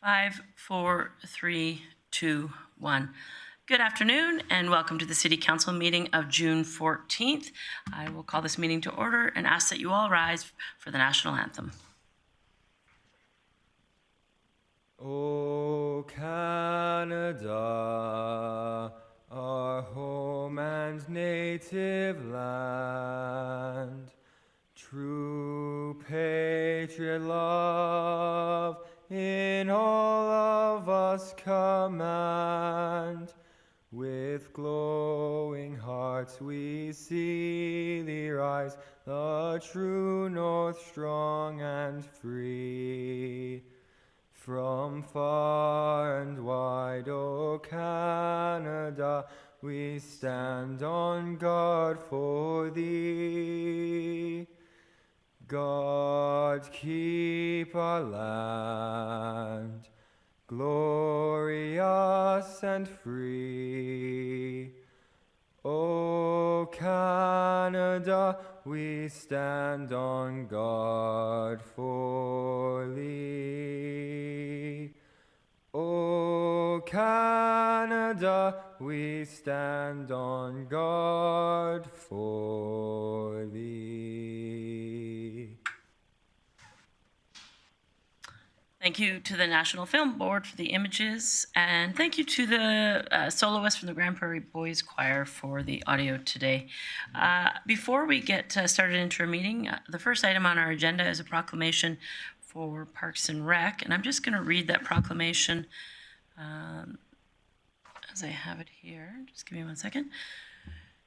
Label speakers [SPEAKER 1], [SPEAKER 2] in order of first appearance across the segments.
[SPEAKER 1] 5, 4, 3, 2, 1. Good afternoon and welcome to the City Council meeting of June 14th. I will call this meeting to order and ask that you all rise for the National Anthem.
[SPEAKER 2] O Canada, our home and native land, true patriot love in all of us command. With glowing hearts we see thee rise, the true north strong and free. From far and wide, O Canada, we stand on guard for thee. God keep our land, glorious and free. O Canada, we stand on guard for thee. O Canada, we stand on guard for thee.
[SPEAKER 1] Thank you to the National Film Board for the images, and thank you to the soloists from the Grande Prairie Boys Choir for the audio today. Before we get started into our meeting, the first item on our agenda is a proclamation for Parks and Rec, and I'm just going to read that proclamation as I have it here. Just give me 1 second.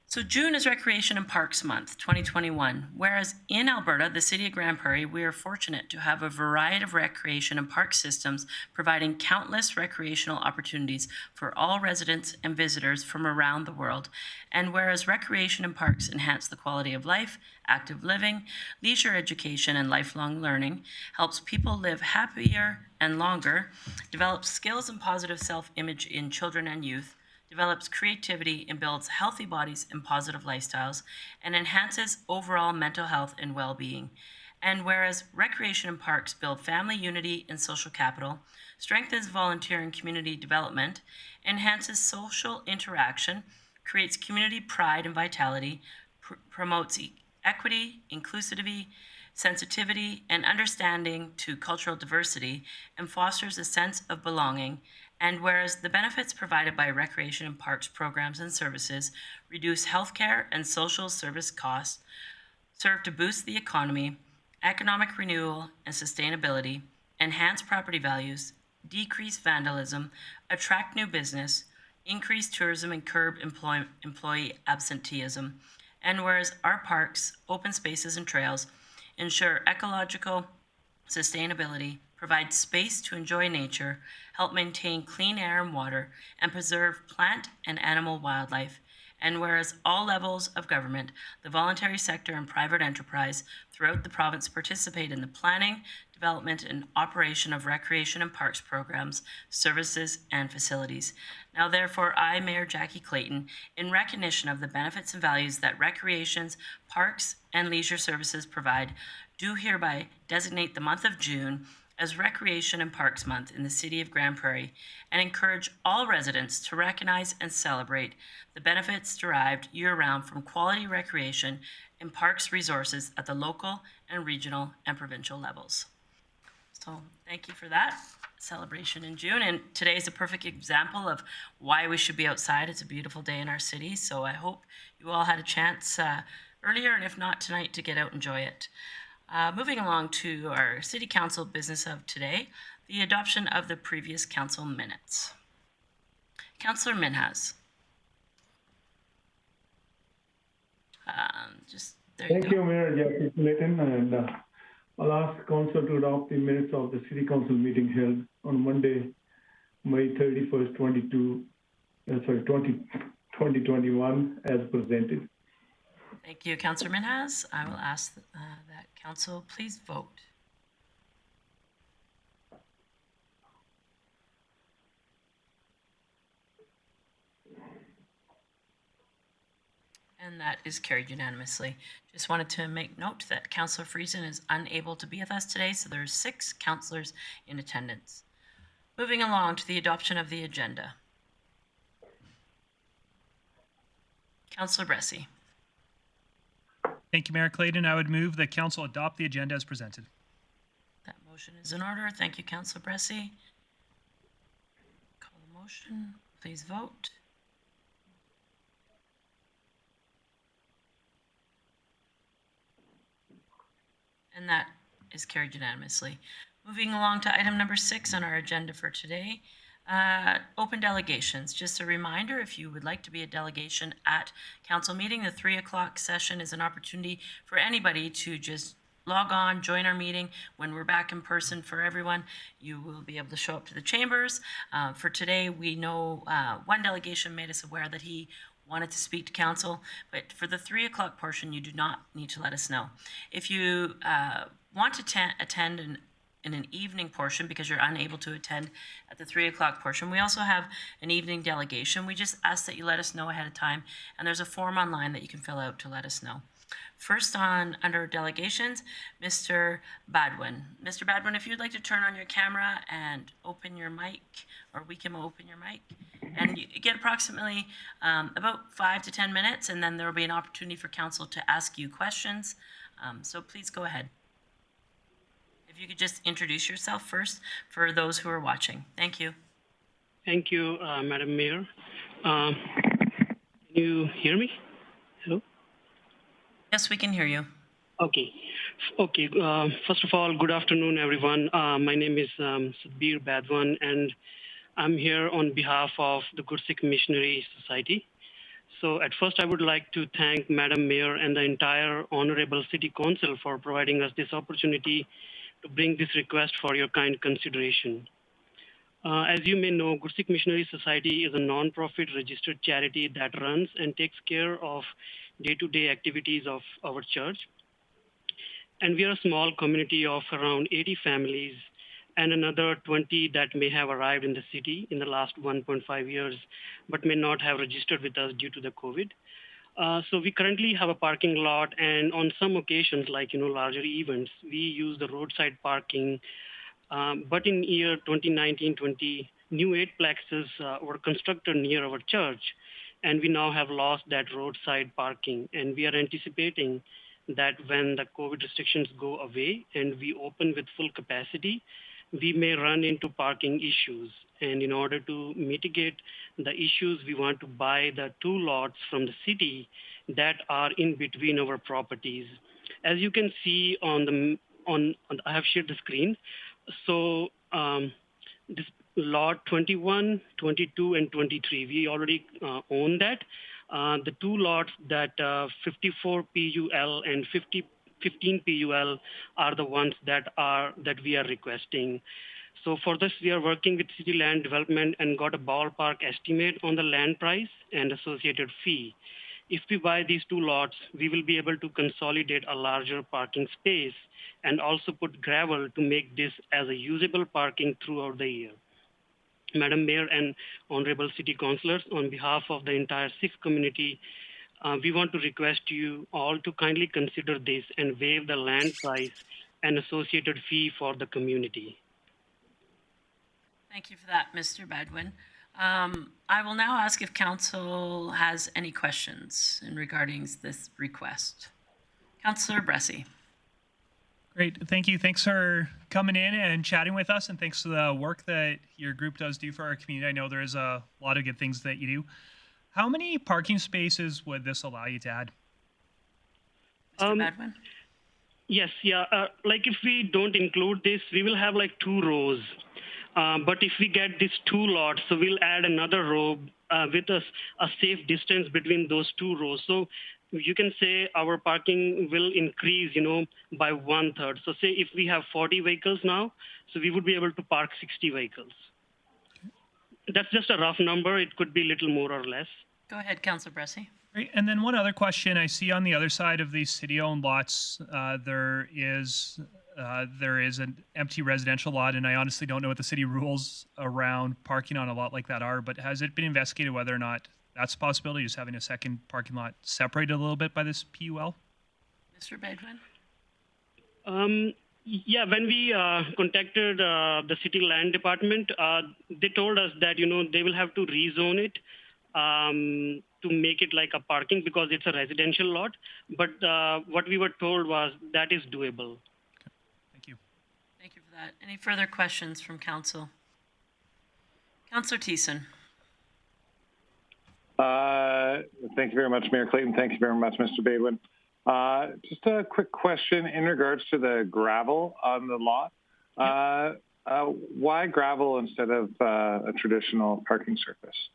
[SPEAKER 1] So June is Recreation and Parks Month 2021, whereas in Alberta, the City of Grande Prairie, we are fortunate to have a variety of recreation and park systems providing countless recreational opportunities for all residents and visitors from around the world. And whereas recreation and parks enhance the quality of life, active living, leisure education, and lifelong learning, helps people live happier and longer, develops skills and positive self-image in children and youth, develops creativity and builds healthy bodies and positive lifestyles, and enhances overall mental health and well-being. And whereas recreation and parks build family unity and social capital, strengthens volunteer and community development, enhances social interaction, creates community pride and vitality, promotes equity, inclusivity, sensitivity, and understanding to cultural diversity, and fosters a sense of belonging. And whereas the benefits provided by recreation and parks programs and services reduce healthcare and social service costs, serve to boost the economy, economic renewal and sustainability, enhance property values, decrease vandalism, attract new business, increase tourism, and curb employee absenteeism. And whereas our parks, open spaces, and trails ensure ecological sustainability, provide space to enjoy nature, help maintain clean air and water, and preserve plant and animal wildlife. And whereas all levels of government, the voluntary sector, and private enterprise throughout the province participate in the planning, development, and operation of recreation and parks programs, services, and facilities. Now, therefore, I, Mayor Jackie Clayton, in recognition of the benefits and values that recreations, parks, and leisure services provide, do hereby designate the month of June as Recreation and Parks Month in the City of Grande Prairie, and encourage all residents to recognize and celebrate the benefits derived year-round from quality recreation and parks resources at the local and regional and provincial levels. So thank you for that celebration in June, and today is a perfect example of why we should be outside. It's a beautiful day in our city, so I hope you all had a chance earlier, and if not tonight, to get out and enjoy it. Moving along to our City Council business of today, the adoption of the previous council minutes. Councillor Minhas.
[SPEAKER 3] Thank you, Mayor Jackie Clayton, and I'll ask Council to adopt the minutes of the City Council meeting held on Monday, May 31st, 2021, as presented.
[SPEAKER 1] Thank you, Councillor Minhas. I will ask that Council please vote. And that is carried unanimously. Just wanted to make note that Councillor Friesen is unable to be with us today, so there are 6 councillors in attendance. Moving along to the adoption of the agenda. Councillor Bressie.
[SPEAKER 4] Thank you, Mayor Clayton. I would move that council adopt the agenda as presented.
[SPEAKER 1] That motion is in order. Thank you, Councillor Bressie. Call the motion. Please vote. And that is carried unanimously. Moving along to item number 6 on our agenda for today, open delegations. Just a reminder, if you would like to be a delegation at council meeting, the 3 o'clock session is an opportunity for anybody to just log on, join our meeting. When we're back in person for everyone, you will be able to show up to the chambers. For today, we know one delegation made us aware that he wanted to speak to council, but for the 3 o'clock portion, you do not need to let us know. If you want to attend in an evening portion because you're unable to attend at the 3 o'clock portion, we also have an evening delegation. We just ask that you let us know ahead of time, and there's a form online that you can fill out to let us know. First under delegations, Mr. Badwin. Mr. Badwin, if you'd like to turn on your camera and open your mic, or we can open your mic, and you get approximately about 5 to 10 minutes, and then there will be an opportunity for council to ask you questions. So please go ahead. If you could just introduce yourself first for those who are watching. Thank you.
[SPEAKER 5] Thank you, Madam Mayor. Can you hear me? Hello?
[SPEAKER 1] Yes, we can hear you.
[SPEAKER 5] Okay. First of all, good afternoon, everyone. My name is Sadbir Badwan, and I'm here on behalf of the Gursikh Missionary Society. So at first, I would like to thank Madam Mayor and the entire Honorable City Council for providing us this opportunity to bring this request for your kind consideration. As you may know, Gursikh Missionary Society is a non-profit registered charity that runs and takes care of day-to-day activities of our church. And we are a small community of around 80 families and another 20 that may have arrived in the city in the last 1.5 years, but may not have registered with us due to the COVID. So we currently have a parking lot, and on some occasions, like larger events, we use the roadside parking. But in year 2019-20, new 8-plexes were constructed near our church, and we now have lost that roadside parking. And we are anticipating that when the COVID restrictions go away and we open with full capacity, we may run into parking issues. And in order to mitigate the issues, we want to buy the 2 lots from the city that are in between our properties. As you can see I have shared the screen. So this lot 21, 22, and 23, we already own that. The 2 lots that 54 PUL and 15 PUL are the ones that we are requesting. So for this, we are working with City Land Development and got a ballpark estimate on the land price and associated fee. If we buy these 2 lots, we will be able to consolidate a larger parking space and also put gravel to make this as a usable parking throughout the year. Madam Mayor and Honorable City Councillors, on behalf of the entire Sikh community, we want to request you all to kindly consider this and waive the land price and associated fee for the community.
[SPEAKER 1] Thank you for that, Mr. Badwin. I will now ask if council has any questions in regarding this request. Councillor Bressie.
[SPEAKER 4] Great, thank you. Thanks for coming in and chatting with us, and thanks for the work that your group does do for our community. I know there is a lot of good things that you do. How many parking spaces would this allow you to add?
[SPEAKER 1] Mr. Badwin?
[SPEAKER 5] Yes, like if we don't include this, we will have like 2 rows. But if we get these 2 lots, so we'll add another row with a safe distance between those 2 rows. So you can say our parking will increase, by 1/3. So say if we have 40 vehicles now, so we would be able to park 60 vehicles. That's just a rough number. It could be a little more or less.
[SPEAKER 1] Go ahead, Councillor Bressie.
[SPEAKER 4] Great. And then one other question. I see on the other side of these city-owned lots, there is an empty residential lot, and I honestly don't know what the city rules around parking on a lot like that are, but has it been investigated whether or not that's a possibility, just having a second parking lot separated a little bit by this PUL?
[SPEAKER 1] Mr. Badwin?
[SPEAKER 5] Yeah, when we contacted the city land department, they told us that they will have to rezone it to make it like a parking because it's a residential lot. But what we were told was that is doable.
[SPEAKER 4] Thank you.
[SPEAKER 1] Thank you for that. Any further questions from council? Councillor Thiessen.
[SPEAKER 6] Thank you very much, Mayor Clayton. Thank you very much, Mr. Baydwin. Just a quick question in regards to the gravel on the lot. Why gravel instead of a traditional parking surface?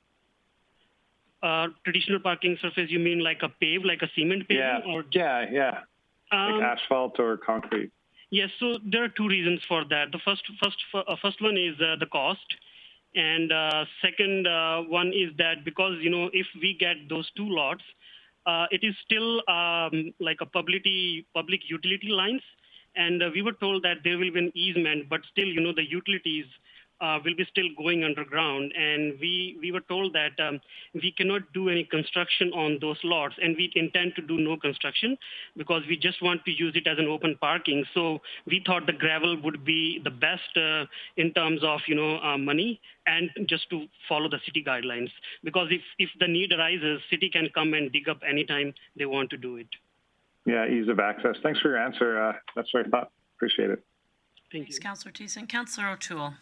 [SPEAKER 5] Traditional parking surface, you mean like a pave, like a cement paving?
[SPEAKER 6] Yeah. Like asphalt or concrete.
[SPEAKER 5] Yes, so there are two reasons for that. The first one is the cost. And second one is that because, if we get those two lots, it is still like a public utility lines. And we were told that there will be an easement, but still, the utilities will be still going underground. And we were told that we cannot do any construction on those lots. And we intend to do no construction because we just want to use it as an open parking. So we thought the gravel would be the best in terms of, money and just to follow the city guidelines. Because if the need arises, city can come and dig up anytime they want to do it.
[SPEAKER 6] Yeah, ease of access. Thanks for your answer. That's what I thought. Appreciate it.
[SPEAKER 1] Thanks, Councillor Thiessen. Councillor O'Toole.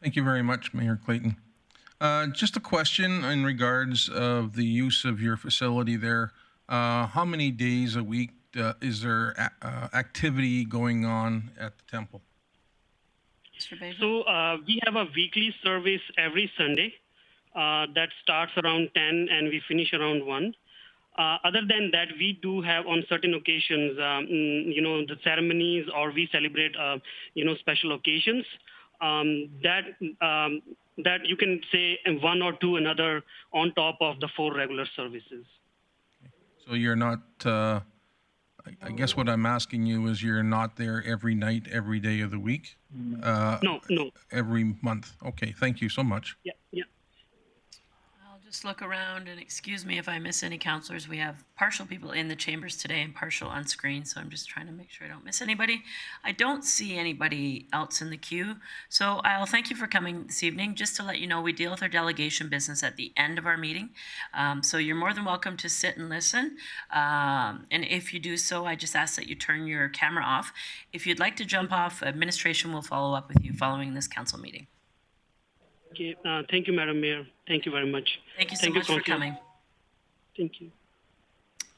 [SPEAKER 7] Thank you very much, Mayor Clayton. Just a question in regards of the use of your facility there. How many days a week is there activity going on at the temple?
[SPEAKER 5] So we have a weekly service every Sunday that starts around 10 and we finish around 1. Other than that, we do have on certain occasions, the ceremonies or we celebrate, special occasions. That you can say one or two another on top of the 4 regular services.
[SPEAKER 7] So you're not, I guess what I'm asking you is you're not there every night, every day of the week?
[SPEAKER 5] No.
[SPEAKER 7] Every month. Okay, thank you so much.
[SPEAKER 5] Yeah.
[SPEAKER 1] I'll just look around and excuse me if I miss any councillors. We have partial people in the chambers today and partial on screen, so I'm just trying to make sure I don't miss anybody. I don't see anybody else in the queue, so I'll thank you for coming this evening. Just to let you know, we deal with our delegation business at the end of our meeting, so you're more than welcome to sit and listen, and if you do so, I just ask that you turn your camera off. If you'd like to jump off, administration will follow up with you following this council meeting.
[SPEAKER 5] Okay. Thank you, Madam Mayor. Thank you very much.
[SPEAKER 1] Thank you so much for coming.
[SPEAKER 5] Thank you.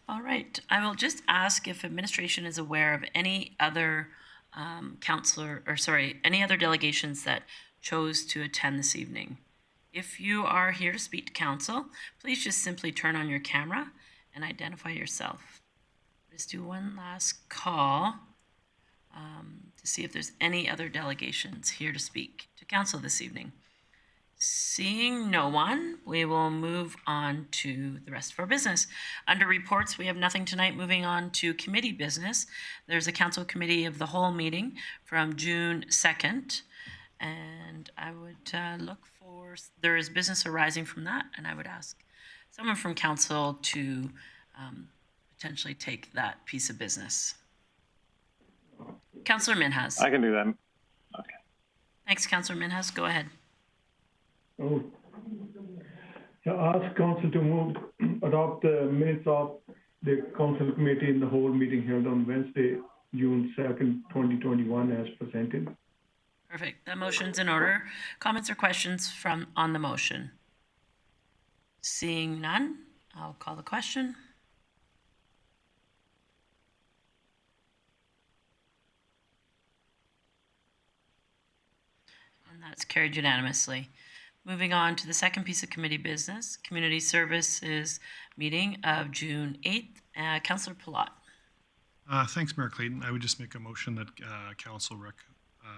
[SPEAKER 1] All right. I will just ask if administration is aware of any other any other delegations that chose to attend this evening. If you are here to speak to council, please just simply turn on your camera and identify yourself. Just do one last call to see if there's any other delegations here to speak to council this evening. Seeing no one, we will move on to the rest of our business. Under reports, we have nothing tonight. Moving on to committee business. There's a council committee of the whole meeting from June 2nd. And I would look for, there is business arising from that. And I would ask someone from council to potentially take that piece of business. Councillor Minhas.
[SPEAKER 6] I can do that. Okay.
[SPEAKER 1] Thanks, Councillor Minhas. Go ahead.
[SPEAKER 3] Ask council to adopt the minutes of the council committee in the whole meeting held on Wednesday, June 2nd, 2021 as presented.
[SPEAKER 1] Perfect. That motion's in order. Comments or questions on the motion? Seeing none, I'll call the question. And that's carried unanimously. Moving on to the second piece of committee business, Community Services meeting of June 8th. Councillor Palat.
[SPEAKER 8] Thanks, Mayor Clayton. I would just make a motion that council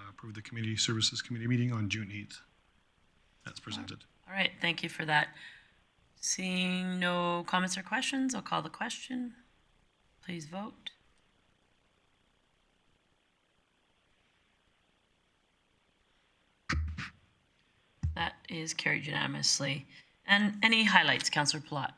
[SPEAKER 8] approve the Community Services Committee meeting on June 8th. That's presented.
[SPEAKER 1] All right, thank you for that. Seeing no comments or questions, I'll call the question. Please vote. That is carried unanimously. And any highlights, Councillor Palat?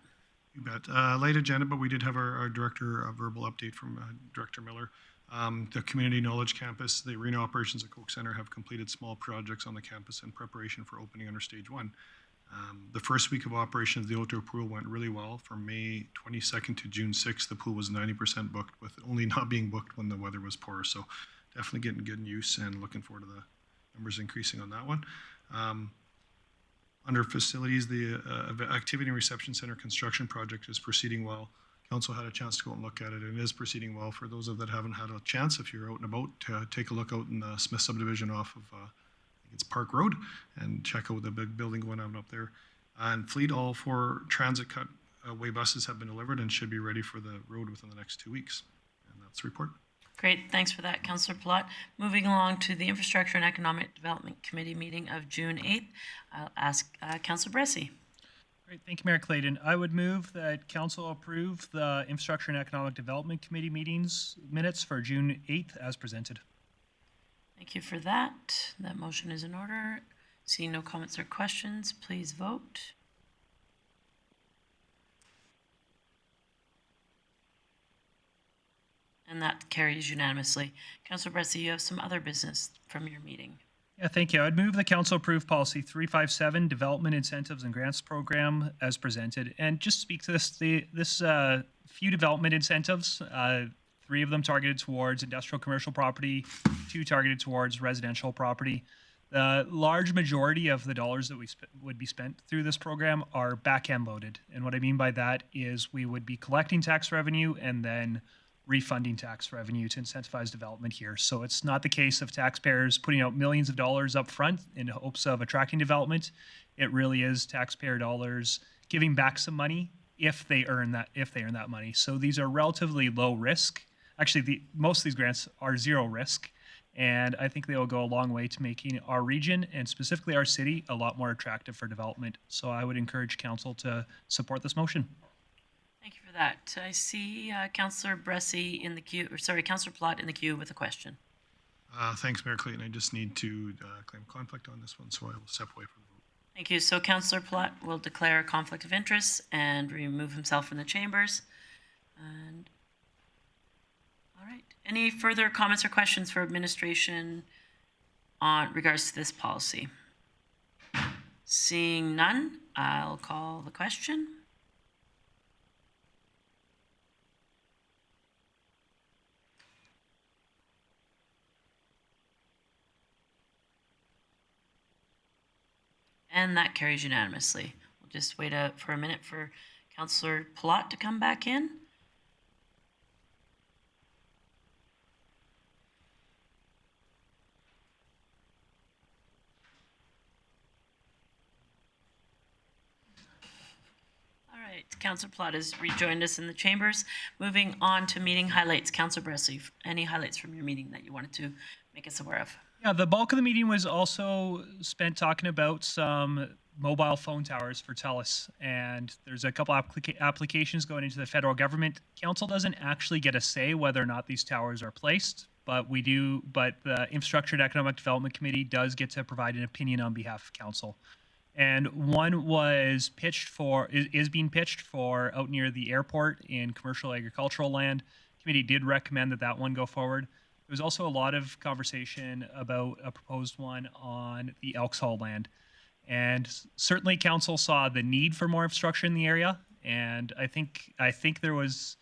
[SPEAKER 8] You bet. Late agenda, but we did have our director, a verbal update from Director Miller. The Community Knowledge Campus, the arena operations at Coke Center have completed small projects on the campus in preparation for opening under stage 1. The first week of operations, the outdoor pool went really well. From May 22nd to June 6th, the pool was 90% booked, with only not being booked when the weather was poor. So definitely getting good use and looking forward to the numbers increasing on that one. Under facilities, the Activity and Reception Center construction project is proceeding well. Council had a chance to go and look at it, and it is proceeding well. For those that haven't had a chance, if you're out and about, take a look out in the Smith subdivision off of, I think it's Park Road, and check out the big building going on up there. And Fleet, all 4 transit way buses have been delivered and should be ready for the road within the next 2 weeks. And that's the report.
[SPEAKER 1] Great, thanks for that, Councillor Plott. Moving along to the Infrastructure and Economic Development Committee meeting of June 8th, I'll ask Councillor Bressie.
[SPEAKER 4] Great, thank you, Mayor Clayton. I would move that Council approve the Infrastructure and Economic Development Committee meetings minutes for June 8th as presented.
[SPEAKER 1] Thank you for that. That motion is in order. Seeing no comments or questions, please vote. And that carries unanimously. Councillor Bressie, you have some other business from your meeting.
[SPEAKER 4] Yeah, thank you. I'd move the Council approve Policy 357, Development Incentives and Grants Program as presented. And just speak to this, few development incentives, 3 of them targeted towards industrial commercial property, 2 targeted towards residential property. The large majority of the dollars that would be spent through this program are back-end loaded. And what I mean by that is we would be collecting tax revenue and then refunding tax revenue to incentivize development here. So it's not the case of taxpayers putting out millions of dollars up front in hopes of attracting development. It really is taxpayer dollars giving back some money if they earn that money. So these are relatively low risk. Actually, most of these grants are zero risk, and I think they will go a long way to making our region and specifically our city a lot more attractive for development. So I would encourage Council to support this motion.
[SPEAKER 1] Thank you for that. I see Councillor Bressie in the queue, or sorry, Councillor Plott in the queue with a question.
[SPEAKER 8] Thanks, Mayor Clayton. I just need to claim conflict on this one, so I will step away from the vote.
[SPEAKER 1] Thank you. So Councillor Plott will declare a conflict of interest and remove himself from the chambers. And all right. Any further comments or questions for administration on regards to this policy? Seeing none, I'll call the question. And that carries unanimously. We'll just wait for a minute for Councillor Plott to come back in. All right, Councillor Plott has rejoined us in the chambers. Moving on to meeting highlights. Councillor Bressie, any highlights from your meeting that you wanted to make us aware of?
[SPEAKER 4] Yeah, the bulk of the meeting was also spent talking about some mobile phone towers for TELUS, and there's a couple applications going into the federal government. Council doesn't actually get a say whether or not these towers are placed, but we do. But the Infrastructure and Economic Development Committee does get to provide an opinion on behalf of Council. And one was pitched for, is being pitched for out near the airport in commercial agricultural land. Committee did recommend that one go forward. There was also a lot of conversation about a proposed one on the Elks Hall land. And certainly Council saw the need for more infrastructure in the area. And I think there was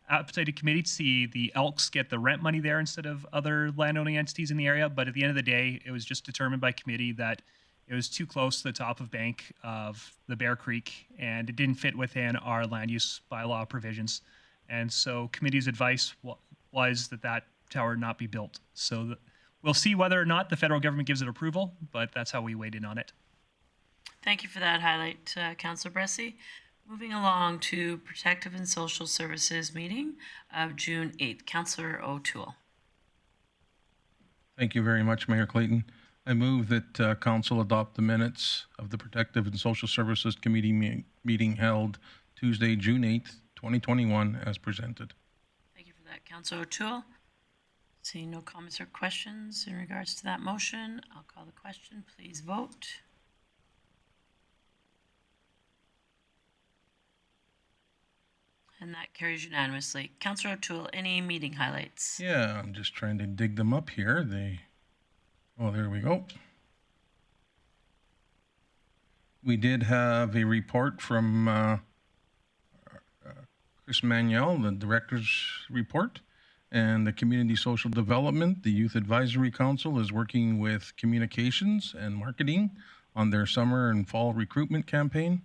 [SPEAKER 4] appetite of committee to see the Elks get the rent money there instead of other landowning entities in the area. But at the end of the day, it was just determined by committee that it was too close to the top of bank of the Bear Creek, and it didn't fit within our land use bylaw provisions. And so committee's advice was that tower not be built. So we'll see whether or not the federal government gives it approval, but that's how we weighed in on it.
[SPEAKER 1] Thank you for that highlight, Councillor Bressie. Moving along to Protective and Social Services meeting of June 8th. Councillor O'Toole.
[SPEAKER 7] Thank you very much, Mayor Clayton. I move that Council adopt the minutes of the Protective and Social Services Committee meeting held Tuesday, June 8th, 2021, as presented.
[SPEAKER 1] Thank you for that, Councillor O'Toole. Seeing no comments or questions in regards to that motion, I'll call the question. Please vote. And that carries unanimously. Councillor O'Toole, any meeting highlights?
[SPEAKER 7] Yeah, I'm just trying to dig them up here. Oh, there we go. We did have a report from Chris Manuel, the director's report, and the Community Social Development. The Youth Advisory Council is working with communications and marketing on their summer and fall recruitment campaign.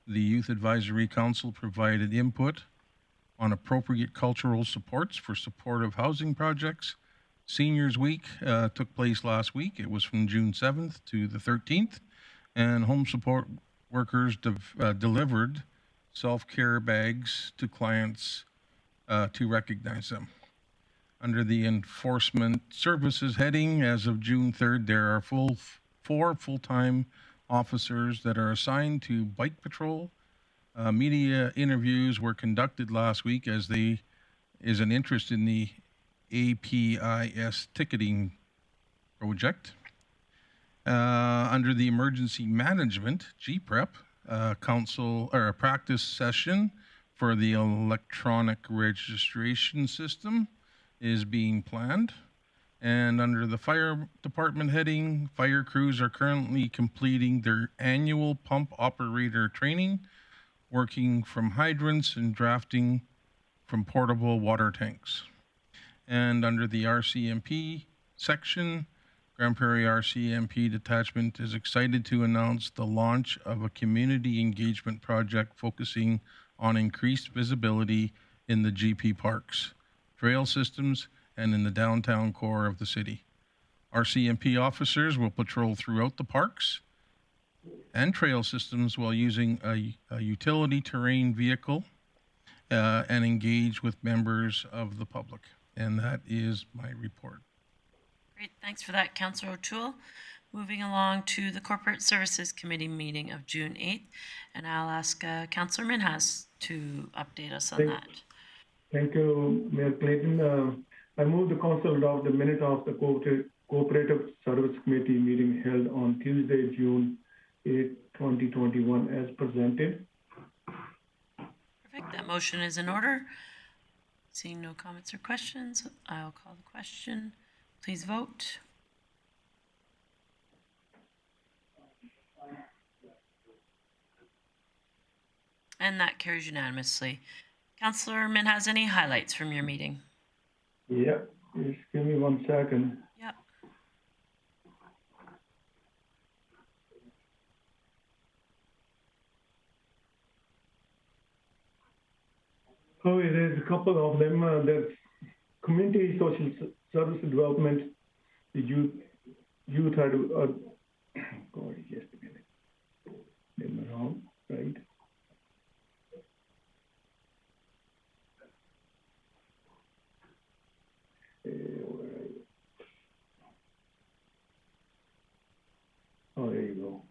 [SPEAKER 7] The Youth Advisory Council provided input on appropriate cultural supports for supportive housing projects. Seniors Week took place last week. It was from June 7th to the 13th, and home support workers delivered self-care bags to clients to recognize them. Under the Enforcement Services heading, as of June 3rd, there are four full-time officers that are assigned to bike patrol. Media interviews were conducted last week as there is an interest in the APIS ticketing project. Under the Emergency Management, GPREP, council or a practice session for the electronic registration system is being planned. And under the fire department heading, fire crews are currently completing their annual pump operator training, working from hydrants and drafting from portable water tanks. And under the RCMP section, Grande Prairie RCMP detachment is excited to announce the launch of a community engagement project focusing on increased visibility in the GP parks, trail systems, and in the downtown core of the city. RCMP officers will patrol throughout the parks and trail systems while using a utility terrain vehicle and engage with members of the public. And that is my report.
[SPEAKER 1] Great, thanks for that, Councillor O'Toole. Moving along to the Corporate Services Committee meeting of June 8th, and I'll ask Councillor Minhas to update us on that.
[SPEAKER 3] Thank you, Mayor Clayton. I move the council adopt the minute of the Cooperative Service Committee meeting held on Tuesday, June 8, 2021, as presented.
[SPEAKER 1] Perfect. That motion is in order. Seeing no comments or questions, I'll call the question. Please vote. And that carries unanimously. Councillor Minhas, any highlights from your meeting?
[SPEAKER 3] Yeah, just give me 1 second.
[SPEAKER 1] Yep.
[SPEAKER 3] Oh, there's a couple of them. There's community social service development, the youth had, God, just a minute. They're wrong, right? Oh, there you go.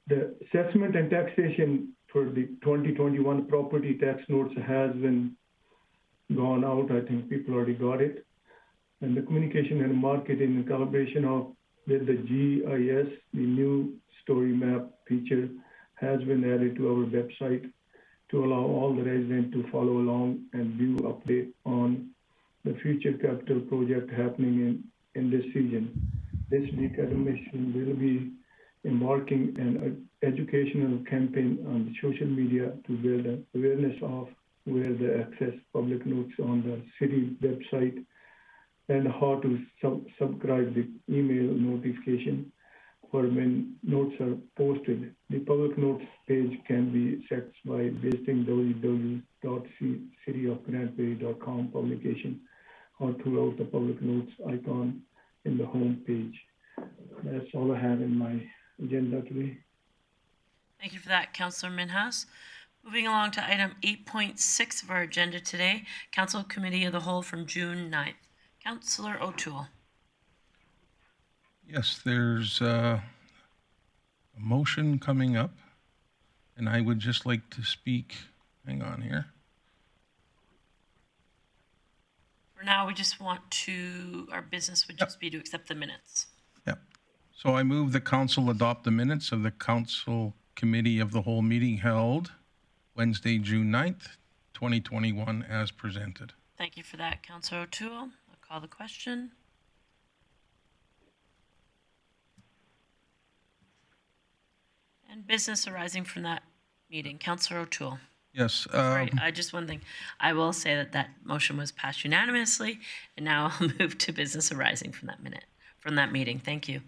[SPEAKER 3] The assessment and taxation for the 2021 property tax notes has been gone out. I think people already got it. And the communication and marketing in collaboration with the GIS, the new story map feature has been added to our website to allow all the residents to follow along and view update on the future capital project happening in this season. This week, Admission will be embarking an educational campaign on social media to build awareness of where to access public notes on the city website and how to subscribe the email notification for when notes are posted. The public notes page can be accessed by visiting www.cityofgrandprairie.com publication or throughout the public notes icon in the home page. That's all I have in my agenda today.
[SPEAKER 1] Thank you for that, Councillor Minhas. Moving along to item 8.6 of our agenda today, Council Committee of the Whole from June 9th. Councillor O'Toole.
[SPEAKER 7] Yes, there's a motion coming up, and I would just like to speak. Hang on here.
[SPEAKER 1] For now, we just want to, our business would just be to accept the minutes.
[SPEAKER 7] Yep. So I move the council adopt the minutes of the Council Committee of the Whole meeting held Wednesday, June 9th, 2021, as presented.
[SPEAKER 1] Thank you for that, Councillor O'Toole. I'll call the question. And business arising from that meeting. Councillor O'Toole.
[SPEAKER 7] Yes.
[SPEAKER 1] Sorry, just one thing. I will say that that motion was passed unanimously, and now I'll move to business arising from that meeting. Thank you.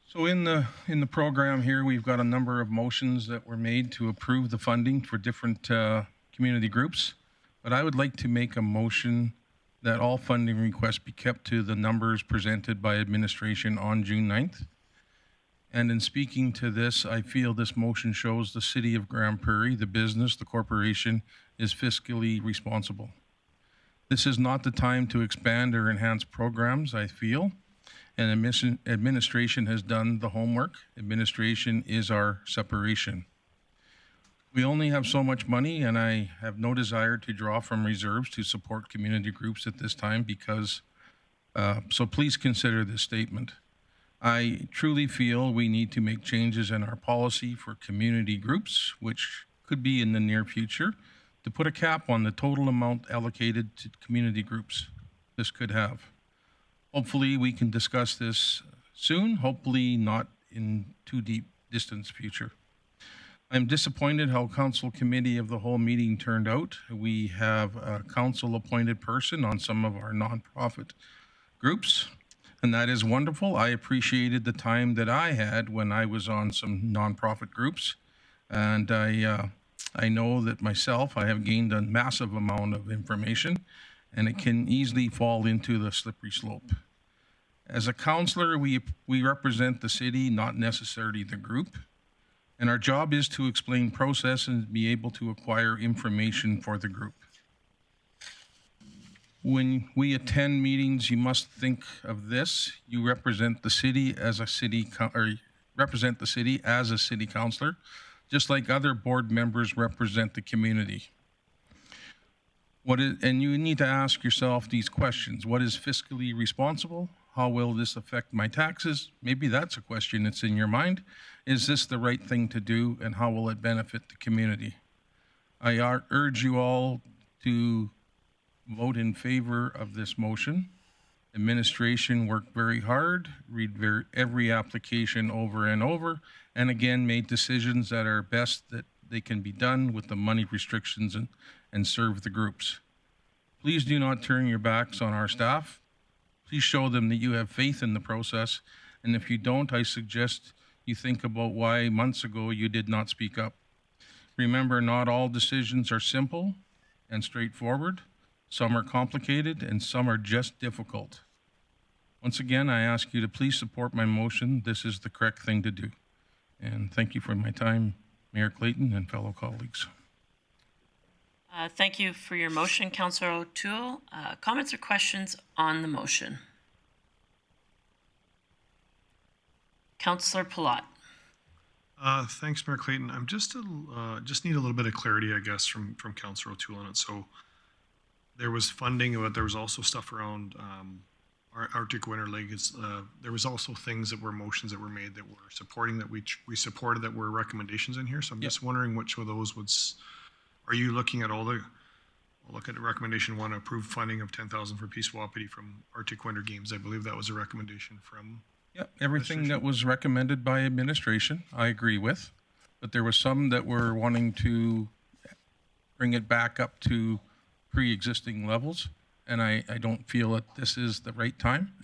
[SPEAKER 7] So in the program here, we've got a number of motions that were made to approve the funding for different community groups. But I would like to make a motion that all funding requests be kept to the numbers presented by administration on June 9th. And in speaking to this, I feel this motion shows the City of Grande Prairie, the business, the corporation, is fiscally responsible. This is not the time to expand or enhance programs, I feel, and administration has done the homework. Administration is our separation. We only have so much money, and I have no desire to draw from reserves to support community groups at this time because, so please consider this statement. I truly feel we need to make changes in our policy for community groups, which could be in the near future, to put a cap on the total amount allocated to community groups this could have. Hopefully we can discuss this soon, hopefully not in too deep distance future. I'm disappointed how Council Committee of the whole meeting turned out. We have a council appointed person on some of our nonprofit groups, and that is wonderful. I appreciated the time that I had when I was on some nonprofit groups, and I know that myself, I have gained a massive amount of information, and it can easily fall into the slippery slope. As a councillor, we represent the city, not necessarily the group, and our job is to explain process and be able to acquire information for the group. When we attend meetings, you must think of this. You represent the city as a city, or represent the city as a city councillor, just like other board members represent the community. And you need to ask yourself these questions. What is fiscally responsible? How will this affect my taxes? Maybe that's a question that's in your mind. Is this the right thing to do, and how will it benefit the community? I urge you all to vote in favor of this motion. Administration worked very hard, read every application over and over, and again made decisions that are best that they can be done with the money restrictions and serve the groups. Please do not turn your backs on our staff. Please show them that you have faith in the process, and if you don't, I suggest you think about why months ago you did not speak up. Remember, not all decisions are simple and straightforward. Some are complicated and some are just difficult. Once again, I ask you to please support my motion. This is the correct thing to do. And thank you for my time, Mayor Clayton and fellow colleagues.
[SPEAKER 1] Thank you for your motion, Councillor O'Toole. Comments or questions on the motion? Councillor Palat.
[SPEAKER 8] Thanks, Mayor Clayton. I'm just need a little bit of clarity, I guess, from Councillor O'Toole on it. So there was funding, but there was also stuff around our Arctic Winter Lake. There was also things that were motions that were made that were supporting that we supported that were recommendations in here. So I'm just wondering which of those are you looking at all the? We'll look at recommendation 1, approve funding of $10,000 for Peace Wapiti from Arctic Winter Games. I believe that was a recommendation from.
[SPEAKER 7] Yeah, everything that was recommended by administration, I agree with, but there was some that were wanting to bring it back up to pre-existing levels, and I don't feel that this is the right time.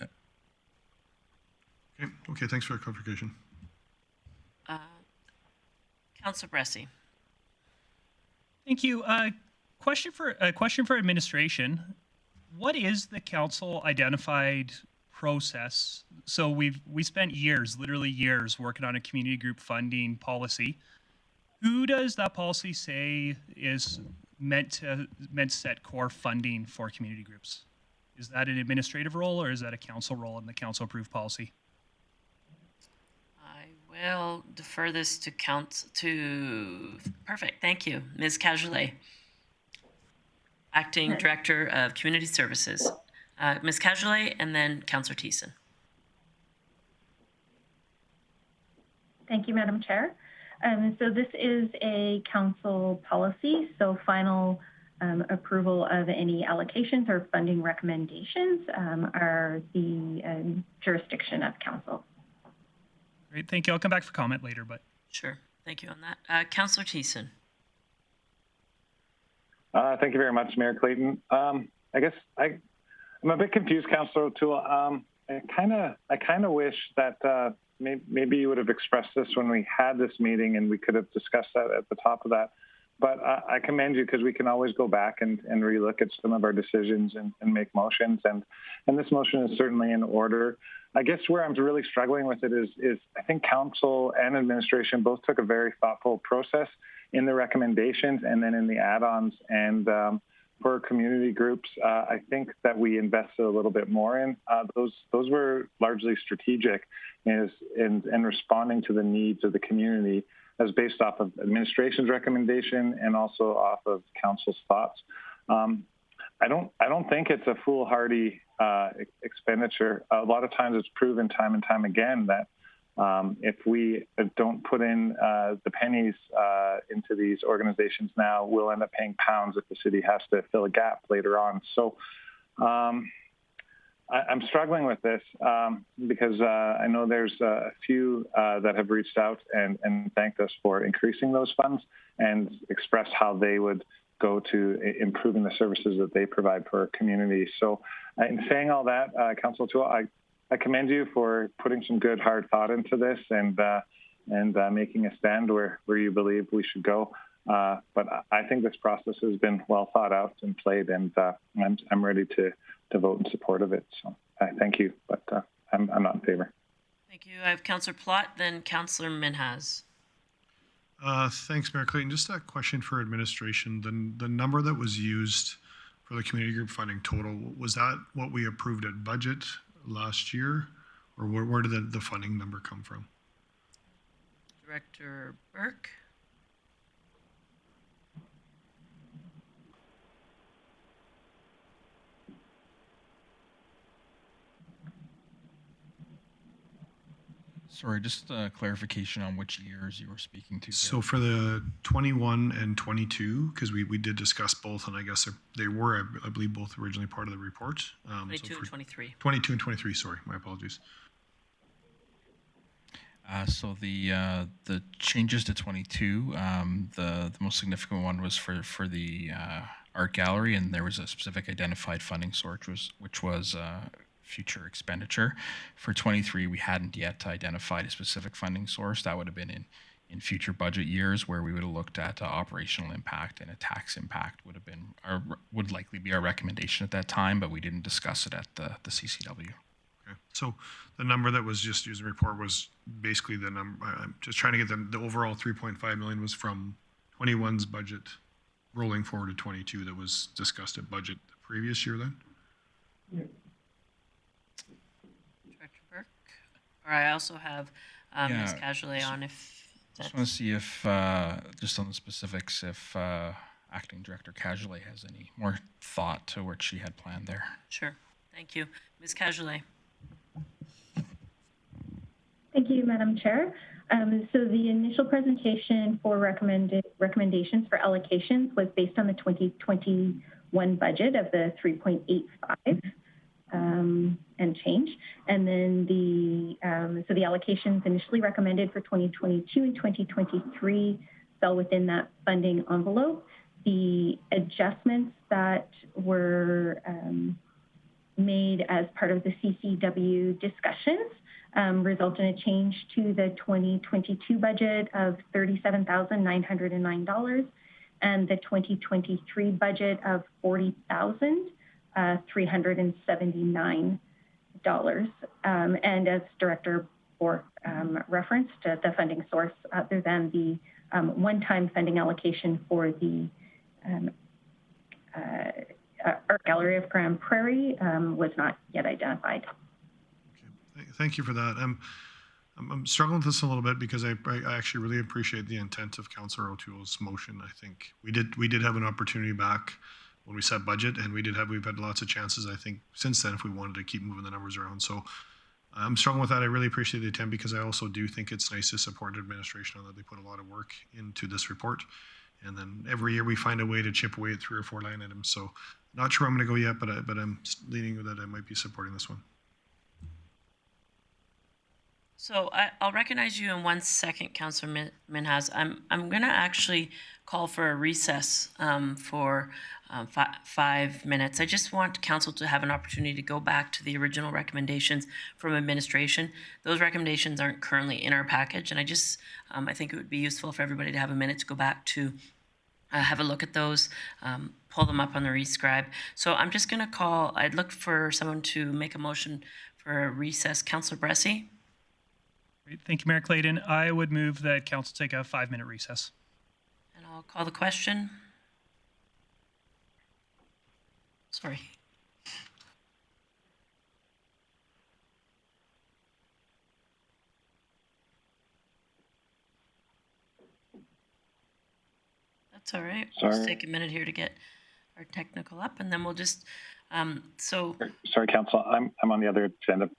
[SPEAKER 8] Okay, thanks for the clarification.
[SPEAKER 1] Councillor Bressie.
[SPEAKER 4] Thank you. Question for administration. What is the council identified process? So we spent years, literally years, working on a community group funding policy. Who does that policy say is meant to set core funding for community groups? Is that an administrative role, or is that a council role in the council approved policy?
[SPEAKER 1] I will defer this to perfect, thank you. Ms. Cajolet, Acting Director of Community Services. Ms. Cajolet, and then Councillor Thiessen.
[SPEAKER 9] Thank you, Madam Chair. So this is a council policy, so final approval of any allocations or funding recommendations are the jurisdiction of council.
[SPEAKER 4] Great, thank you. I'll come back for comment later, but.
[SPEAKER 1] Sure, thank you on that. Councillor Thiessen.
[SPEAKER 6] Thank you very much, Mayor Clayton. I guess I'm a bit confused, Councillor O'Toole. I kind of wish that maybe you would have expressed this when we had this meeting and we could have discussed that at the top of that. But I commend you because we can always go back and relook at some of our decisions and make motions. And this motion is certainly in order. I guess where I'm really struggling with it is I think council and administration both took a very thoughtful process in the recommendations and then in the add-ons. And for community groups, I think that we invested a little bit more in. Those were largely strategic in responding to the needs of the community as based off of administration's recommendation and also off of council's thoughts. I don't think it's a foolhardy expenditure. A lot of times it's proven time and time again that if we don't put in the pennies into these organizations now, we'll end up paying pounds if the city has to fill a gap later on. So I'm struggling with this because I know there's a few that have reached out and thanked us for increasing those funds and expressed how they would go to improving the services that they provide for our community. So in saying all that, Councillor O'Toole, I commend you for putting some good hard thought into this and making a stand where you believe we should go. But I think this process has been well thought out and played, and I'm ready to vote in support of it. So thank you, but I'm not in favor.
[SPEAKER 1] Thank you. I have Councillor Plott, then Councillor Minhas.
[SPEAKER 8] Thanks, Mayor Clayton. Just a question for administration. The number that was used for the community group funding total, was that what we approved at budget last year, or where did the funding number come from?
[SPEAKER 1] Director Burke.
[SPEAKER 10] Sorry, just a clarification on which years you were speaking to.
[SPEAKER 8] So for the 21 and 22, because we did discuss both, and I guess they were, I believe, both originally part of the report.
[SPEAKER 1] 22 and 23.
[SPEAKER 8] 22 and 23, sorry, my apologies.
[SPEAKER 10] So the changes to 22, the most significant one was for the art gallery, and there was a specific identified funding source, which was future expenditure. For 23, we hadn't yet identified a specific funding source. That would have been in future budget years, where we would have looked at operational impact, and a tax impact would likely be our recommendation at that time, but we didn't discuss it at the CCW.
[SPEAKER 8] Okay, so the number that was just used in the report was basically the number. I'm just trying to get the overall 3.5 million was from 21's budget rolling forward to 22 that was discussed at budget the previous year then?
[SPEAKER 3] Yeah.
[SPEAKER 1] Director Burke. Or I also have Ms. Cajolet on if that's...
[SPEAKER 10] Just want to see if, just on the specifics, if Acting Director Cajolet has any more thought to what she had planned there.
[SPEAKER 1] Sure. Thank you. Ms. Cajolet.
[SPEAKER 9] Thank you, Madam Chair. So the initial presentation for recommendations for allocations was based on the 2021 budget of the 3.85 and change. And then so the allocations initially recommended for 2022 and 2023 fell within that funding envelope. The adjustments that were made as part of the CCW discussions result in a change to the 2022 budget of $37,909 and the 2023 budget of $40,379. And as Director Bork referenced, the funding source other than the one-time funding allocation for the Art Gallery of Grande Prairie was not yet identified.
[SPEAKER 8] Okay. Thank you for that. I'm struggling with this a little bit because I actually really appreciate the intent of Councillor O'Toole's motion. I think we did have an opportunity back when we set budget, and we've had lots of chances, I think, since then if we wanted to keep moving the numbers around. So I'm struggling with that. I really appreciate the attempt because I also do think it's nice to support administration on that. They put a lot of work into this report. And then every year we find a way to chip away at 3 or 4 line items. So not sure I'm going to go yet, but I'm leaning that I might be supporting this one.
[SPEAKER 1] So I'll recognize you in 1 second, Councillor Minhas. I'm going to actually call for a recess for 5 minutes. I just want council to have an opportunity to go back to the original recommendations from administration. Those recommendations aren't currently in our package, and I think it would be useful for everybody to have a minute to go back to have a look at those, pull them up on the rescribe. So I'm just going to call. I'd look for someone to make a motion for a recess. Councillor Bressie.
[SPEAKER 4] Great. Thank you, Mayor Clayton. I would move that council take a 5-minute recess.
[SPEAKER 1] And I'll call the question. Sorry. That's all right. We'll just take a minute here to get our technical up, and then we'll just,
[SPEAKER 6] Sorry, Council, I'm on the other agenda.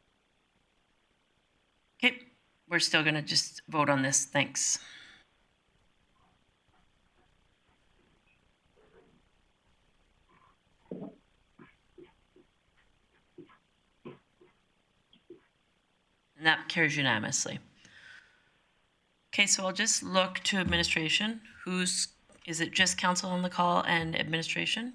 [SPEAKER 1] Okay, we're still gonna just vote on this. Thanks. And that carries unanimously. Okay, so I'll just look to administration. Is it just council on the call and administration?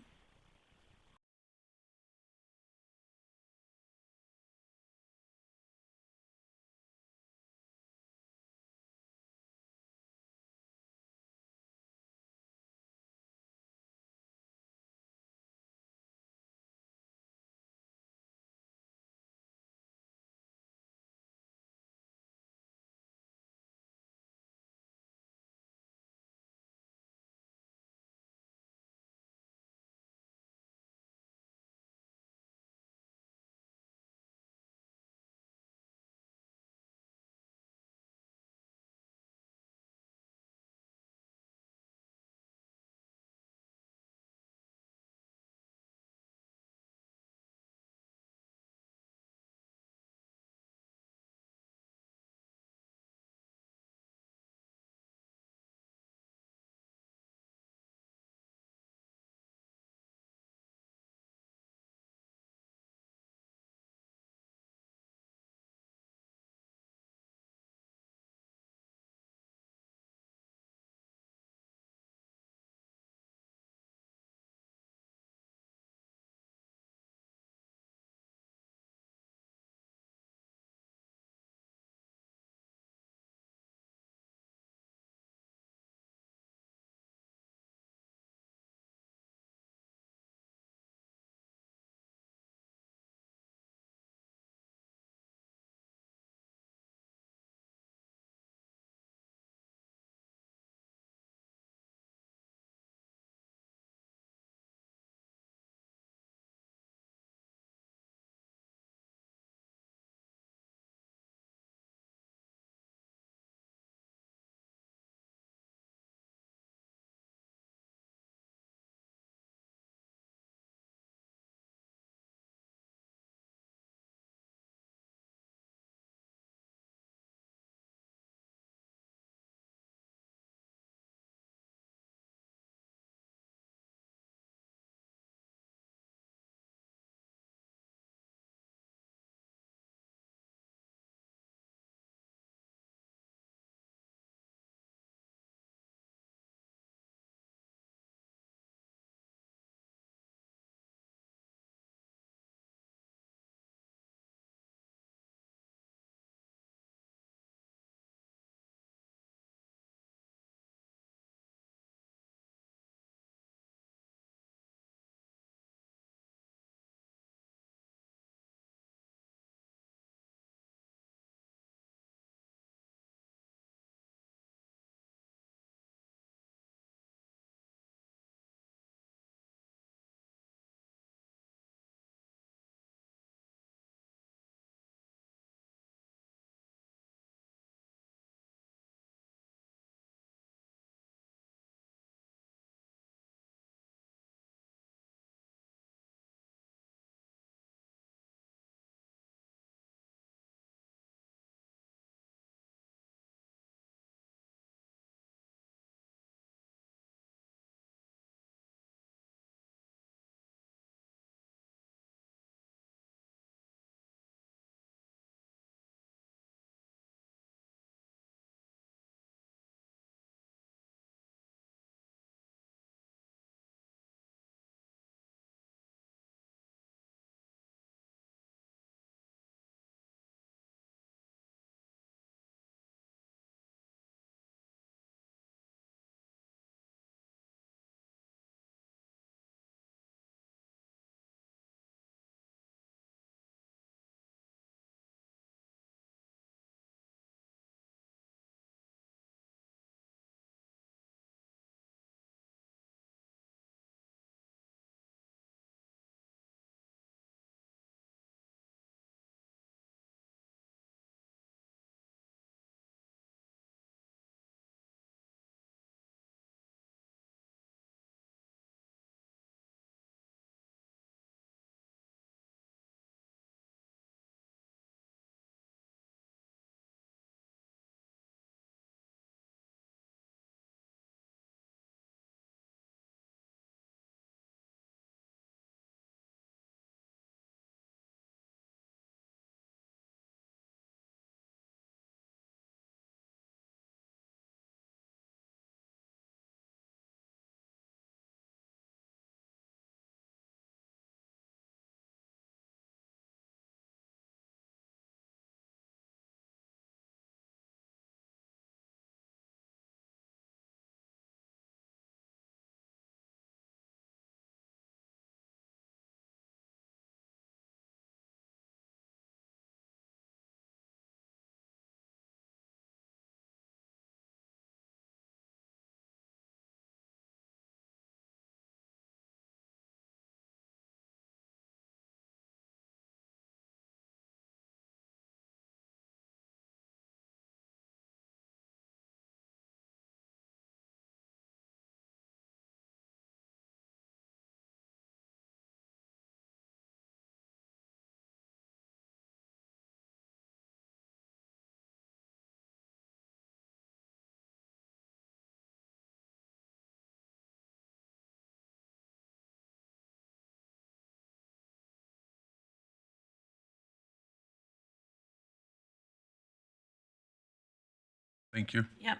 [SPEAKER 7] Thank you.
[SPEAKER 1] Yep.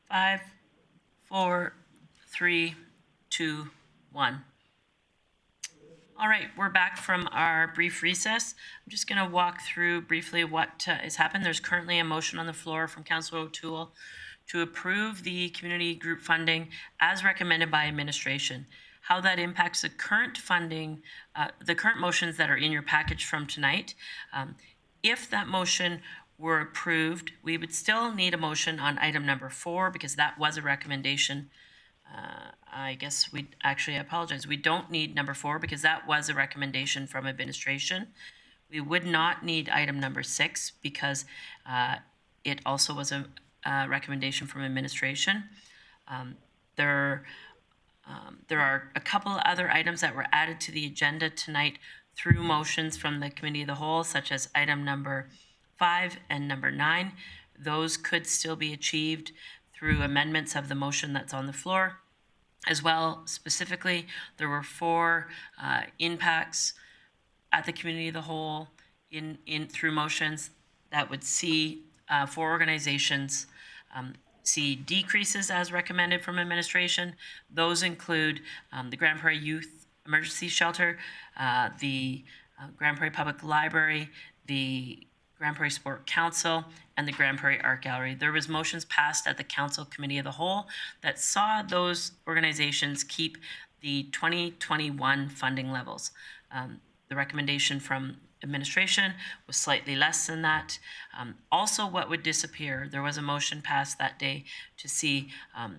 [SPEAKER 1] 5, 4, 3, 2, 1. All right, we're back from our brief recess. I'm just going to walk through briefly what has happened. There's currently a motion on the floor from Councillor O'Toole to approve the community group funding as recommended by administration. How that impacts the current funding, the current motions that are in your package from tonight. If that motion were approved, we would still need a motion on item number 4 because that was a recommendation. I guess I apologize. We don't need number 4 because that was a recommendation from administration. We would not need item number 6 because it also was a recommendation from administration. There are a couple of other items that were added to the agenda tonight through motions from the Committee of the Whole, such as item number 5 and number 9. Those could still be achieved through amendments of the motion that's on the floor. As well, specifically, there were 4 impacts at the Committee of the Whole in through motions that would see 4 organizations see decreases as recommended from administration. Those include the Grande Prairie Youth Emergency Shelter, the Grande Prairie Public Library, the Grande Prairie Sport Council, and the Grande Prairie Art Gallery. There was motions passed at the Council Committee of the Whole that saw those organizations keep the 2021 funding levels. The recommendation from administration was slightly less than that. Also, what would disappear, there was a motion passed that day to see a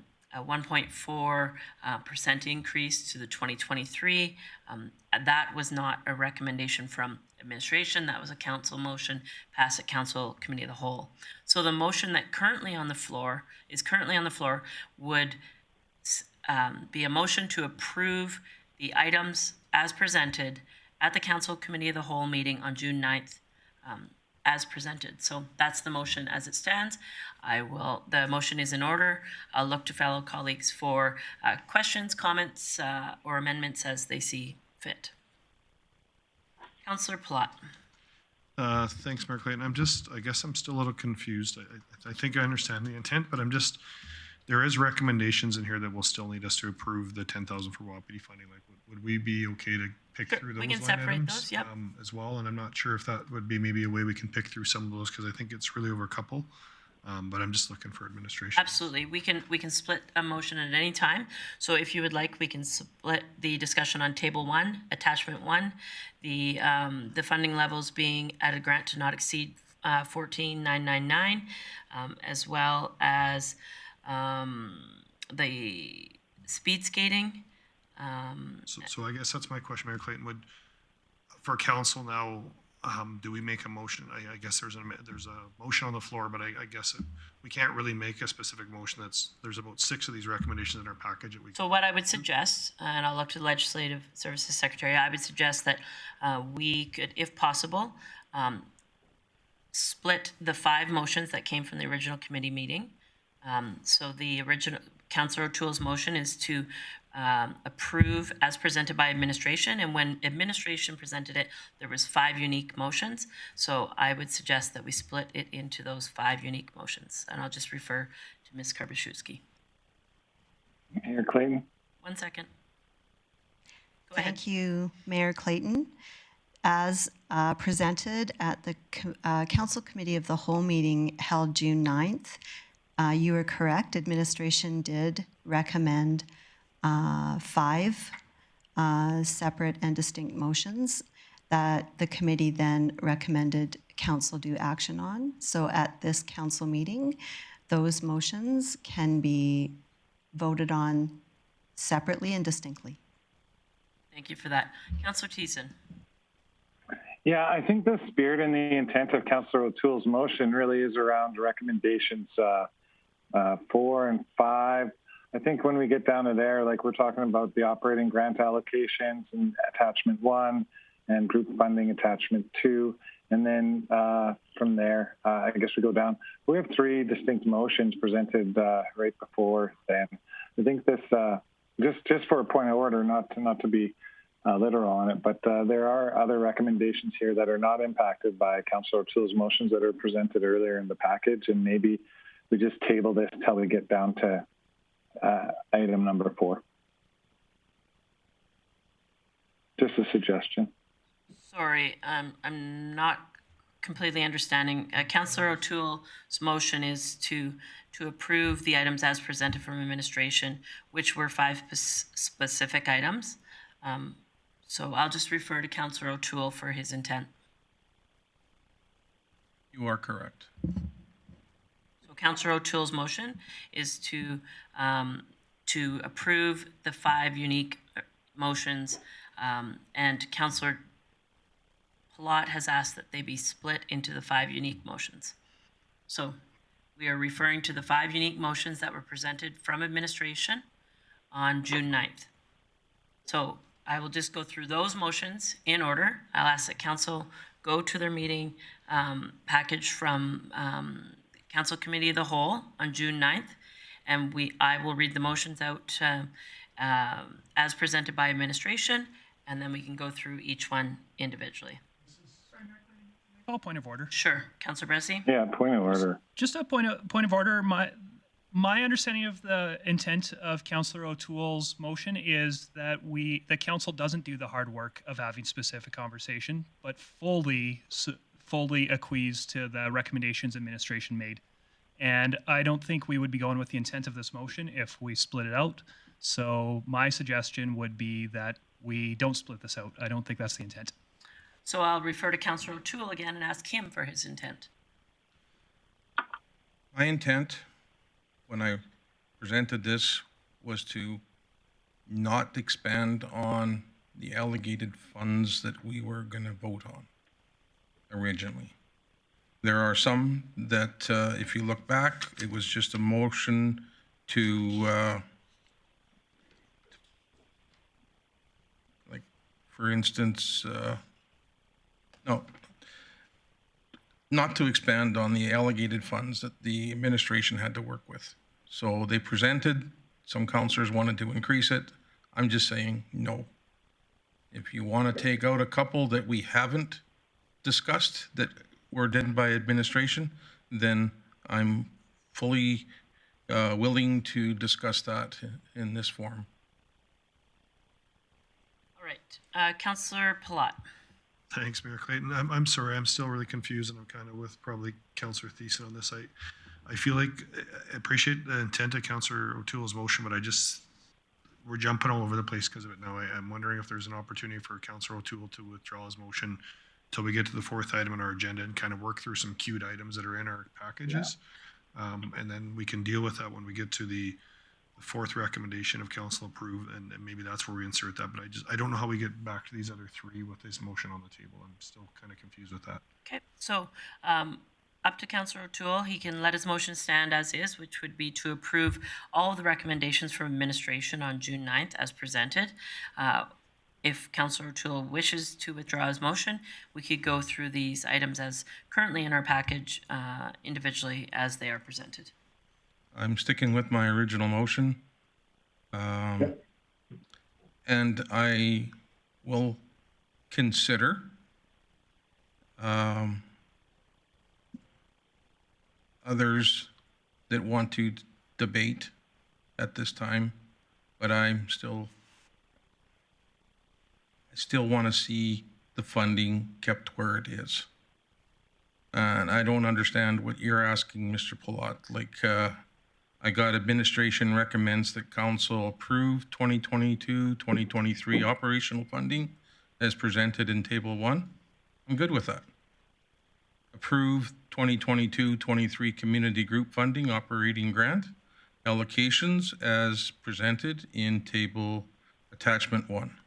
[SPEAKER 1] 1.4% increase to the 2023. That was not a recommendation from administration. That was a council motion passed at Council Committee of the Whole. So the motion that currently on the floor would be a motion to approve the items as presented at the Council Committee of the Whole meeting on June 9th as presented. So that's the motion as it stands. The motion is in order. I'll look to fellow colleagues for questions, comments, or amendments as they see fit. Councillor Plott.
[SPEAKER 8] Thanks, Mayor Clayton. I guess I'm still a little confused. I think I understand the intent, but there is recommendations in here that will still need us to approve the 10,000 for Wapiti funding. Like, would we be okay to pick through those
[SPEAKER 1] we can
[SPEAKER 8] line
[SPEAKER 1] separate
[SPEAKER 8] items,
[SPEAKER 1] those, yep.
[SPEAKER 8] As well? And I'm not sure if that would be maybe a way we can pick through some of those because I think it's really over a couple. But I'm just looking for administration.
[SPEAKER 1] Absolutely, we can split a motion at any time. So if you would like, we can split the discussion on table 1, attachment 1, the funding levels being at a grant to not exceed 14,999, as well as the speed skating.
[SPEAKER 8] So I guess that's my question, Mayor Clayton. For council now, do we make a motion? I guess there's a motion on the floor, but I guess we can't really make a specific motion. There's about 6 of these recommendations in our package.
[SPEAKER 1] So what I would suggest, and I'll look to the Legislative Services Secretary, I would suggest that we could, if possible, split the 5 motions that came from the original committee meeting. So the original Councillor O'Toole's motion is to approve as presented by administration, and when administration presented it, there was 5 unique motions. So I would suggest that we split it into those 5 unique motions, and I'll just refer to Ms. Karbaschewski.
[SPEAKER 6] Mayor Clayton.
[SPEAKER 1] 1 second. Go ahead.
[SPEAKER 11] Thank you, Mayor Clayton. As presented at the Council Committee of the Whole meeting held June 9th, you are correct. Administration did recommend 5 separate and distinct motions that the committee then recommended council do action on. So at this council meeting, those motions can be voted on separately and distinctly.
[SPEAKER 1] Thank you for that. Councillor Thiessen.
[SPEAKER 6] Yeah, I think the spirit and the intent of Councillor O'Toole's motion really is around recommendations 4 and 5. I think when we get down to there, like we're talking about the operating grant allocations and attachment 1 and group funding attachment 2. And then from there, I guess we go down. We have 3 distinct motions presented right before then. I think this, just for a point of order, not to be literal on it, but there are other recommendations here that are not impacted by Councillor O'Toole's motions that are presented earlier in the package, and maybe we just table this till we get down to item number 4. Just a suggestion.
[SPEAKER 1] Sorry, I'm not completely understanding. Councillor O'Toole's motion is to approve the items as presented from administration, which were 5 specific items. So I'll just refer to Councillor O'Toole for his intent.
[SPEAKER 7] You are correct.
[SPEAKER 1] So Councillor O'Toole's motion is to approve the 5 unique motions, and Councillor Palat has asked that they be split into the 5 unique motions. So we are referring to the 5 unique motions that were presented from administration on June 9th. So I will just go through those motions in order. I'll ask that council go to their meeting package from Council Committee of the Whole on June 9th, and I will read the motions out as presented by administration, and then we can go through each one individually.
[SPEAKER 4] Call point of order.
[SPEAKER 1] Sure, Councillor Bressie?
[SPEAKER 6] Yeah, point of order.
[SPEAKER 4] Just a point of order. My understanding of the intent of Councillor O'Toole's motion is that the council doesn't do the hard work of having specific conversation, but fully acquiesce to the recommendations administration made. And I don't think we would be going with the intent of this motion if we split it out. So my suggestion would be that we don't split this out. I don't think that's the intent.
[SPEAKER 1] So I'll refer to Councillor O'Toole again and ask him for his intent.
[SPEAKER 7] My intent when I presented this was to not expand on the allocated funds that we were going to vote on originally. There are some that, if you look back, it was just a motion to, like, for instance, no, not to expand on the allocated funds that the administration had to work with. So they presented, some councillors wanted to increase it. I'm just saying no. If you want to take out a couple that we haven't discussed that were done by administration, then I'm fully willing to discuss that in this forum.
[SPEAKER 1] All right, Councillor Palat.
[SPEAKER 8] Thanks, Mayor Clayton. I'm sorry, I'm still really confused, and I'm kind of with probably Councillor Thiessen on this. I feel like I appreciate the intent of Councillor O'Toole's motion, but we're jumping all over the place because of it now. I'm wondering if there's an opportunity for Councillor O'Toole to withdraw his motion till we get to the 4th item on our agenda and kind of work through some queued items that are in our packages. Yeah. And then we can deal with that when we get to the 4th recommendation of council approved, and maybe that's where we insert that. But I don't know how we get back to these other 3 with this motion on the table. I'm still kind of confused with that.
[SPEAKER 1] Okay, so up to Councillor O'Toole, he can let his motion stand as is, which would be to approve all of the recommendations from administration on June 9th as presented. If Councillor O'Toole wishes to withdraw his motion, we could go through these items as currently in our package individually as they are presented.
[SPEAKER 7] I'm sticking with my original motion. And I will consider others that want to debate at this time, but I still want to see the funding kept where it is. And I don't understand what you're asking, Mr. Palat. Like, I got administration recommends that council approve 2022-2023 operational funding as presented in table 1. I'm good with that. Approve 2022-23 community group funding operating grant allocations as presented in table attachment 1.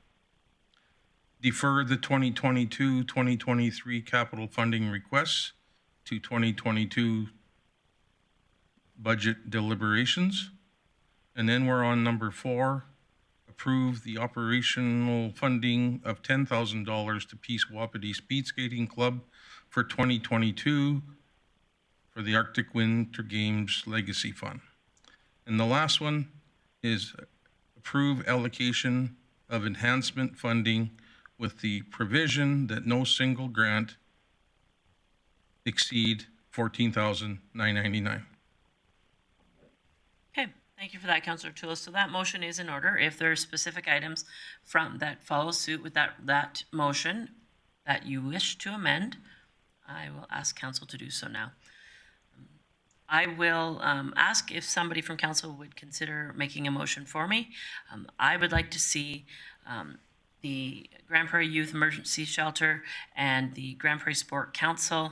[SPEAKER 7] Defer the 2022-2023 capital funding requests to 2022 budget deliberations. And then we're on number 4, approve the operational funding of $10,000 to Peace Wapiti Speed Skating Club for 2022 for the Arctic Winter Games Legacy Fund. And the last one is approve allocation of enhancement funding with the provision that no single grant exceed $14,999.
[SPEAKER 1] Thank you for that, Councillor O'Toole. So that motion is in order. If there are specific items from that follow suit with that motion that you wish to amend, I will ask council to do so now. I will ask if somebody from council would consider making a motion for me. I would like to see the Grande Prairie Youth Emergency Shelter and the Grande Prairie Sport Council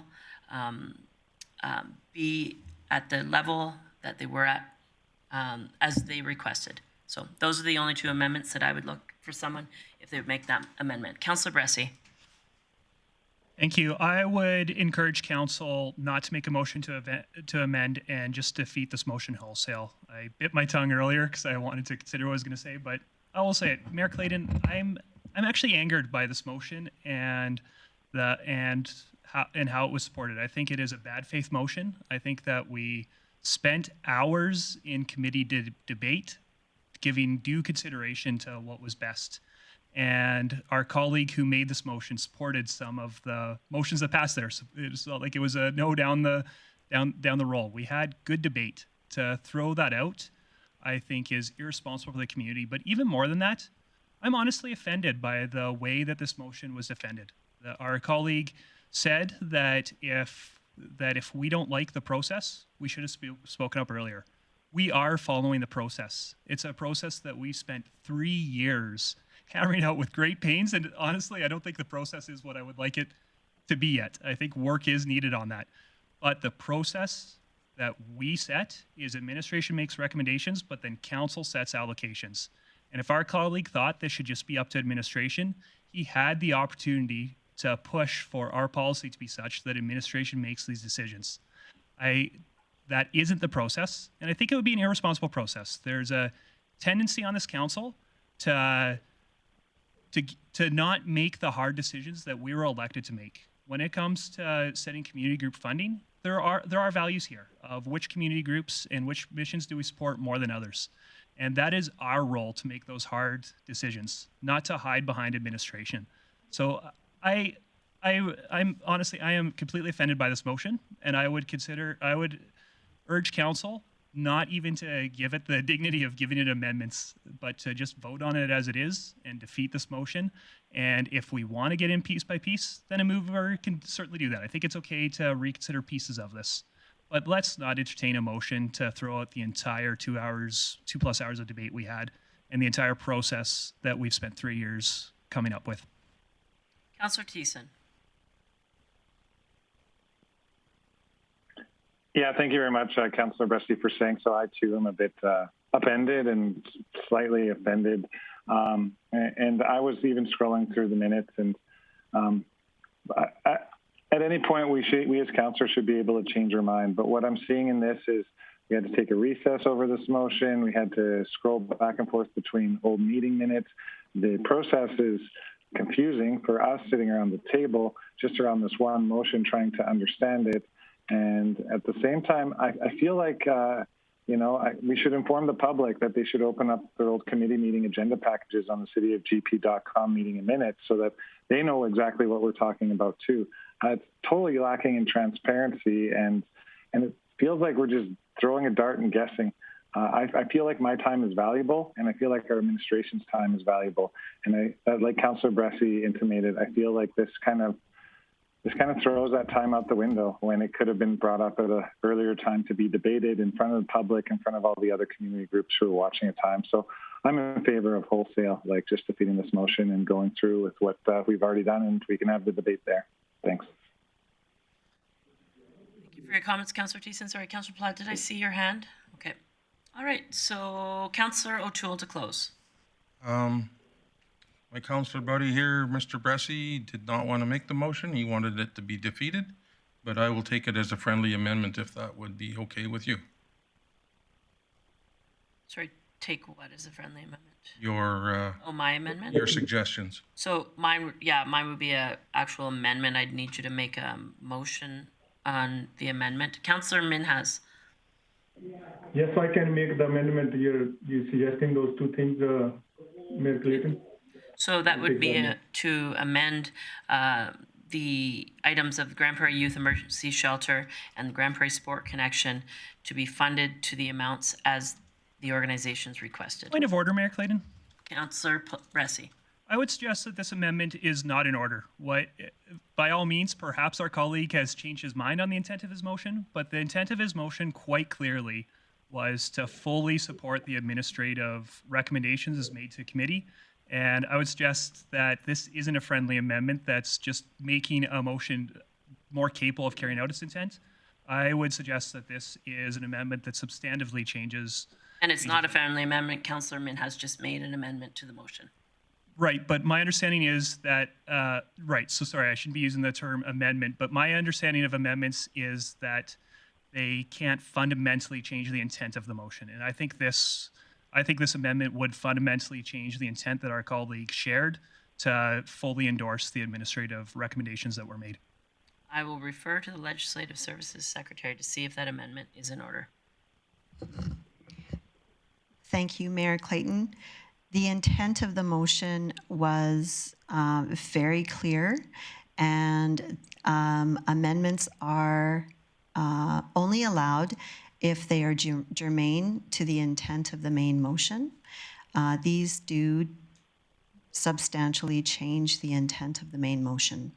[SPEAKER 1] be at the level that they were at as they requested. So those are the only two amendments that I would look for someone if they would make that amendment. Councillor Bressie.
[SPEAKER 4] Thank you. I would encourage council not to make a motion to amend and just defeat this motion wholesale. I bit my tongue earlier because I wanted to consider what I was going to say, but I will say it. Mayor Clayton, I'm actually angered by this motion and how it was supported. I think it is a bad faith motion. I think that we spent hours in committee debate giving due consideration to what was best. And our colleague who made this motion supported some of the motions that passed there. So it felt like it was a no down the roll. We had good debate. To throw that out, I think, is irresponsible for the community. But even more than that, I'm honestly offended by the way that this motion was defended. Our colleague said that if we don't like the process, we should have spoken up earlier. We are following the process. It's a process that we spent 3 years carrying out with great pains, and honestly, I don't think the process is what I would like it to be yet. I think work is needed on that. But the process that we set is administration makes recommendations, but then council sets allocations. And if our colleague thought this should just be up to administration, he had the opportunity to push for our policy to be such that administration makes these decisions. That isn't the process, and I think it would be an irresponsible process. There's a tendency on this council to not make the hard decisions that we were elected to make. When it comes to setting community group funding, there are values here of which community groups and which missions do we support more than others. And that is our role, to make those hard decisions, not to hide behind administration. So I'm honestly, I am completely offended by this motion, and I would urge council not even to give it the dignity of giving it amendments, but to just vote on it as it is and defeat this motion. And if we want to get in piece by piece, then a mover can certainly do that. I think it's okay to reconsider pieces of this, but let's not entertain a motion to throw out the entire 2+ hours of debate we had and the entire process that we've spent 3 years coming up with.
[SPEAKER 1] Councillor Thiessen.
[SPEAKER 6] Yeah, thank you very much, Councillor Bressie, for saying so. I, too, am a bit upended and slightly offended. And I was even scrolling through the minutes, and at any point, we as councillors should be able to change our mind. But what I'm seeing in this is we had to take a recess over this motion. We had to scroll back and forth between old meeting minutes. The process is confusing for us sitting around the table, just around this one motion, trying to understand it. And at the same time, I feel like, we should inform the public that they should open up their old committee meeting agenda packages on the cityofgp.com meeting in minutes so that they know exactly what we're talking about too. It's totally lacking in transparency, and it feels like we're just throwing a dart and guessing. I feel like my time is valuable, and I feel like our administration's time is valuable. And like Councillor Bressie intimated, I feel like this kind of throws that time out the window when it could have been brought up at an earlier time to be debated in front of the public, in front of all the other community groups who are watching at time. So I'm in favor of wholesale, like just defeating this motion and going through with what we've already done, and we can have the debate there. Thanks.
[SPEAKER 1] Thank you for your comments, Councillor Thiessen. Sorry, Councillor Platt, did I see your hand? Okay. All right, so Councillor O'Toole to close.
[SPEAKER 7] My councillor buddy here, Mr. Bressie, did not want to make the motion. He wanted it to be defeated, but I will take it as a friendly amendment if that would be okay with you.
[SPEAKER 1] Sorry, take what is a friendly amendment?
[SPEAKER 7] Your
[SPEAKER 1] my amendment?
[SPEAKER 7] Your suggestions.
[SPEAKER 1] So mine would be a actual amendment. I'd need you to make a motion on the amendment. Councillor Minhas.
[SPEAKER 3] Yes, I can make the amendment. You're suggesting those two things, Mayor Clayton?
[SPEAKER 1] So that would be to amend the items of the Grande Prairie Youth Emergency Shelter and the Grande Prairie Sport Connection to be funded to the amounts as the organizations requested.
[SPEAKER 4] Point of order, Mayor Clayton.
[SPEAKER 1] Councillor Bressie.
[SPEAKER 4] I would suggest that this amendment is not in order. By all means, perhaps our colleague has changed his mind on the intent of his motion, but the intent of his motion quite clearly was to fully support the administrative recommendations as made to committee. And I would suggest that this isn't a friendly amendment that's just making a motion more capable of carrying out its intent. I would suggest that this is an amendment that substantively changes.
[SPEAKER 1] And it's not a friendly amendment. Councillor Min has just made an amendment to the motion.
[SPEAKER 4] Right, but my understanding is that, right, so sorry, I shouldn't be using the term amendment, but my understanding of amendments is that they can't fundamentally change the intent of the motion. And I think this amendment would fundamentally change the intent that our colleague shared to fully endorse the administrative recommendations that were made.
[SPEAKER 1] I will refer to the Legislative Services Secretary to see if that amendment is in order.
[SPEAKER 11] Thank you, Mayor Clayton. The intent of the motion was very clear, and amendments are only allowed if they are germane to the intent of the main motion. These do substantially change the intent of the main motion.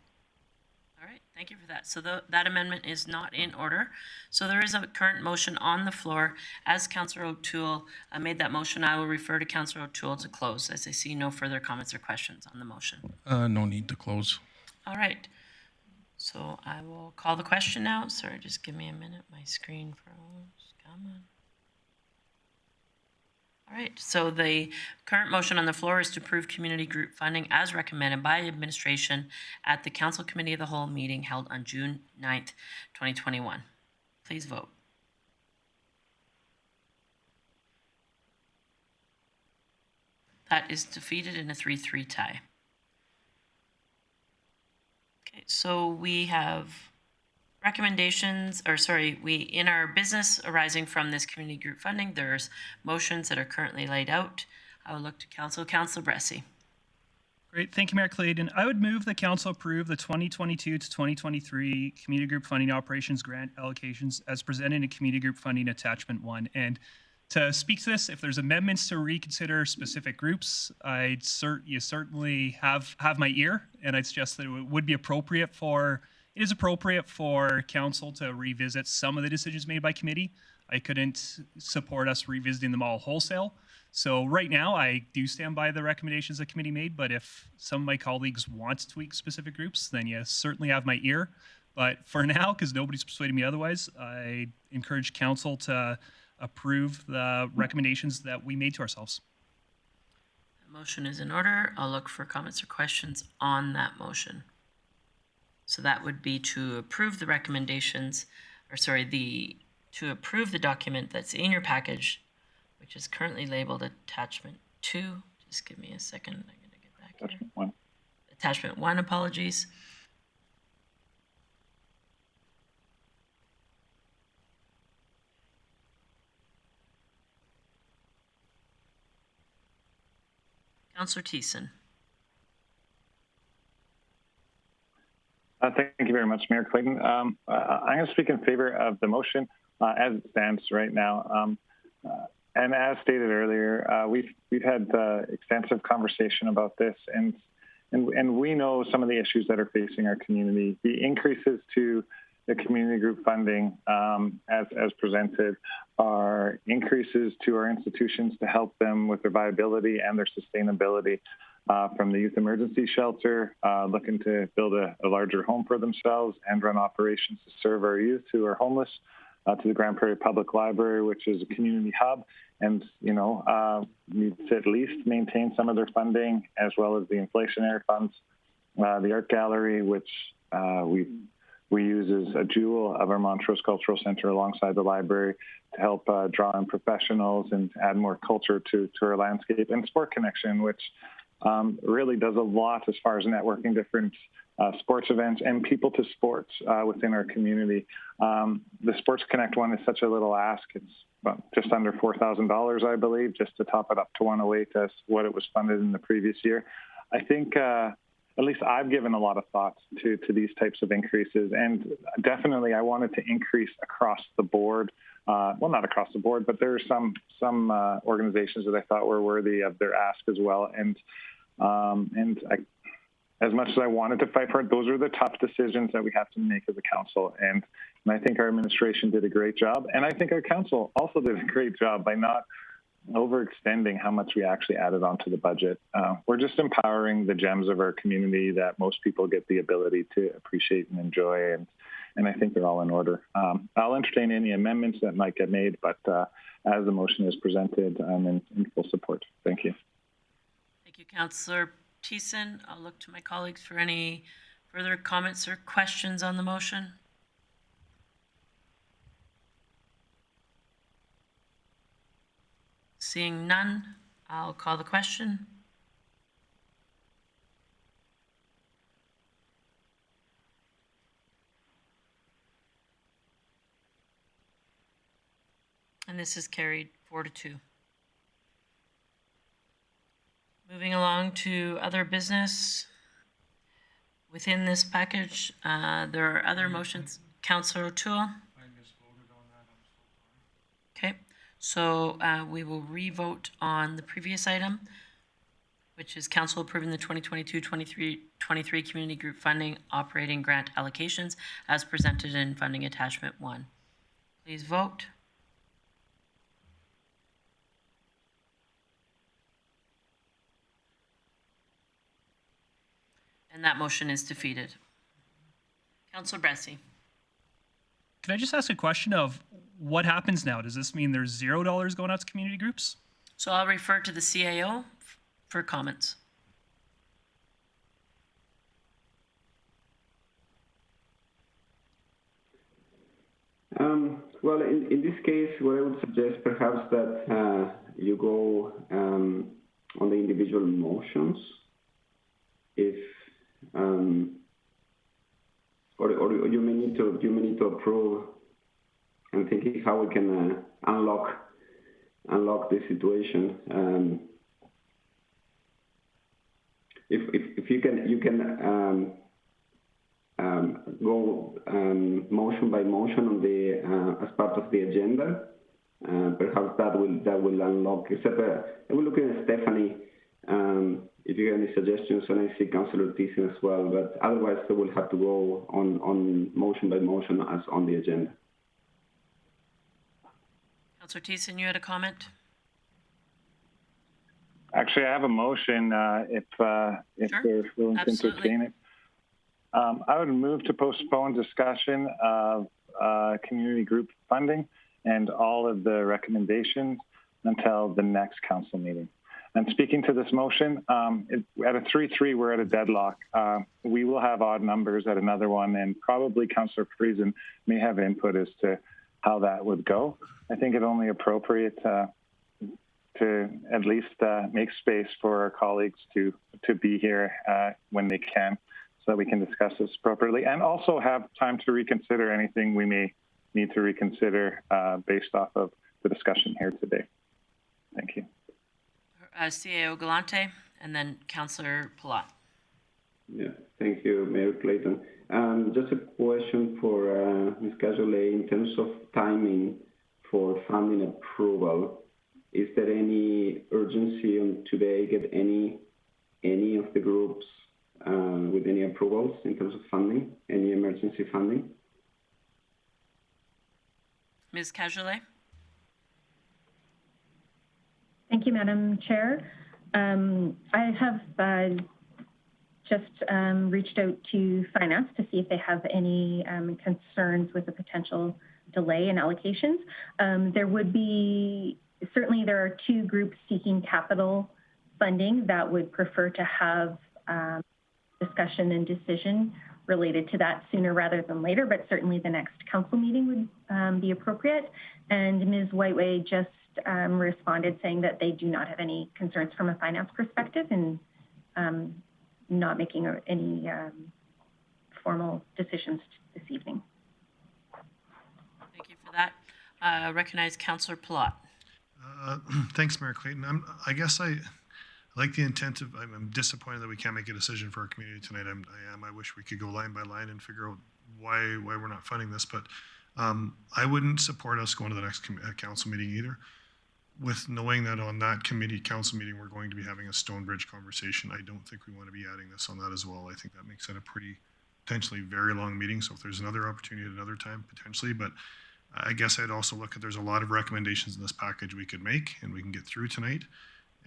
[SPEAKER 1] All right, thank you for that. So that amendment is not in order. So there is a current motion on the floor. As Councillor O'Toole made that motion, I will refer to Councillor O'Toole to close, as I see no further comments or questions on the motion.
[SPEAKER 7] No need to close.
[SPEAKER 1] All right. So I will call the question now. Sorry, just give me a minute. My screen froze. Come on. All right. So the current motion on the floor is to approve community group funding as recommended by administration at the Council Committee of the Whole meeting held on June 9th, 2021. Please vote. That is defeated in a 3-3 tie. Okay, so we have recommendations, or sorry, in our business arising from this community group funding, there's motions that are currently laid out. I will look to Council. Councillor Bressie.
[SPEAKER 4] Great, thank you, Mayor Clayton. I would move the council approve the 2022 to 2023 community group funding operations grant allocations as presented in community group funding attachment 1. And to speak to this, if there's amendments to reconsider specific groups, you certainly have my ear, and I'd suggest that it is appropriate for council to revisit some of the decisions made by committee. I couldn't support us revisiting them all wholesale. So right now, I do stand by the recommendations the committee made, but if some of my colleagues want to tweak specific groups, then you certainly have my ear. But for now, because nobody's persuading me otherwise, I encourage council to approve the recommendations that we made to ourselves.
[SPEAKER 1] The motion is in order. I'll look for comments or questions on that motion. So that would be to approve the recommendations, or sorry, to approve the document that's in your package, which is currently labeled attachment 2. Just give me a second. I'm going to get back here.
[SPEAKER 6] Attachment 1.
[SPEAKER 1] Attachment 1, apologies. Councillor Thiessen.
[SPEAKER 6] Thank you very much, Mayor Clayton. I'm going to speak in favor of the motion as it stands right now. And as stated earlier, we've had extensive conversation about this, and we know some of the issues that are facing our community. The increases to the community group funding, as presented, are increases to our institutions to help them with their viability and their sustainability. From the youth emergency shelter, looking to build a larger home for themselves and run operations to serve our youth who are homeless, to the Grande Prairie Public Library, which is a community hub, and needs to at least maintain some of their funding, as well as the inflationary funds. The Art Gallery, which we use as a jewel of our Montrose Cultural Centre alongside the library to help draw in professionals and add more culture to our landscape, and Sport Connection, which really does a lot as far as networking different sports events and people to sports within our community. The Sports Connect one is such a little ask. It's just under $4,000, I believe, just to top it up to 108 as what it was funded in the previous year. I think at least I've given a lot of thought to these types of increases, and definitely I wanted to increase across the board. Well, not across the board, but there are some organizations that I thought were worthy of their ask as well. And as much as I wanted to fight for it, those are the tough decisions that we have to make as a council. And I think our administration did a great job, and I think our council also did a great job by not overextending how much we actually added onto the budget. We're just empowering the gems of our community that most people get the ability to appreciate and enjoy, and I think they're all in order. I'll entertain any amendments that might get made, but as the motion is presented, I'm in full support. Thank you.
[SPEAKER 1] Thank you, Councillor Thiessen. I'll look to my colleagues for any further comments or questions on the motion. Seeing none, I'll call the question. And this is carried 4-2. Moving along to other business. Within this package, there are other motions. Councillor O'Toole.
[SPEAKER 7] I misvoted on that. I'm so sorry.
[SPEAKER 1] Okay, so we will re-vote on the previous item, which is council approving the 2022-23 community group funding operating grant allocations as presented in funding attachment 1. Please vote. And that motion is defeated. Councillor Bressie.
[SPEAKER 4] Can I just ask a question of what happens now? Does this mean there's $0 going out to community groups?
[SPEAKER 1] So I'll refer to the CAO for comments.
[SPEAKER 12] Well, in this case, what I would suggest perhaps that you go on the individual motions, if or you may need to approve and thinking how we can unlock the situation. If you can go motion by motion on the as part of the agenda. Perhaps that will unlock. Except I will look at Stephanie if you have any suggestions, and I see Councillor Thiessen as well. But otherwise, they will have to go on motion by motion as on the agenda.
[SPEAKER 1] Councillor Thiessen, you had a comment?
[SPEAKER 6] Actually, I have a motion if
[SPEAKER 1] Sure.
[SPEAKER 6] they're willing to
[SPEAKER 1] Absolutely.
[SPEAKER 6] entertain it. I would move to postpone discussion of community group funding and all of the recommendations until the next council meeting. And speaking to this motion, at a 3-3, we're at a deadlock. We will have odd numbers at another one, and probably Councillor Friesen may have input as to how that would go. I think it's only appropriate to at least make space for our colleagues to be here when they can, so that we can discuss this appropriately, and also have time to reconsider anything we may need to reconsider based off of the discussion here today. Thank you.
[SPEAKER 1] CAO Galante, and then Councillor Palat.
[SPEAKER 12] Yeah, thank you, Mayor Clayton. Just a question for Ms. Cajolet in terms of timing for funding approval. Is there any urgency on today get any of the groups with any approvals in terms of funding, any emergency funding?
[SPEAKER 1] Ms. Cajolet.
[SPEAKER 9] Thank you, Madam Chair. I have just reached out to Finance to see if they have any concerns with the potential delay in allocations. Certainly there are two groups seeking capital funding that would prefer to have discussion and decision related to that sooner rather than later, but certainly the next council meeting would be appropriate. And Ms. Whiteway just responded saying that they do not have any concerns from a finance perspective and not making any formal decisions this evening.
[SPEAKER 1] Thank you for that. Recognize Councillor Palat.
[SPEAKER 8] Thanks, Mayor Clayton. I guess I like the intent of, I'm disappointed that we can't make a decision for our community tonight. I wish we could go line by line and figure out why we're not funding this, but I wouldn't support us going to the next council meeting either, with knowing that on that council meeting, we're going to be having a Stonebridge conversation. I don't think we want to be adding this on that as well. I think that makes it a pretty potentially very long meeting. So if there's another opportunity at another time, potentially, but I guess I'd also look at, there's a lot of recommendations in this package we could make and we can get through tonight.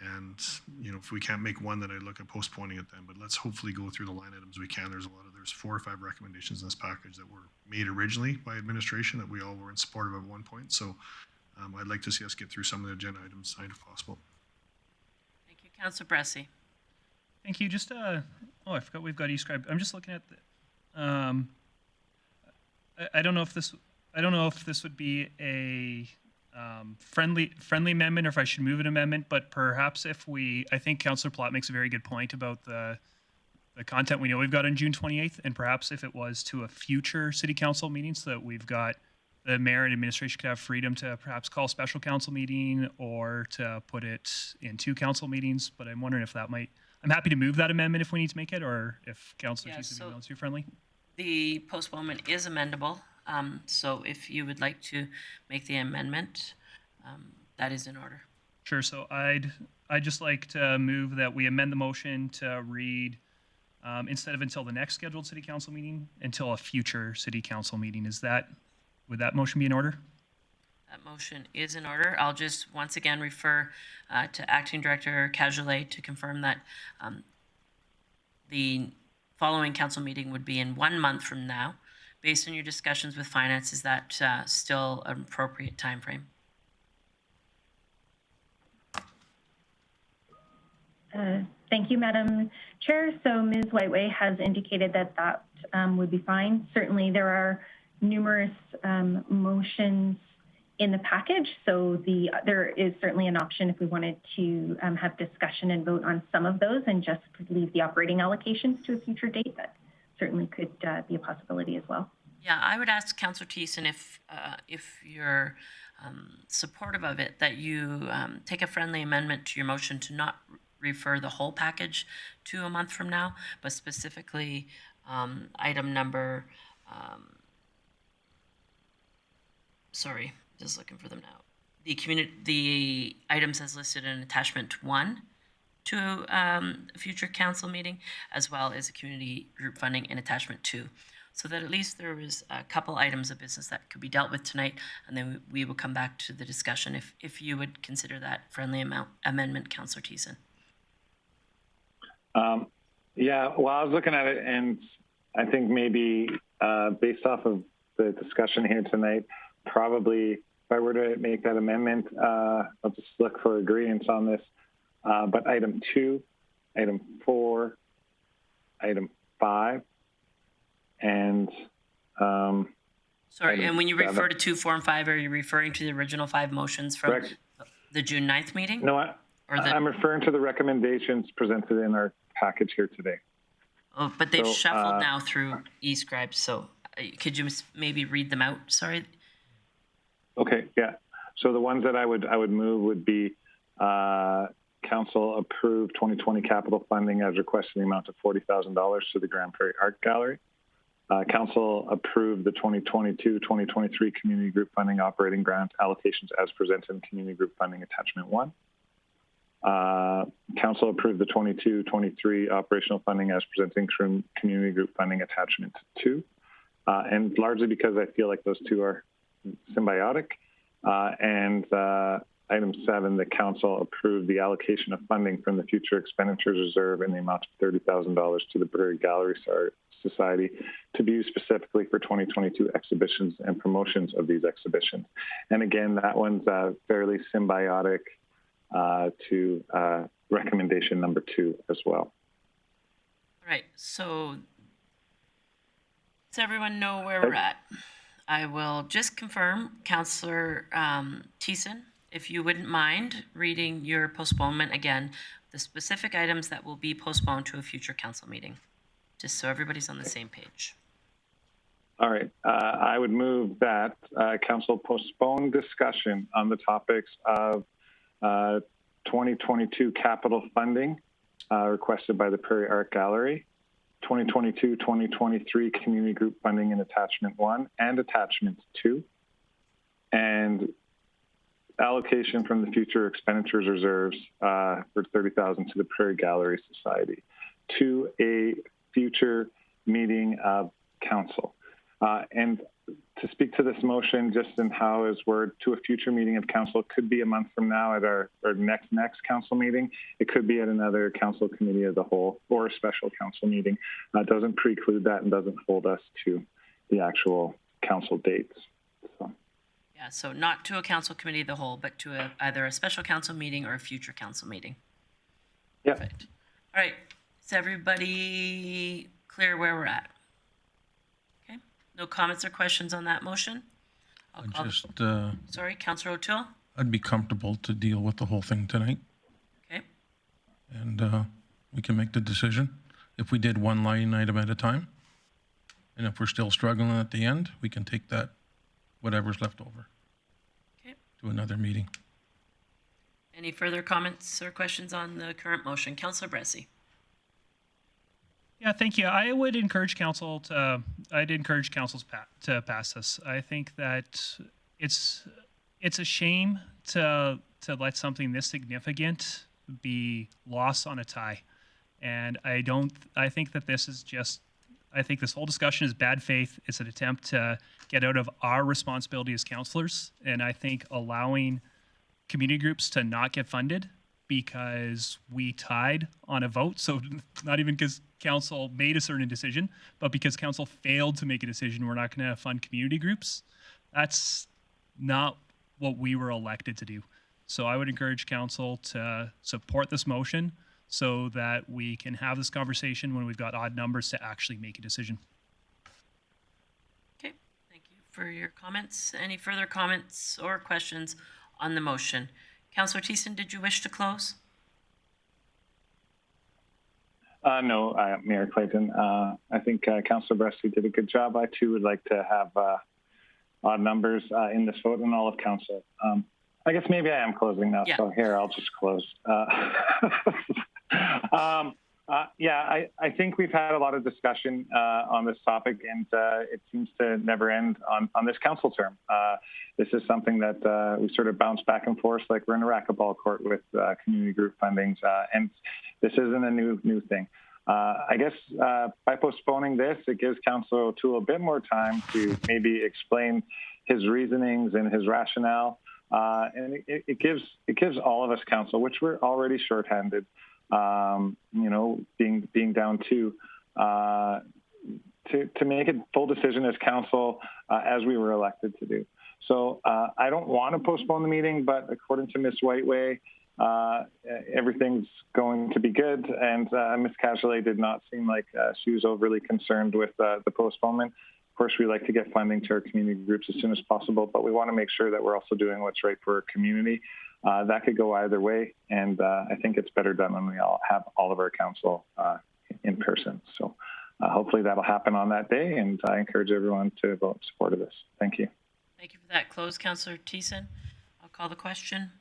[SPEAKER 8] And, you know, if we can't make one, then I'd look at postponing it then, but let's hopefully go through the line items we can. There's 4 or 5 recommendations in this package that were made originally by administration that we all were in support of at one point. So I'd like to see us get through some of the agenda items tonight if possible.
[SPEAKER 1] Thank you, Councillor Bressie.
[SPEAKER 4] Thank you. Just, oh, I forgot we've got e-scribe. I'm just looking at the, I don't know if this would be a friendly amendment or if I should move an amendment, but perhaps if I think Councillor Plott makes a very good point about the content we know we've got on June 28th, and perhaps if it was to a future city council meeting so that we've got the mayor and administration could have freedom to perhaps call a special council meeting or to put it in 2 council meetings. But I'm wondering if that might, I'm happy to move that amendment if we need to make it, or if Councillor Thissen wants to be friendly. The
[SPEAKER 1] postponement is amendable. So if you would like to make the amendment, that is in order.
[SPEAKER 4] Sure. So I'd just like to move that we amend the motion to read instead of until the next scheduled city council meeting, until a future city council meeting. Would that motion be in order?
[SPEAKER 1] That motion is in order. I'll just once again refer to Acting Director Cajolet to confirm that the following council meeting would be in 1 month from now. Based on your discussions with finance, is that still an appropriate time frame?
[SPEAKER 9] Thank you, Madam Chair. So Ms. Whiteway has indicated that would be fine. Certainly there are numerous motions in the package, so there is certainly an option if we wanted to have discussion and vote on some of those and just leave the operating allocations to a future date. That certainly could be a possibility as well.
[SPEAKER 1] Yeah, I would ask Councillor Thissen if you're supportive of it, that you take a friendly amendment to your motion to not refer the whole package to a month from now, but specifically item number, sorry, just looking for them now. The items as listed in attachment 1 to a future council meeting, as well as a community group funding in attachment 2. So that at least there is a couple items of business that could be dealt with tonight, and then we will come back to the discussion if you would consider that friendly amendment, Councillor Thissen.
[SPEAKER 6] Yeah, well, I was looking at it, and I think maybe based off of the discussion here tonight, probably if I were to make that amendment, I'll just look for agreement on this. But item 2, item 4, item 5, and
[SPEAKER 1] sorry, and when you refer to 2, 4, and 5, are you referring to the original 5 motions from the June 9th meeting?
[SPEAKER 6] No, I'm referring to the recommendations presented in our package here today.
[SPEAKER 1] Oh, but they've shuffled now through eScribe, so could you maybe read them out? Sorry.
[SPEAKER 6] Okay, yeah. So the ones that I would move would be Council approved 2020 capital funding as requested in the amount of $40,000 to the Grande Prairie Art Gallery. Council approved the 2022-2023 community group funding operating grant allocations as presented in community group funding attachment 1. Council approved the 22-23 operational funding as presented in community group funding attachment 2. And largely because I feel like those two are symbiotic. Item 7, the council approved the allocation of funding from the future expenditures reserve in the amount of $30,000 to the Prairie Gallery Society to be used specifically for 2022 exhibitions and promotions of these exhibitions. And again, that one's fairly symbiotic to recommendation number 2 as well.
[SPEAKER 1] All right, so does everyone know where we're at? I will just confirm, Councillor Thissen, if you wouldn't mind reading your postponement again, the specific items that will be postponed to a future council meeting, just so everybody's on the same page.
[SPEAKER 6] All right. I would move that council postpone discussion on the topics of 2022 capital funding requested by the Prairie Art Gallery, 2022-2023 community group funding in Attachment 1 and Attachment 2, and allocation from the future expenditures reserves for $30,000 to the Prairie Gallery Society to a future meeting of council. And to speak to this motion, just in how is word to a future meeting of council, could be a month from now at our next council meeting. It could be at another council committee of the whole or a special council meeting. It doesn't preclude that and doesn't hold us to the actual council dates. So.
[SPEAKER 1] Yeah, so not to a council committee of the whole, but to either a special council meeting or a future council meeting.
[SPEAKER 6] Yep.
[SPEAKER 1] Perfect. All right, is everybody clear where we're at? Okay, no comments or questions on that motion? Sorry, Councillor O'Toole?
[SPEAKER 7] I'd be comfortable to deal with the whole thing tonight.
[SPEAKER 1] Okay.
[SPEAKER 7] And we can make the decision if we did one line item at a time. And if we're still struggling at the end, we can take that, whatever's left over, to another meeting.
[SPEAKER 1] Any further comments or questions on the current motion? Councillor Bressie.
[SPEAKER 4] Yeah, thank you. I would encourage council to, to pass this. I think that it's a shame to let something this significant be lost on a tie. And I think that this is just, I think this whole discussion is bad faith. It's an attempt to get out of our responsibility as councillors. And I think allowing community groups to not get funded because we tied on a vote. So not even because council made a certain decision, but because council failed to make a decision, we're not going to fund community groups. That's not what we were elected to do. So I would encourage council to support this motion so that we can have this conversation when we've got odd numbers to actually make a decision.
[SPEAKER 1] Okay, thank you for your comments. Any further comments or questions on the motion? Councillor Thiessen, did you wish to close?
[SPEAKER 6] No, Mayor Clayton. I think Councillor Bressie did a good job. I too would like to have odd numbers in this vote and all of council. I guess maybe I am closing now, so here, I'll just close. Yeah, I think we've had a lot of discussion on this topic, and it seems to never end on this council term. This is something that we sort of bounce back and forth like we're in a racquetball court with community group fundings, and this isn't a new thing. I guess by postponing this, it gives Councillor O'Toole a bit more time to maybe explain his reasonings and his rationale, and it gives all of us council, which we're already shorthanded, you know, being down to make a full decision as council as we were elected to do. So I don't want to postpone the meeting, but according to Ms. Whiteway, everything's going to be good, and Ms. Cajolet did not seem like she was overly concerned with the postponement. Of course, we like to get funding to our community groups as soon as possible, but we want to make sure that we're also doing what's right for our community. That could go either way, and I think it's better done when we all have all of our council in person. So hopefully that'll happen on that day, and I encourage everyone to vote in support of this. Thank you.
[SPEAKER 1] Thank you for that close, Councillor Thiessen. I'll call the question.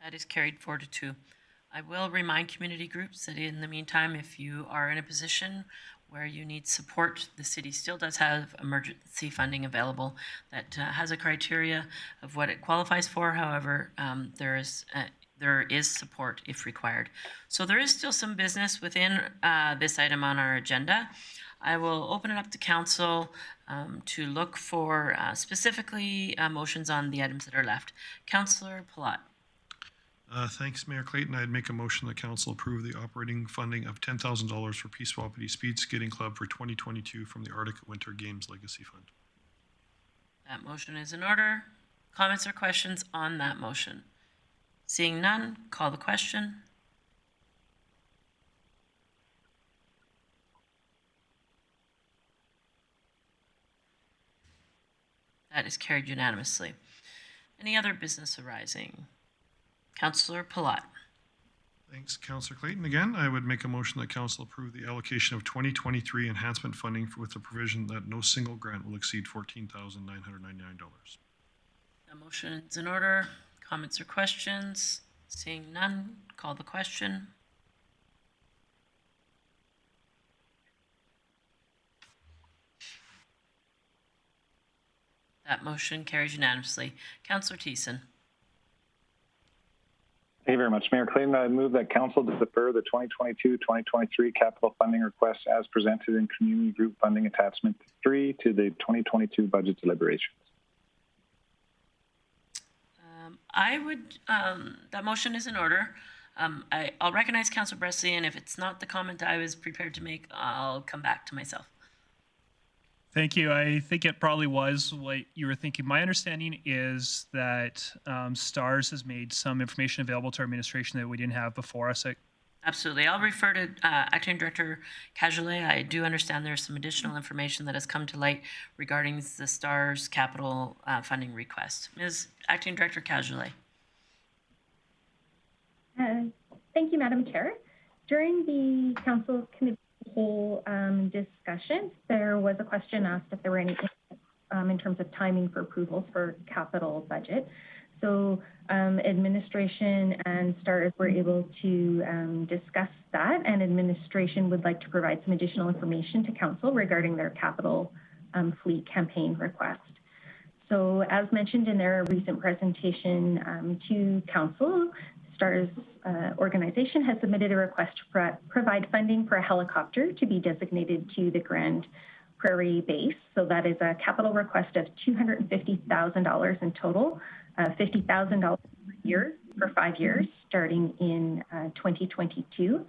[SPEAKER 1] That is carried 4-2. I will remind community groups that in the meantime, if you are in a position where you need support, the city still does have emergency funding available that has a criteria of what it qualifies for. However, there is support if required. So there is still some business within this item on our agenda. I will open it up to council to look for specifically motions on the items that are left. Councillor Palat.
[SPEAKER 8] Thanks, Mayor Clayton. I'd make a motion that council approve the operating funding of $10,000 for Peace Wapiti Speed Skating Club for 2022 from the Arctic Winter Games Legacy Fund.
[SPEAKER 1] That motion is in order. Comments or questions on that motion? Seeing none, call the question. That is carried unanimously. Any other business arising? Councillor Palat.
[SPEAKER 8] Thanks, Councillor Clayton. Again, I would make a motion that Council approve the allocation of 2023 enhancement funding with the provision that no single grant will exceed $14,999.
[SPEAKER 1] The motion is in order. Comments or questions? Seeing none, call the question. That motion carries unanimously. Councillor Thiessen.
[SPEAKER 6] Thank you very much, Mayor Clayton. I move that Council defer the 2022-2023 capital funding request as presented in Community Group Funding Attachment 3 to the 2022 budget deliberations.
[SPEAKER 1] That motion is in order. I'll recognize Councillor Bressley, and if it's not the comment I was prepared to make, I'll come back to myself.
[SPEAKER 4] Thank you. I think it probably was what you were thinking. My understanding is that STARS has made some information available to our administration that we didn't have before us.
[SPEAKER 1] Absolutely. I'll refer to Acting Director Cajolet. I do understand there's some additional information that has come to light regarding the STARS capital funding request. Ms. Acting Director Cajolet.
[SPEAKER 9] Thank you, Madam Chair. During the Council Committee whole discussion, there was a question asked if there were any in terms of timing for approvals for capital budget. So administration and STARS were able to discuss that, and administration would like to provide some additional information to Council regarding their capital fleet campaign request. So as mentioned in their recent presentation to Council, STARS organization has submitted a request to provide funding for a helicopter to be designated to the Grande Prairie base. So that is a capital request of $250,000 in total, $50,000 per year for 5 years, starting in 2022.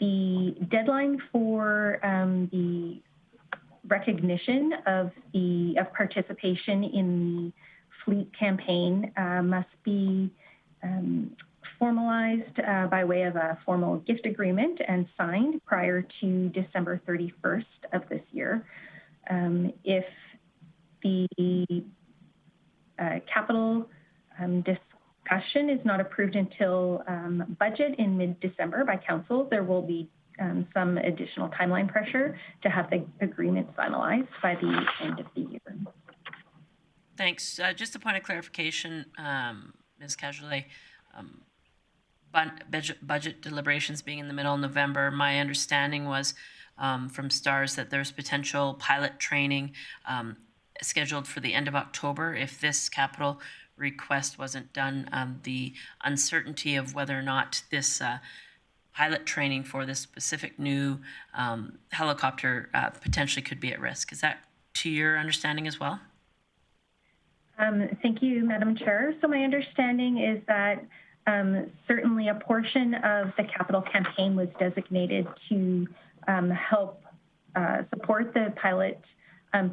[SPEAKER 9] The deadline for the recognition of participation in the fleet campaign must be formalized by way of a formal gift agreement and signed prior to December 31st of this year. If the capital discussion is not approved until budget in mid-December by Council, there will be some additional timeline pressure to have the agreement finalized by the end of the year.
[SPEAKER 1] Thanks. Just a point of clarification, Ms. Cajolet. Budget deliberations being in the middle of November, my understanding was from STARS that there's potential pilot training scheduled for the end of October. If this capital request wasn't done, the uncertainty of whether or not this pilot training for this specific new helicopter potentially could be at risk. Is that to your understanding as well?
[SPEAKER 9] Thank you, Madam Chair. So my understanding is that certainly a portion of the capital campaign was designated to help support the pilot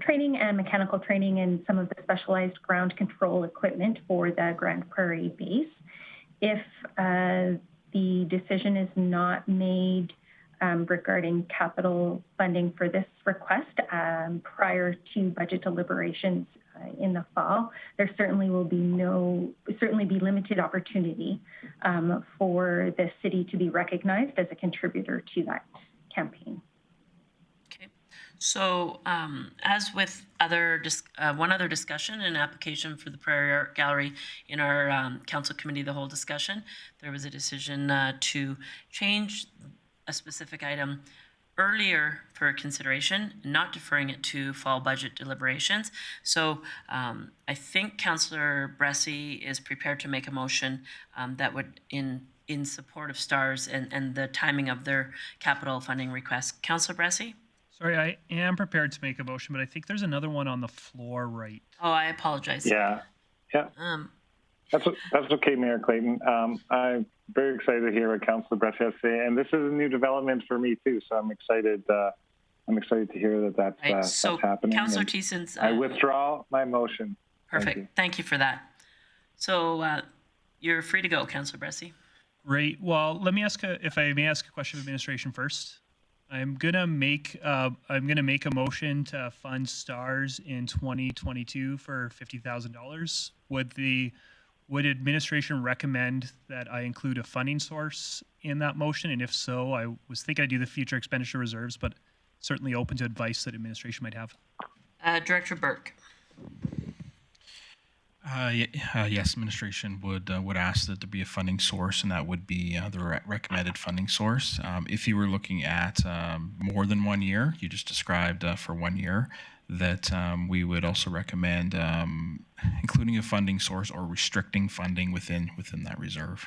[SPEAKER 9] training and mechanical training and some of the specialized ground control equipment for the Grande Prairie base. If the decision is not made regarding capital funding for this request prior to budget deliberations in the fall, there certainly will be limited opportunity for the city to be recognized as a contributor to that campaign.
[SPEAKER 1] Okay, so as with one other discussion, an application for the Prairie Art Gallery in our Council Committee, the whole discussion, there was a decision to change a specific item earlier for consideration, not deferring it to fall budget deliberations. So I think Councillor Bressie is prepared to make a motion that would in support of STARS and the timing of their capital funding request. Councillor Bressie?
[SPEAKER 4] Sorry, I am prepared to make a motion, but I think there's another one on the floor right.
[SPEAKER 1] Oh, I apologize.
[SPEAKER 6] Yeah. That's okay, Mayor Clayton. I'm very excited to hear what Councillor Bressie has to say, and this is a new development for me too. So I'm excited. I'm excited to hear that that's happening.
[SPEAKER 1] Councillor Thiessen's.
[SPEAKER 6] I withdraw my motion.
[SPEAKER 1] Perfect. Thank you for that. So you're free to go, Councillor Bressie.
[SPEAKER 4] Great. Well, let me ask if I may ask a question of administration first. I'm gonna make a motion to fund STARS in 2022 for $50,000. would administration recommend that I include a funding source in that motion? And if so, I was thinking I'd do the future expenditure reserves, but certainly open to advice that administration might have.
[SPEAKER 1] Director Burke.
[SPEAKER 10] Yes, administration would ask that there be a funding source, and that would be the recommended funding source. If you were looking at more than 1 year, you just described for 1 year, that we would also recommend including a funding source or restricting funding within that reserve.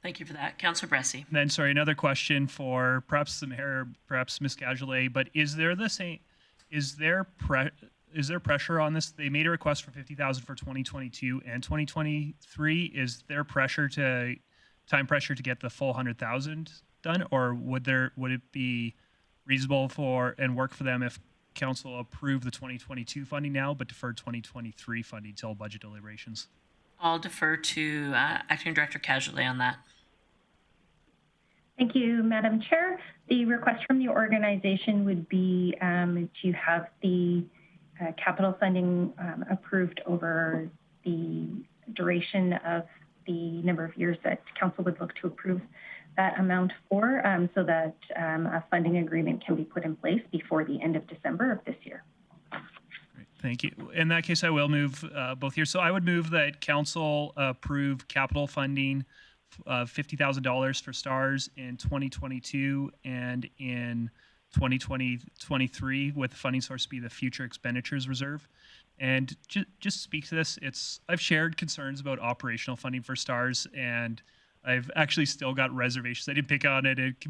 [SPEAKER 1] Thank you for that. Councillor Bressie.
[SPEAKER 4] And then, sorry, another question for perhaps the mayor, perhaps Ms. Cajolet, but is there pressure on this? They made a request for $50,000 for 2022 and 2023. Is there time pressure to get the full 100,000 done, or would it be reasonable and work for them if council approved the 2022 funding now, but deferred 2023 funding till budget deliberations?
[SPEAKER 1] I'll defer to Acting Director Cajolet on that.
[SPEAKER 9] Thank you, Madam Chair. The request from the organization would be to have the capital funding approved over the duration of the number of years that council would look to approve that amount for, so that a funding agreement can be put in place before the end of December of this year.
[SPEAKER 4] Great, thank you. In that case, I will move both here. So I would move that council approve capital funding $50,000 for STARS in 2022 and in 2023, with the funding source be the future expenditures reserve. And just speak to this, I've shared concerns about operational funding for STARS, and I've actually still got reservations. I didn't pick on it at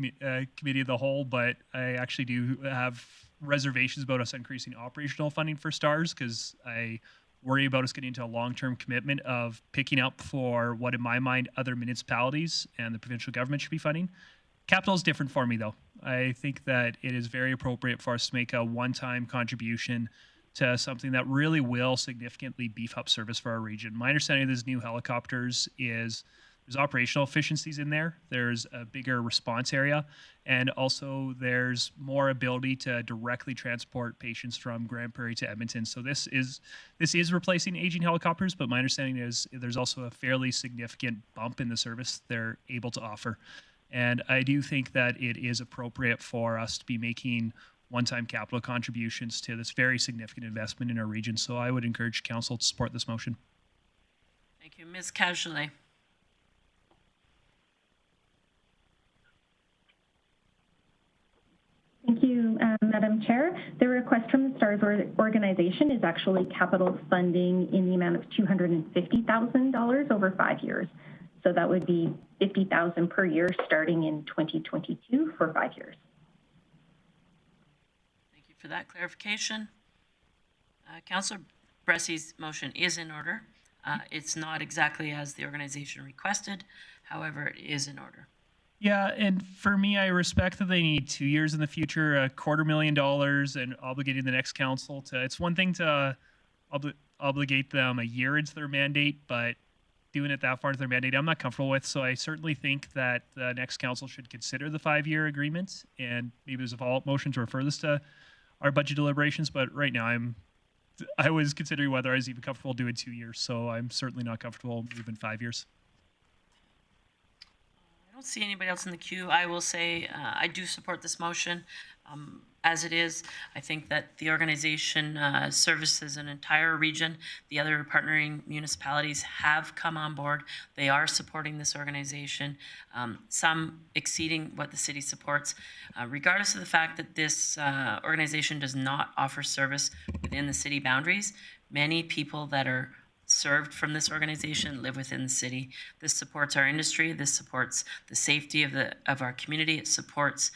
[SPEAKER 4] committee of the whole, but I actually do have reservations about us increasing operational funding for STARS, because I worry about us getting into a long-term commitment of picking up for what, in my mind, other municipalities and the provincial government should be funding. Capital is different for me, though. I think that it is very appropriate for us to make a one-time contribution to something that really will significantly beef up service for our region. My understanding of these new helicopters is there's operational efficiencies in there. There's a bigger response area, and also there's more ability to directly transport patients from Grande Prairie to Edmonton. So this is replacing aging helicopters, but my understanding is there's also a fairly significant bump in the service they're able to offer. And I do think that it is appropriate for us to be making one-time capital contributions to this very significant investment in our region. So I would encourage council to support this motion.
[SPEAKER 1] Thank you. Ms. Cajolet.
[SPEAKER 9] Thank you, Madam Chair. The request from the STARS organization is actually capital funding in the amount of $250,000 over 5 years. So that would be $50,000 per year starting in 2022 for 5 years.
[SPEAKER 1] Thank you for that clarification. Councillor Bressie's motion is in order. It's not exactly as the organization requested. However, it is in order.
[SPEAKER 4] Yeah, and for me, I respect that they need 2 years in the future, $250,000, and obligating the next council to. It's one thing to obligate them a year into their mandate, but doing it that far into their mandate, I'm not comfortable with. So I certainly think that the next council should consider the 5-year agreement, and maybe there's a follow-up motion to refer this to our budget deliberations. But right now, I was considering whether I was even comfortable doing 2 years, so I'm certainly not comfortable moving 5 years.
[SPEAKER 1] I don't see anybody else in the queue. I will say I do support this motion as it is. I think that the organization services an entire region. The other partnering municipalities have come on board. They are supporting this organization, some exceeding what the city supports. Regardless of the fact that this organization does not offer service within the city boundaries, many people that are served from this organization live within the city. This supports our industry. This supports the safety of our community. It supports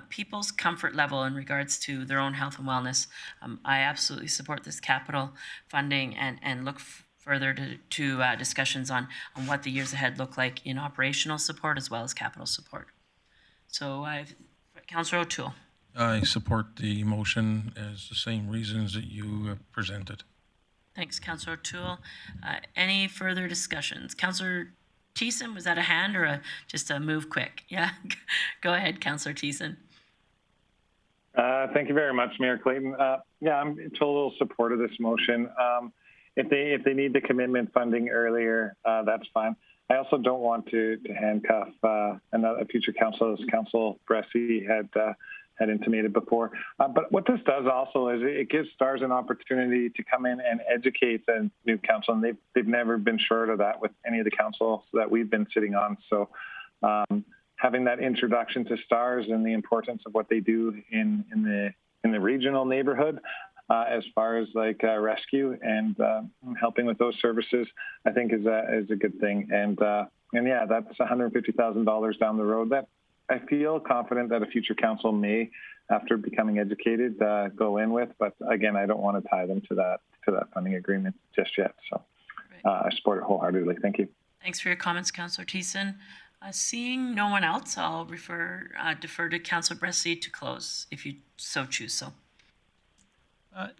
[SPEAKER 1] people's comfort level in regards to their own health and wellness. I absolutely support this capital funding and look further to discussions on what the years ahead look like in operational support as well as capital support. So Councillor O'Toole.
[SPEAKER 7] I support the motion as the same reasons that you presented.
[SPEAKER 1] Thanks, Councillor O'Toole. Any further discussions? Councillor Thiessen, was that a hand or just a move quick? Yeah, go ahead, Councillor Thiessen.
[SPEAKER 6] Thank you very much, Mayor Clayton. Yeah, I'm in total support of this motion. if they need the commitment funding earlier, that's fine. I also don't want to handcuff a future council, as Council Bressie had intimated before. But what this does also is it gives STARS an opportunity to come in and educate the new council, and they've never been short of that with any of the councils that we've been sitting on. So having that introduction to STARS and the importance of what they do in the regional neighborhood, as far as like rescue and helping with those services, I think is a good thing. And yeah, that's $150,000 down the road that I feel confident that a future council may, after becoming educated, go in with. But again, I don't want to tie them to that funding agreement just yet. So I support it wholeheartedly. Thank you.
[SPEAKER 1] Thanks for your comments, Councillor Thiessen. Seeing no one else, I'll defer to Councillor Bressie to close, if you so choose. So.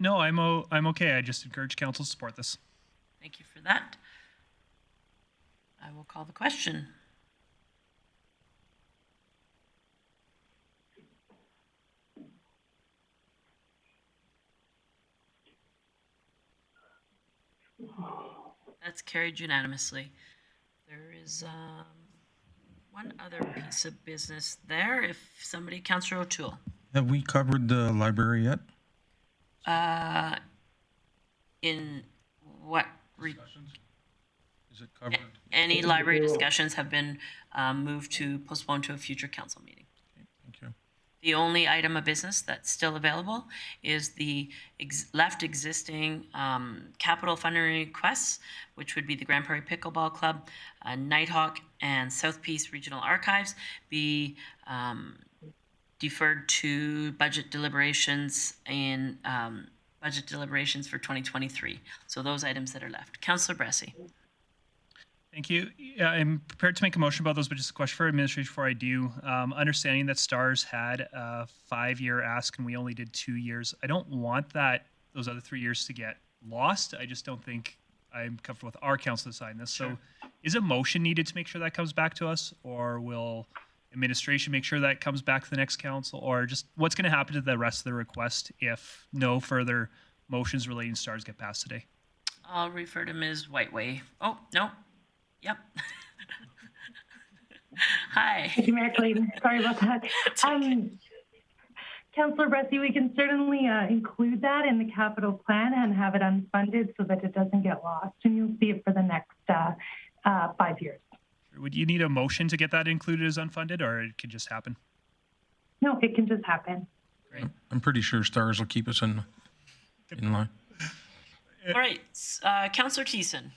[SPEAKER 4] No, I'm okay. I just encourage council to support this.
[SPEAKER 1] Thank you for that. I will call the question. That's carried unanimously. There is one other piece of business there. If somebody, Councillor O'Toole.
[SPEAKER 7] Have we covered the library yet?
[SPEAKER 1] In what?
[SPEAKER 7] Is it covered?
[SPEAKER 1] Any library discussions have been moved to postpone to a future council meeting.
[SPEAKER 7] Okay, thank you.
[SPEAKER 1] The only item of business that's still available is the left existing capital funding requests, which would be the Grande Prairie Pickleball Club, Nighthawk, and South Peace Regional Archives, be deferred to budget deliberations for 2023. So those items that are left. Councillor Bressie.
[SPEAKER 4] Thank you. Yeah, I'm prepared to make a motion about those, but just a question for administration before I do. Understanding that STARS had a 5-year ask and we only did 2 years. I don't want those other 3 years to get lost. I just don't think I'm comfortable with our council to sign this.
[SPEAKER 1] Sure.
[SPEAKER 4] So is a motion needed to make sure that comes back to us, or will administration make sure that comes back to the next council, or just what's going to happen to the rest of the request if no further motions relating to STARS get passed today?
[SPEAKER 1] I'll refer to Ms. Whiteway. Oh, no. Yep. Hi.
[SPEAKER 13] Thank you, Mayor Clayton. Sorry about that. Councillor Bressie, we can certainly include that in the capital plan and have it unfunded so that it doesn't get lost, and you'll see it for the next 5 years.
[SPEAKER 4] Would you need a motion to get that included as unfunded, or it could just happen?
[SPEAKER 13] No, it can just happen.
[SPEAKER 4] Great.
[SPEAKER 7] I'm pretty sure STARS will keep us in line.
[SPEAKER 1] All right, Councillor Thiessen.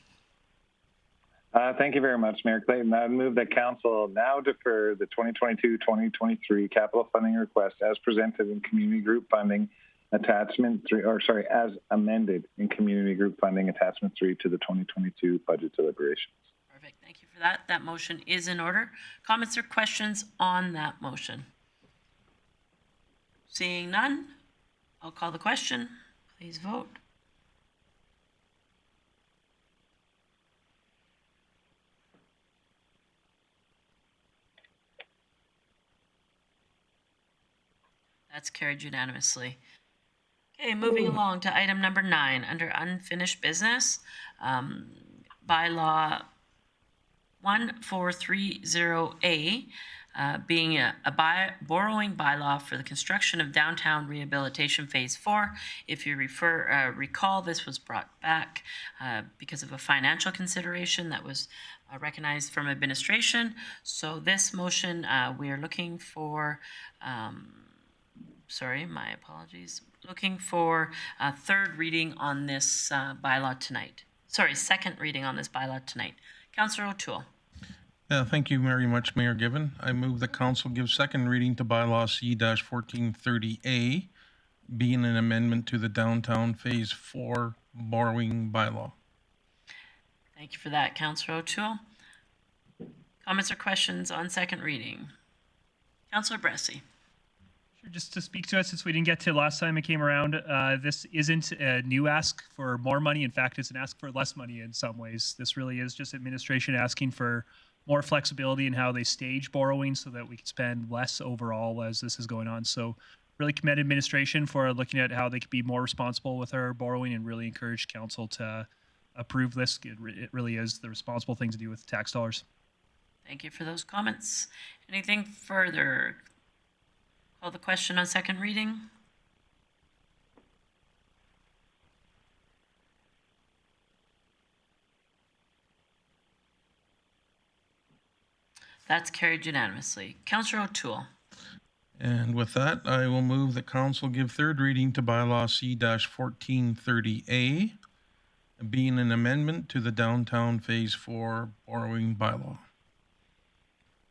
[SPEAKER 6] Thank you very much, Mayor Clayton. I move that council now defer the 2022-2023 capital funding request as presented in community group funding attachment 3, as amended in community group funding attachment 3 to the 2022 budget deliberations.
[SPEAKER 1] Perfect. Thank you for that. That motion is in order. Comments or questions on that motion? Seeing none, I'll call the question. Please vote. That's carried unanimously. Okay, moving along to item number 9 under unfinished business. Bylaw 1430A, being a borrowing bylaw for the construction of downtown rehabilitation phase 4. If you recall, this was brought back because of a financial consideration that was recognized from administration. So this motion, we are looking for, my apologies, looking for a third reading on this bylaw tonight. Second reading on this bylaw tonight. Councillor O'Toole.
[SPEAKER 7] Yeah, thank you very much, Mayor Given. I move the council give second reading to bylaw C-1430A, being an amendment to the downtown phase 4 borrowing bylaw.
[SPEAKER 1] Thank you for that, Councillor O'Toole. Comments or questions on second reading? Councillor Bressie.
[SPEAKER 4] Sure, just to speak to it, since we didn't get to last time it came around, this isn't a new ask for more money. In fact, it's an ask for less money in some ways. This really is just administration asking for more flexibility in how they stage borrowing so that we can spend less overall as this is going on. So really commend administration for looking at how they could be more responsible with our borrowing, and really encourage council to approve this. It really is the responsible thing to do with tax dollars.
[SPEAKER 1] Thank you for those comments. Anything further? Call the question on second reading. That's carried unanimously. Councillor O'Toole.
[SPEAKER 7] And with that, I will move that council give third reading to bylaw C-1430A, being an amendment to the downtown phase 4 borrowing bylaw.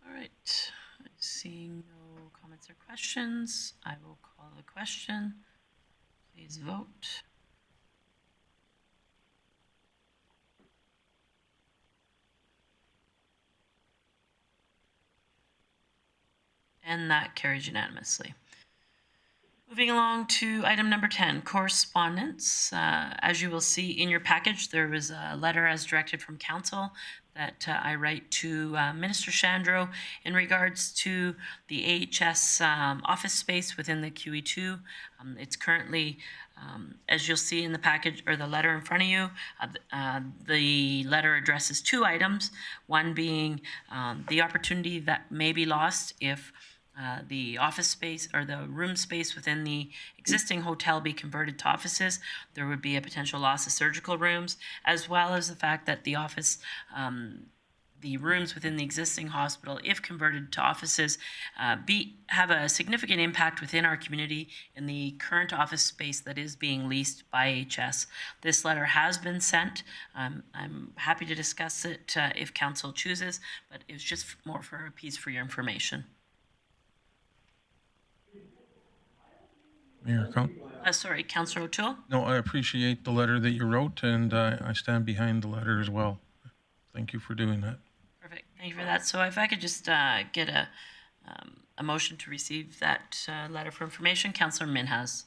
[SPEAKER 1] All right. Seeing no comments or questions, I will call the question. Please vote. And that carries unanimously. Moving along to item number 10, correspondence. As you will see in your package, there was a letter as directed from council that I write to Minister Shandro in regards to the AHS office space within the QE2. It's currently, as you'll see in the package or the letter in front of you, the letter addresses two items, one being the opportunity that may be lost if the office space or the room space within the existing hotel be converted to offices. There would be a potential loss of surgical rooms, as well as the fact that the office, the rooms within the existing hospital, if converted to offices, have a significant impact within our community in the current office space that is being leased by AHS. This letter has been sent. I'm happy to discuss it if council chooses, but it was just more for a piece for your information.
[SPEAKER 7] Mayor,
[SPEAKER 1] Sorry, Councillor O'Toole.
[SPEAKER 7] No, I appreciate the letter that you wrote, and I stand behind the letter as well. Thank you for doing that.
[SPEAKER 1] Perfect. Thank you for that. So if I could just get a motion to receive that letter for information, Councillor Minhas.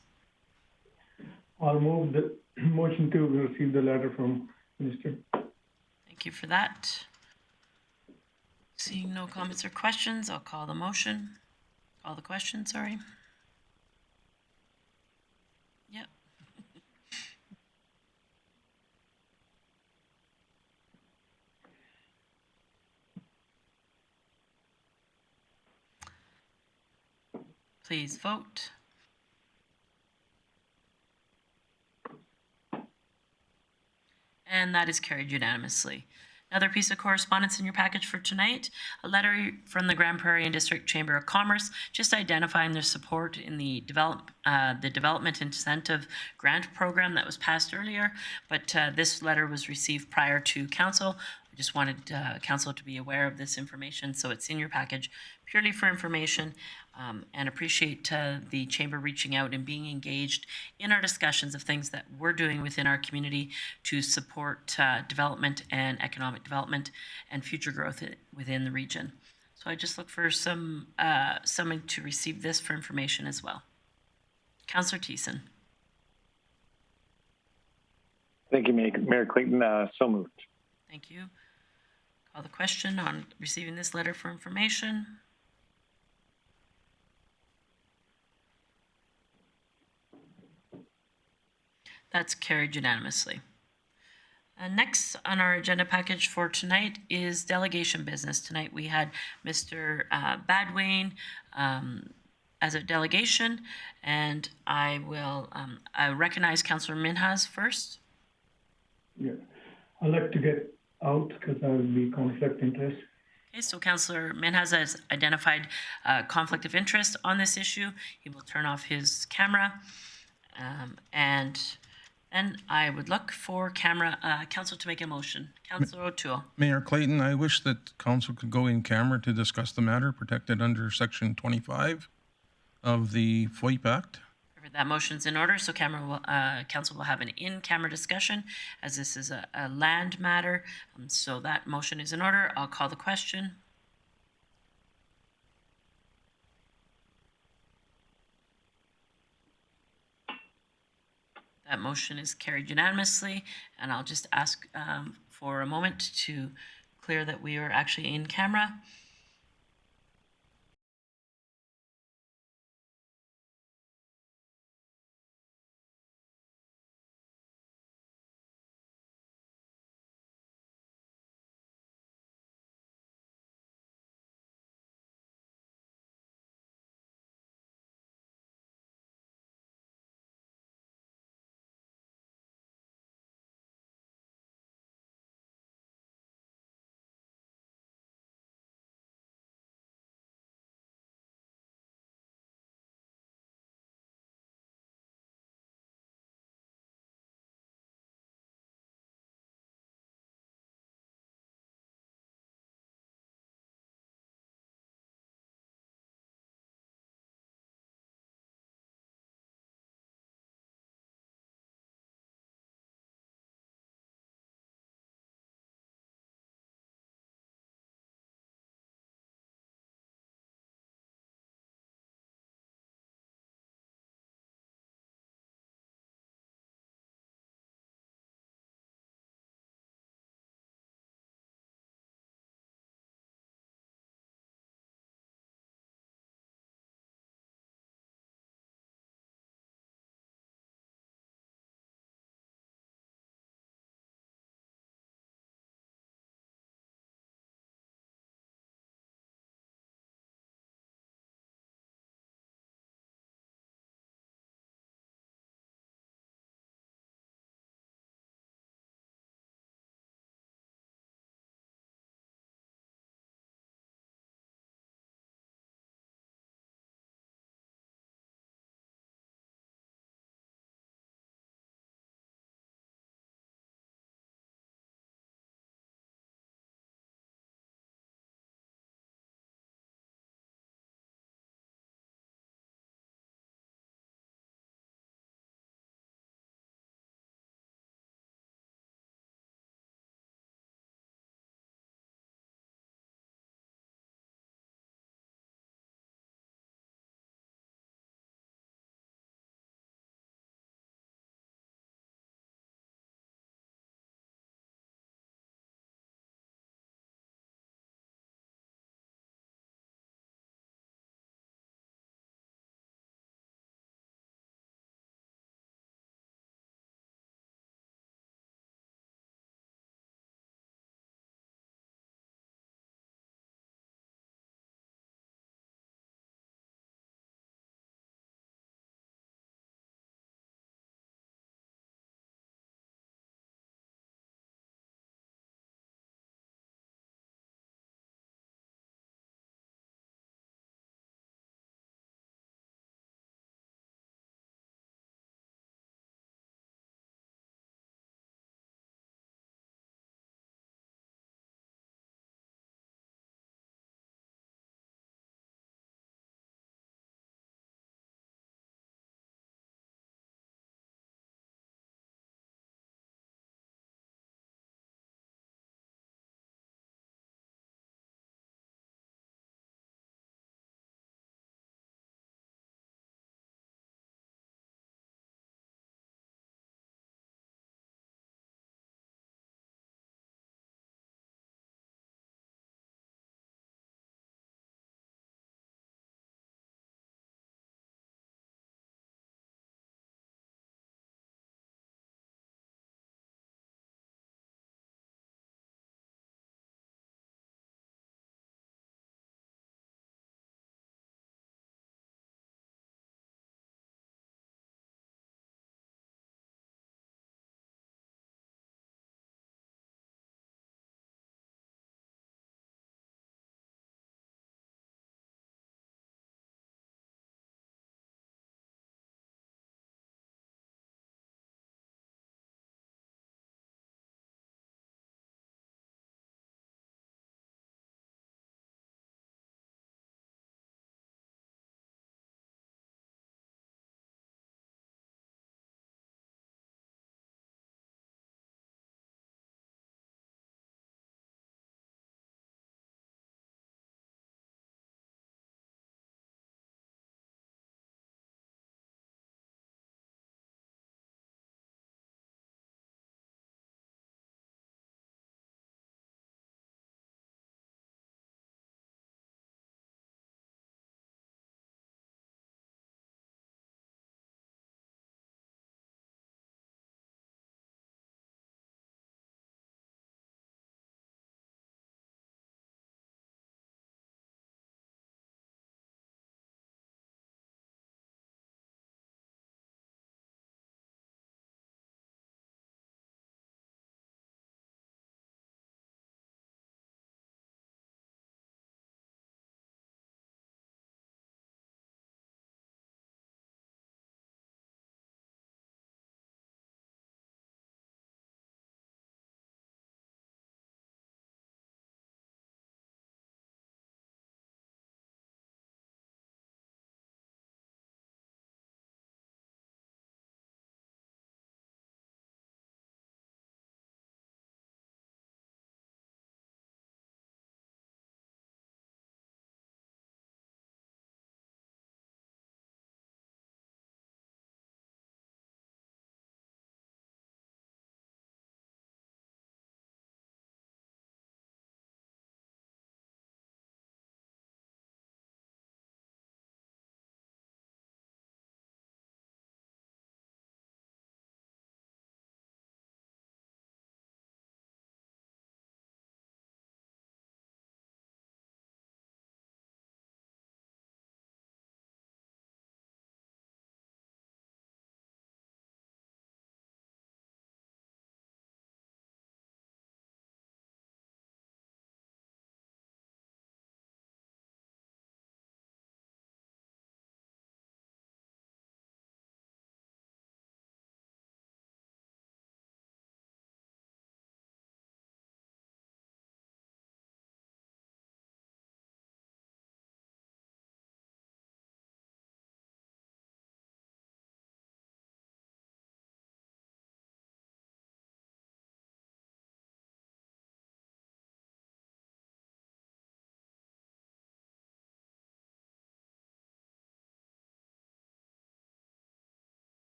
[SPEAKER 3] I'll move the motion to receive the letter from Minister.
[SPEAKER 1] Thank you for that. Seeing no comments or questions, I'll call the motion. Call the question, sorry. Yep. Please vote. And that is carried unanimously. Another piece of correspondence in your package for tonight, a letter from the Grande Prairie and District Chamber of Commerce, just identifying their support in the Development Incentive Grant Program that was passed earlier, but this letter was received prior to council. I just wanted council to be aware of this information, so it's in your package purely for information, and appreciate the Chamber reaching out and being engaged in our discussions of things that we're doing within our community to support development and economic development and future growth within the region. So I just look for someone to receive this for information as well. Councillor Thiessen.
[SPEAKER 6] Thank you, Mayor Clayton. So moved.
[SPEAKER 1] Thank you. Call the question on receiving this letter for information. That's carried unanimously. Next on our agenda package for tonight is delegation business. Tonight we had Mr. Badwain as a delegation, and I will recognize Councillor Minhas first.
[SPEAKER 3] Yeah, I'd like to get out because I will be conflict interest.
[SPEAKER 1] Okay, so Councillor Minhas has identified conflict of interest on this issue. He will turn off his camera, and I would look for council to make a motion. Councillor O'Toole.
[SPEAKER 7] Mayor Clayton, I wish that council could go in camera to discuss the matter protected under Section 25 of the FOIP Act.
[SPEAKER 1] That motion's in order, so council will have an in-camera discussion as this is a land matter. So that motion is in order. I'll call the question. That motion is carried unanimously, and I'll just ask for a moment to clear that we are actually in camera.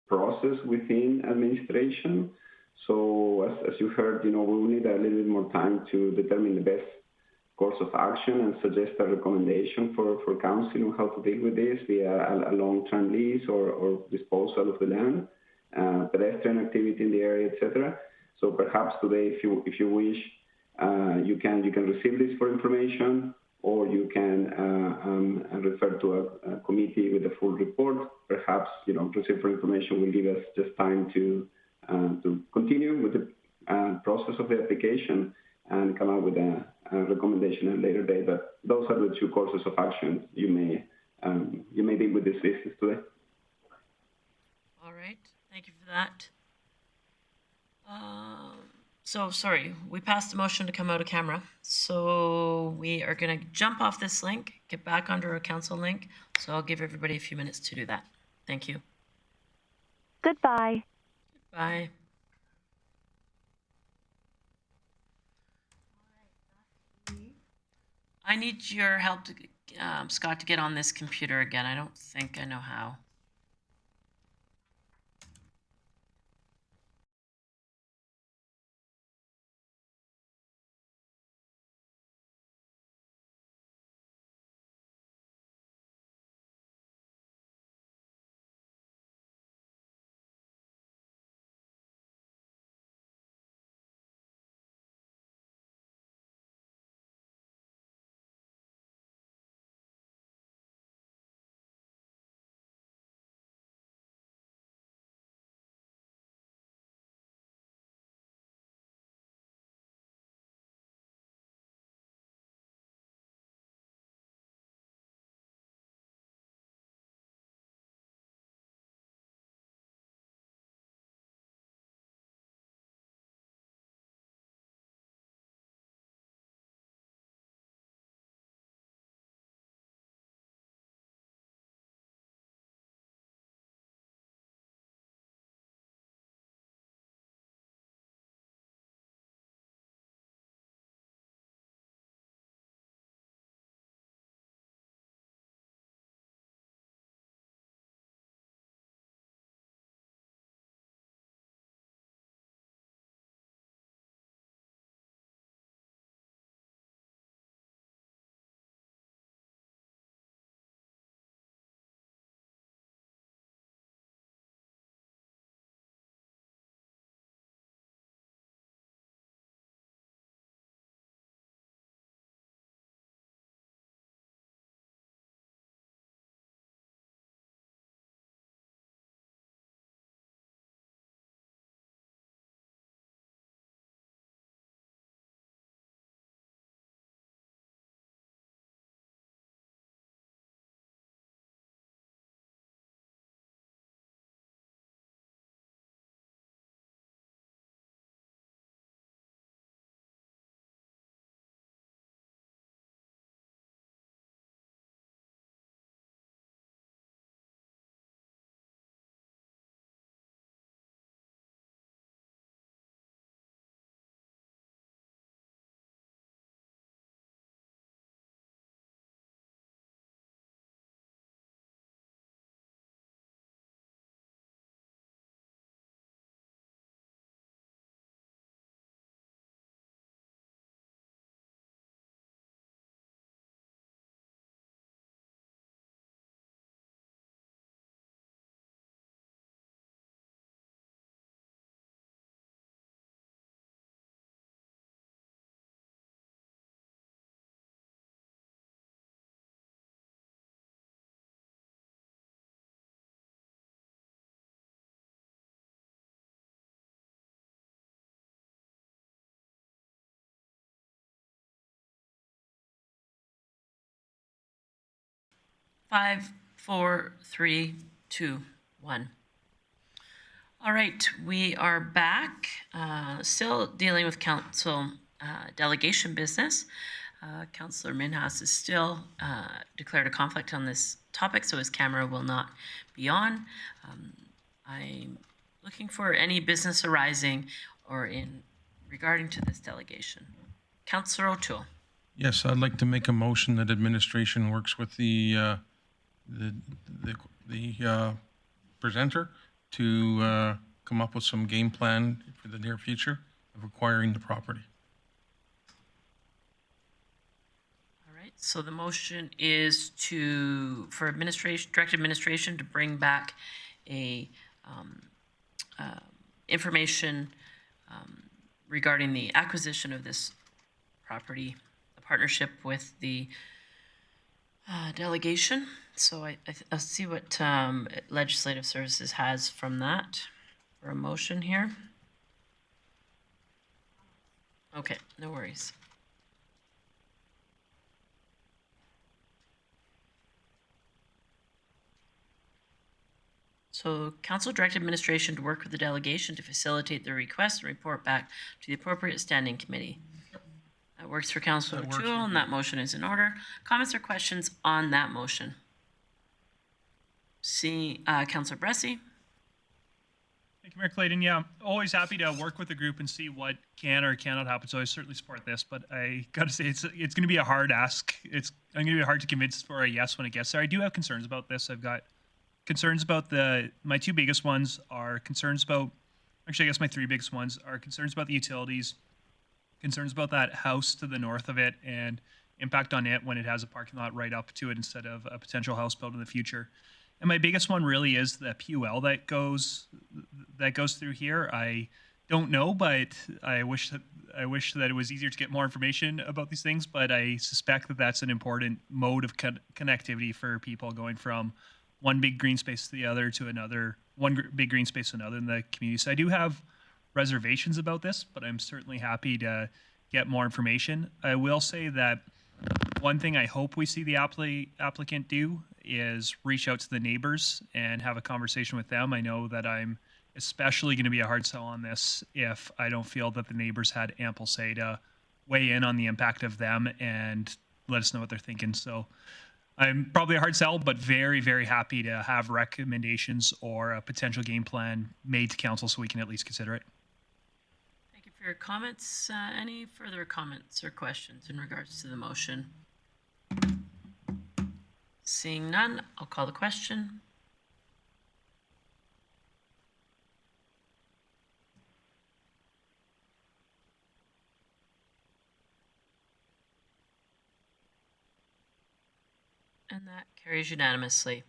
[SPEAKER 12] process within administration. So as you heard, we will need a little bit more time to determine the best course of action and suggest a recommendation for council on how to deal with this via a long-term lease or disposal of the land, pedestrian activity in the area, etc. So perhaps today, if you wish, you can receive this for information, or you can refer to a committee with a full report. Perhaps receive for information will give us just time to continue with the process of the application and come up with a recommendation at a later date. But those are the two courses of action you may deal with this business today.
[SPEAKER 1] All right, thank you for that. So sorry, we passed the motion to come out of camera. So we are going to jump off this link, get back onto our council link. So I'll give everybody a few minutes to do that. Thank you.
[SPEAKER 14] Goodbye.
[SPEAKER 1] Bye. I need your help, to, Scott, to get on this computer again. I don't think I know how. Five, four, three, two, one. All right, we are back, still dealing with council delegation business. Councillor Minhas is still declared a conflict on this topic, so his camera will not be on. I'm looking for any business arising or in regarding to this delegation. Councillor O'Toole.
[SPEAKER 7] Yes, I'd like to make a motion that administration works with the presenter to come up with some game plan for the near future of acquiring the property.
[SPEAKER 1] All right, so the motion is for administration, direct administration to bring back a information regarding the acquisition of this property, a partnership with the delegation. So I'll see what Legislative Services has from that for a motion here. Okay, no worries. So council direct administration to work with the delegation to facilitate the request and report back to the appropriate standing committee. That works for Councilor O'Toole, and that motion is in order. Comments or questions on that motion? See, Councilor Bressie.
[SPEAKER 4] Thank you, Mayor Clayton. Yeah, always happy to work with the group and see what can or cannot happen. So I certainly support this, but I got to say it's going to be a hard ask. I'm going to be hard to convince for a yes when it gets there. I do have concerns about this. I've got concerns about my two biggest ones are concerns about, actually I guess my three biggest ones are concerns about the utilities, concerns about that house to the north of it and impact on it when it has a parking lot right up to it instead of a potential house built in the future. And my biggest one really is the PUL that goes through here. I don't know, but I wish that it was easier to get more information about these things. But I suspect that that's an important mode of connectivity for people going from one big green space to the other to another, big green space to another in the community. So I do have reservations about this, but I'm certainly happy to get more information. I will say that one thing I hope we see the applicant do is reach out to the neighbors and have a conversation with them. I know that I'm especially going to be a hard sell on this if I don't feel that the neighbors had ample say to weigh in on the impact of them and let us know what they're thinking. So I'm probably a hard sell, but very, very happy to have recommendations or a potential game plan made to council so we can at least consider it.
[SPEAKER 1] Thank you for your comments. Any further comments or questions in regards to the motion? Seeing none, I'll call the question. And that carries unanimously.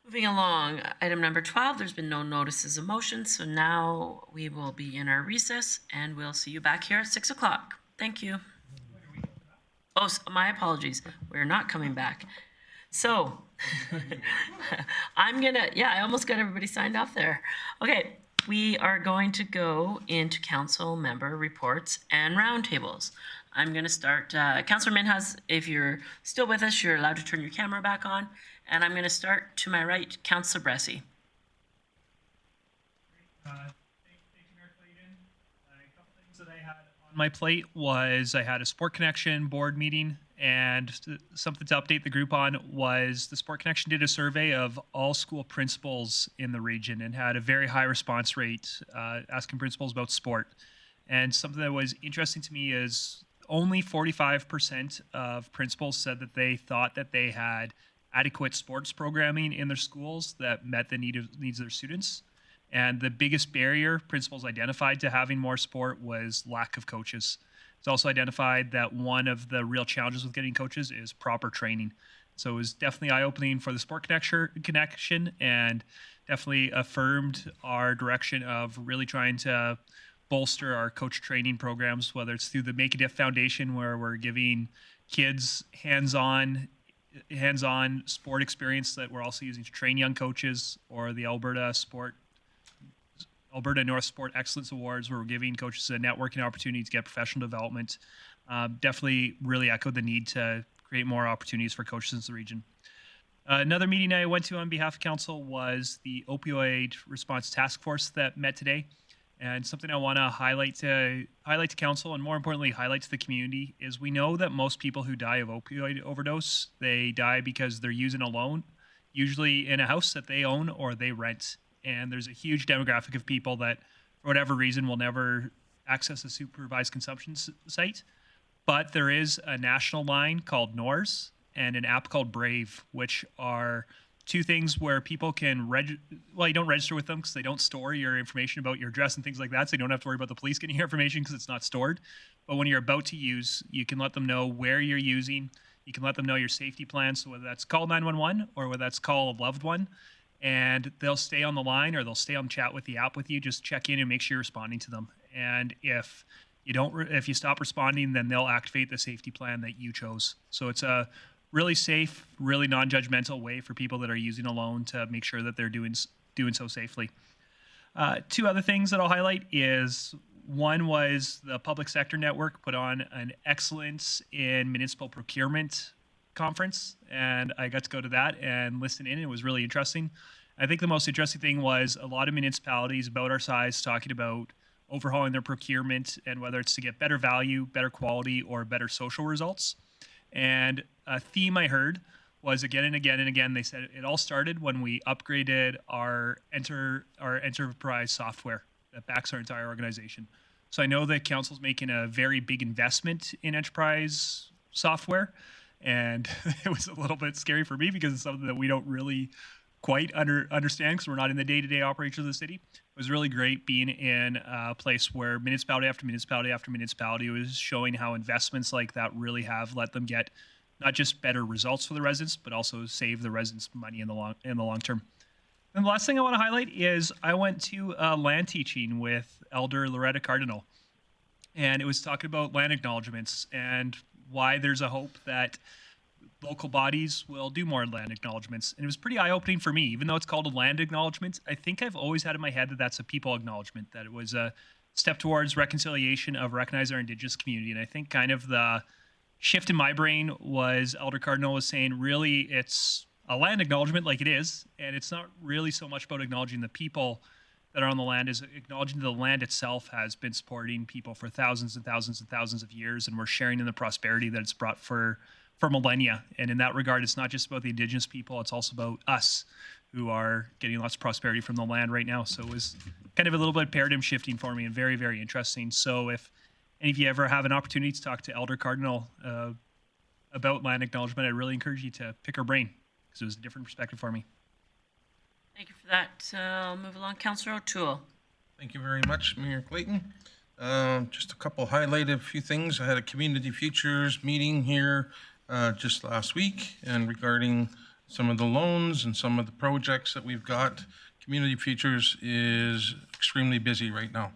[SPEAKER 1] Moving along, item number 12, there's been no notices of motion, so now we will be in our recess and we'll see you back here at 6 o'clock. Thank you. Oh, my apologies. We're not coming back. So I almost got everybody signed off there. Okay, we are going to go into council member reports and roundtables. I'm going to start, Councilor Minhas, if you're still with us, you're allowed to turn your camera back on. And I'm going to start to my right, Councilor Bressie.
[SPEAKER 4] Thank you, Mayor Clayton. A couple things that I had on my plate was I had a Sport Connection board meeting, and something to update the group on was the Sport Connection did a survey of all school principals in the region and had a very high response rate asking principals about sport. And something that was interesting to me is only 45% of principals said that they thought that they had adequate sports programming in their schools that met the needs of their students. And the biggest barrier principals identified to having more sport was lack of coaches. It's also identified that one of the real challenges with getting coaches is proper training. So it was definitely eye-opening for the Sport Connection and definitely affirmed our direction of really trying to bolster our coach training programs, whether it's through the Make a Diff Foundation, where we're giving kids hands-on sport experience that we're also using to train young coaches, or the Alberta North Sport Excellence Awards, where we're giving coaches a networking opportunity to get professional development. Definitely really echoed the need to create more opportunities for coaches in the region. Another meeting I went to on behalf of council was the Opioid Response Task Force that met today. And something I want to highlight to council, and more importantly, highlight to the community, is we know that most people who die of opioid overdose, they die because they're using alone, usually in a house that they own or they rent. And there's a huge demographic of people that, for whatever reason, will never access a supervised consumption site. But there is a national line called NORS and an app called Brave, which are two things where people can well, you don't register with them because they don't store your information about your address and things like that, so you don't have to worry about the police getting your information because it's not stored. But when you're about to use, you can let them know where you're using. You can let them know your safety plan, so whether that's call 911 or whether that's call a loved one, and they'll stay on the line or they'll stay on chat with the app with you. Just check in and make sure you're responding to them. And if you stop responding, then they'll activate the safety plan that you chose. So it's a really safe, really non-judgmental way for people that are using a loan to make sure that they're doing so safely. Two other things that I'll highlight is one was the public sector network put on an excellence in municipal procurement conference, and I got to go to that and listen in. It was really interesting. I think the most interesting thing was a lot of municipalities about our size talking about overhauling their procurement and whether it's to get better value, better quality, or better social results. And a theme I heard was again and again and again, they said it all started when we upgraded our enterprise software that backs our entire organization. So I know that council's making a very big investment in enterprise software, and it was a little bit scary for me because it's something that we don't really quite understand because we're not in the day-to-day operations of the city. It was really great being in a place where municipality after municipality after municipality was showing how investments like that really have let them get not just better results for the residents, but also save the residents money in the long term. And the last thing I want to highlight is I went to land teaching with Elder Loretta Cardinal, and it was talking about land acknowledgements and why there's a hope that local bodies will do more land acknowledgements. And it was pretty eye-opening for me. Even though it's called a land acknowledgement, I think I've always had in my head that that's a people acknowledgement, that it was a step towards reconciliation of recognizing our Indigenous community. And I think kind of the shift in my brain was Elder Cardinal was saying, really, it's a land acknowledgement like it is, and it's not really so much about acknowledging the people that are on the land, is acknowledging the land itself has been supporting people for thousands and thousands and thousands of years, and we're sharing in the prosperity that it's brought for millennia. And in that regard, it's not just about the Indigenous people, it's also about us who are getting lots of prosperity from the land right now. So it was kind of a little bit paradigm shifting for me and very, very interesting. So if any of you ever have an opportunity to talk to Elder Cardinal about land acknowledgement, I really encourage you to pick her brain because it was a different perspective for me.
[SPEAKER 1] Thank you for that. I'll move along. Councillor O'Toole.
[SPEAKER 7] Thank you very much, Mayor Clayton. Just a couple highlighted few things. I had a Community Futures meeting here just last week, and regarding some of the loans and some of the projects that we've got, Community Futures is extremely busy right now.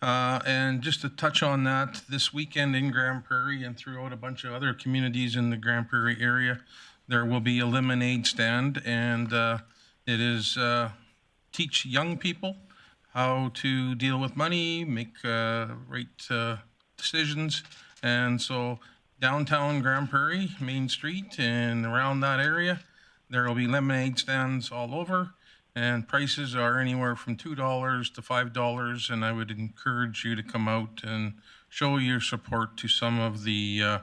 [SPEAKER 7] And just to touch on that, this weekend in Grande Prairie and throughout a bunch of other communities in the Grande Prairie area, there will be a lemonade stand, and it is teach young people how to deal with money, make right decisions. And so downtown Grande Prairie, Main Street, and around that area, there will be lemonade stands all over, and prices are anywhere from $2 to $5, and I would encourage you to come out and show your support to some of the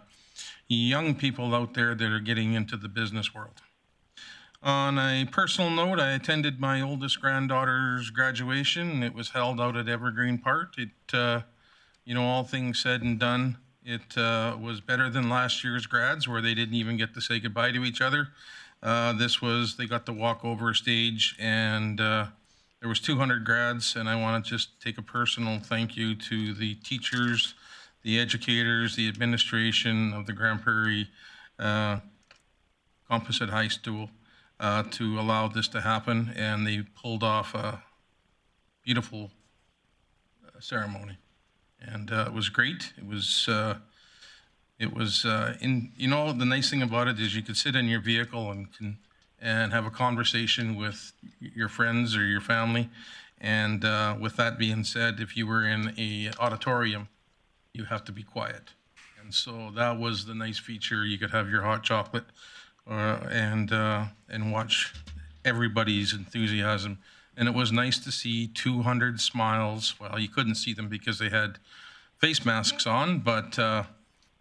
[SPEAKER 7] young people out there that are getting into the business world. On a personal note, I attended my oldest granddaughter's graduation. It was held out at Evergreen Park. It, you know, all things said and done, it was better than last year's grads where they didn't even get to say goodbye to each other. They got to walk over a stage, and there was 200 grads, and I want to just take a personal thank you to the teachers, the educators, the administration of the Grande Prairie Composite High School to allow this to happen, and they pulled off a beautiful ceremony, and it was great. It was you know, the nice thing about it is you could sit in your vehicle and have a conversation with your friends or your family. And with that being said, if you were in a auditorium, you have to be quiet. And so that was the nice feature. You could have your hot chocolate and watch everybody's enthusiasm. And it was nice to see 200 smiles. Well, you couldn't see them because they had face masks on, but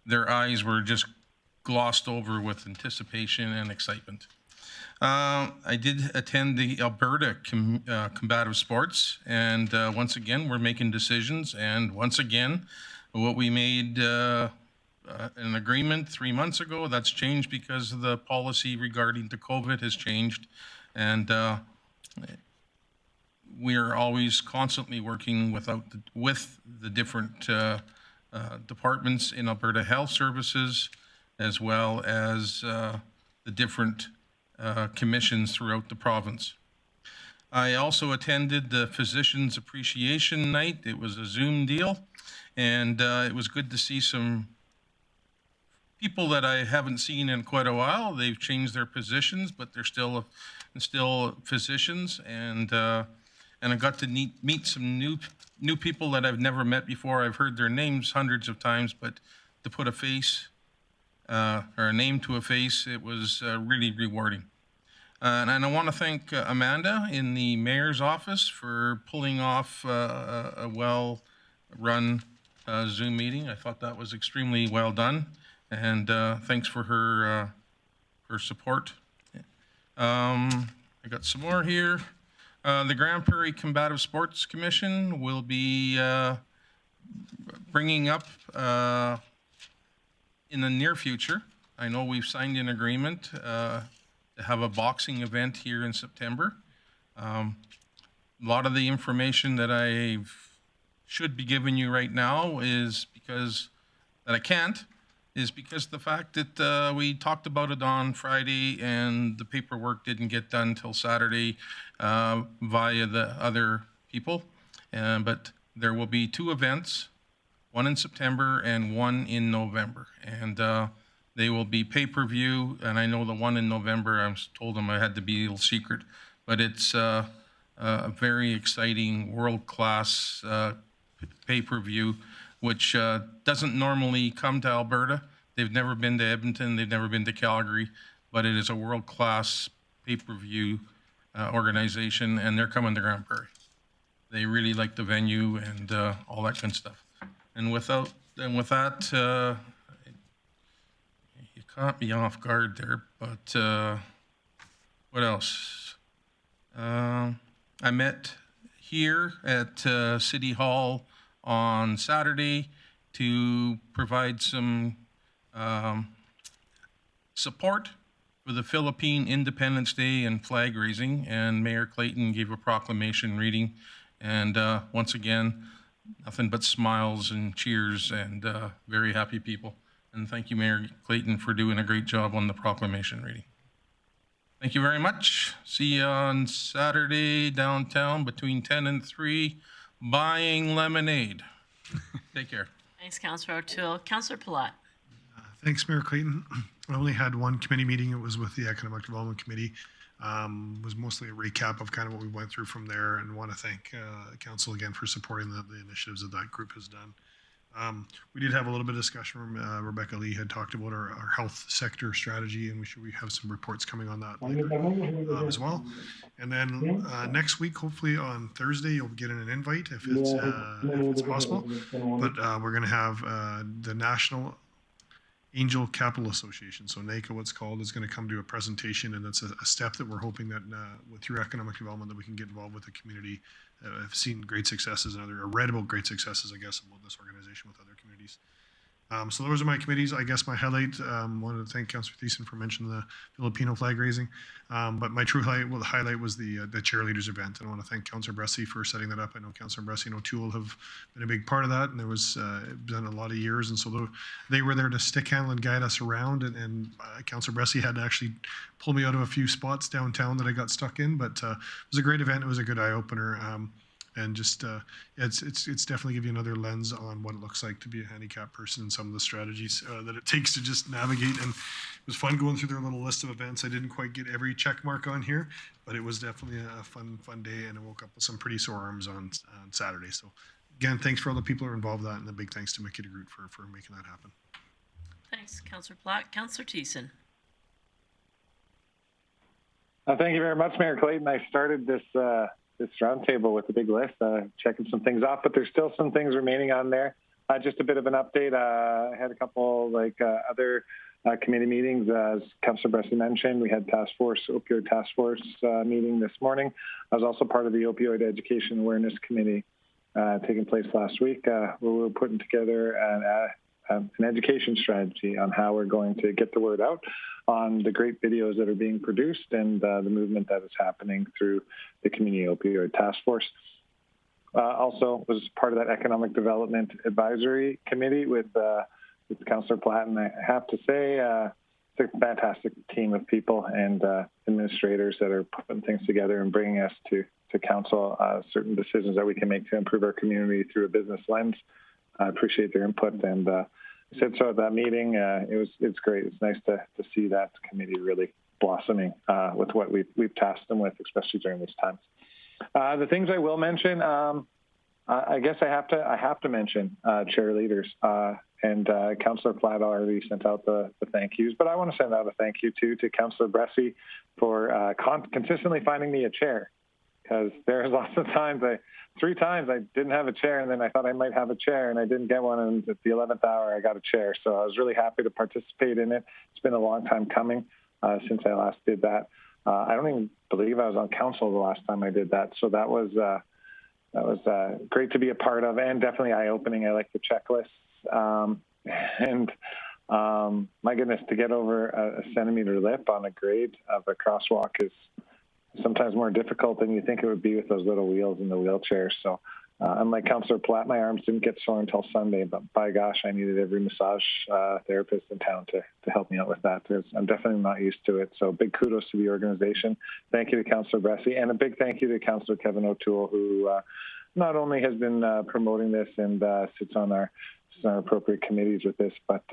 [SPEAKER 7] their eyes were just glossed over with anticipation and excitement. I did attend the Alberta Combative Sports, and once again, we're making decisions, and once again, what we made an agreement 3 months ago. That's changed because the policy regarding the COVID has changed. And we are always constantly working with the different departments in Alberta Health Services, as well as the different commissions throughout the province. I also attended the Physicians Appreciation Night. It was a Zoom deal, and it was good to see some people that I haven't seen in quite a while. They've changed their positions, but they're still physicians, and I got to meet some new people that I've never met before. I've heard their names hundreds of times, but to put a face or a name to a face, it was really rewarding. And I want to thank Amanda in the mayor's office for pulling off a well-run Zoom meeting. I thought that was extremely well done, and thanks for her support. I got some more here. The Grande Prairie Combative Sports Commission will be bringing up in the near future. I know we've signed an agreement to have a boxing event here in September. A lot of the information that I should be giving you right now is because that I can't, is because the fact that we talked about it on Friday and the paperwork didn't get done till Saturday via the other people. But there will be 2 events, one in September and one in November. And they will be pay-per-view, and I know the one in November, I told them I had to be a little secret, but it's a very exciting world-class pay-per-view, which doesn't normally come to Alberta. They've never been to Edmonton, they've never been to Calgary, but it is a world-class pay-per-view organization, and they're coming to Grande Prairie. They really like the venue and all that kind of stuff. And with that, you caught me off guard there, but what else? I met here at City Hall on Saturday to provide some support for the Philippine Independence Day and flag raising, and Mayor Clayton gave a proclamation reading, and once again, nothing but smiles and cheers and very happy people. And thank you, Mayor Clayton, for doing a great job on the proclamation reading. Thank you very much. See you on Saturday downtown between 10 and 3, buying lemonade. Take care.
[SPEAKER 1] Thanks, Councillor O'Toole. Councillor Palat.
[SPEAKER 8] Thanks, Mayor Clayton. I only had one committee meeting. It was with the Economic Development Committee. It was mostly a recap of kind of what we went through from there, and want to thank Council again for supporting the initiatives that group has done. We did have a little bit of discussion. Rebecca Lee had talked about our health sector strategy, and we have some reports coming on that later, as well. And then next week, hopefully on Thursday, you'll get an invite if it's possible. But we're going to have the National Angel Capital Association, so NACA, what's called, is going to come to a presentation, and that's a step that we're hoping that through economic development that we can get involved with the community. I've seen great successes or read about great successes, I guess, about this organization with other communities. So those are my committees. I guess my highlight, wanted to thank Councillor Thiessen for mentioning the Filipino flag raising. But my true highlight was the cheerleaders event. And I want to thank Councillor Bressie for setting that up. I know Councillor Bressie and O'Toole have been a big part of that, and there was been a lot of years. And so they were there to stick handle and guide us around. And Councillor Bressie had to actually pull me out of a few spots downtown that I got stuck in. But it was a great event. It was a good eye opener. And just it's definitely give you another lens on what it looks like to be a handicapped person and some of the strategies that it takes to just navigate. And it was fun going through their little list of events. I didn't quite get every check mark on here, but it was definitely a fun day, and I woke up with some pretty sore arms on Saturday. So again, thanks for all the people who are involved in that, and a big thanks to Mickey DeGroot for making that happen.
[SPEAKER 1] Thanks, Councillor Platt. Councillor Thiessen.
[SPEAKER 6] Thank you very much, Mayor Clayton. I started this roundtable with a big list, checking some things off, but there's still some things remaining on there. Just a bit of an update. I had a couple other committee meetings. As Councillor Bressie mentioned, we had Opioid Task Force meeting this morning. I was also part of the Opioid Education Awareness Committee taking place last week, where we were putting together an education strategy on how we're going to get the word out on the great videos that are being produced and the movement that is happening through the Community Opioid Task Force. Also was part of that Economic Development Advisory Committee with Councillor Platt, and I have to say it's a fantastic team of people and administrators that are putting things together and bringing us to council certain decisions that we can make to improve our community through a business lens. I appreciate their input, and I said so at that meeting. It's great. It's nice to see that committee really blossoming with what we've tasked them with, especially during these times. The things I will mention, I guess I have to mention chair leaders. And Councillor Platt already sent out the thank yous, but I want to send out a thank you too to Councillor Bressie for consistently finding me a chair, because there's lots of times 3 times I didn't have a chair, and then I thought I might have a chair, and I didn't get one, and at the 11th hour I got a chair. So I was really happy to participate in it. It's been a long time coming since I last did that. I don't even believe I was on council the last time I did that. So that was great to be a part of, and definitely eye-opening. I like the checklists. My goodness, to get over a centimeter lip on a grade of a crosswalk is sometimes more difficult than you think it would be with those little wheels in the wheelchair. So unlike Councillor Platt, my arms didn't get sore until Sunday, but by gosh, I needed every massage therapist in town to help me out with that, because I'm definitely not used to it. So big kudos to the organization. Thank you to Councillor Bressie, and a big thank you to Councillor Kevin O'Toole, who not only has been promoting this and sits on our appropriate committees with this, but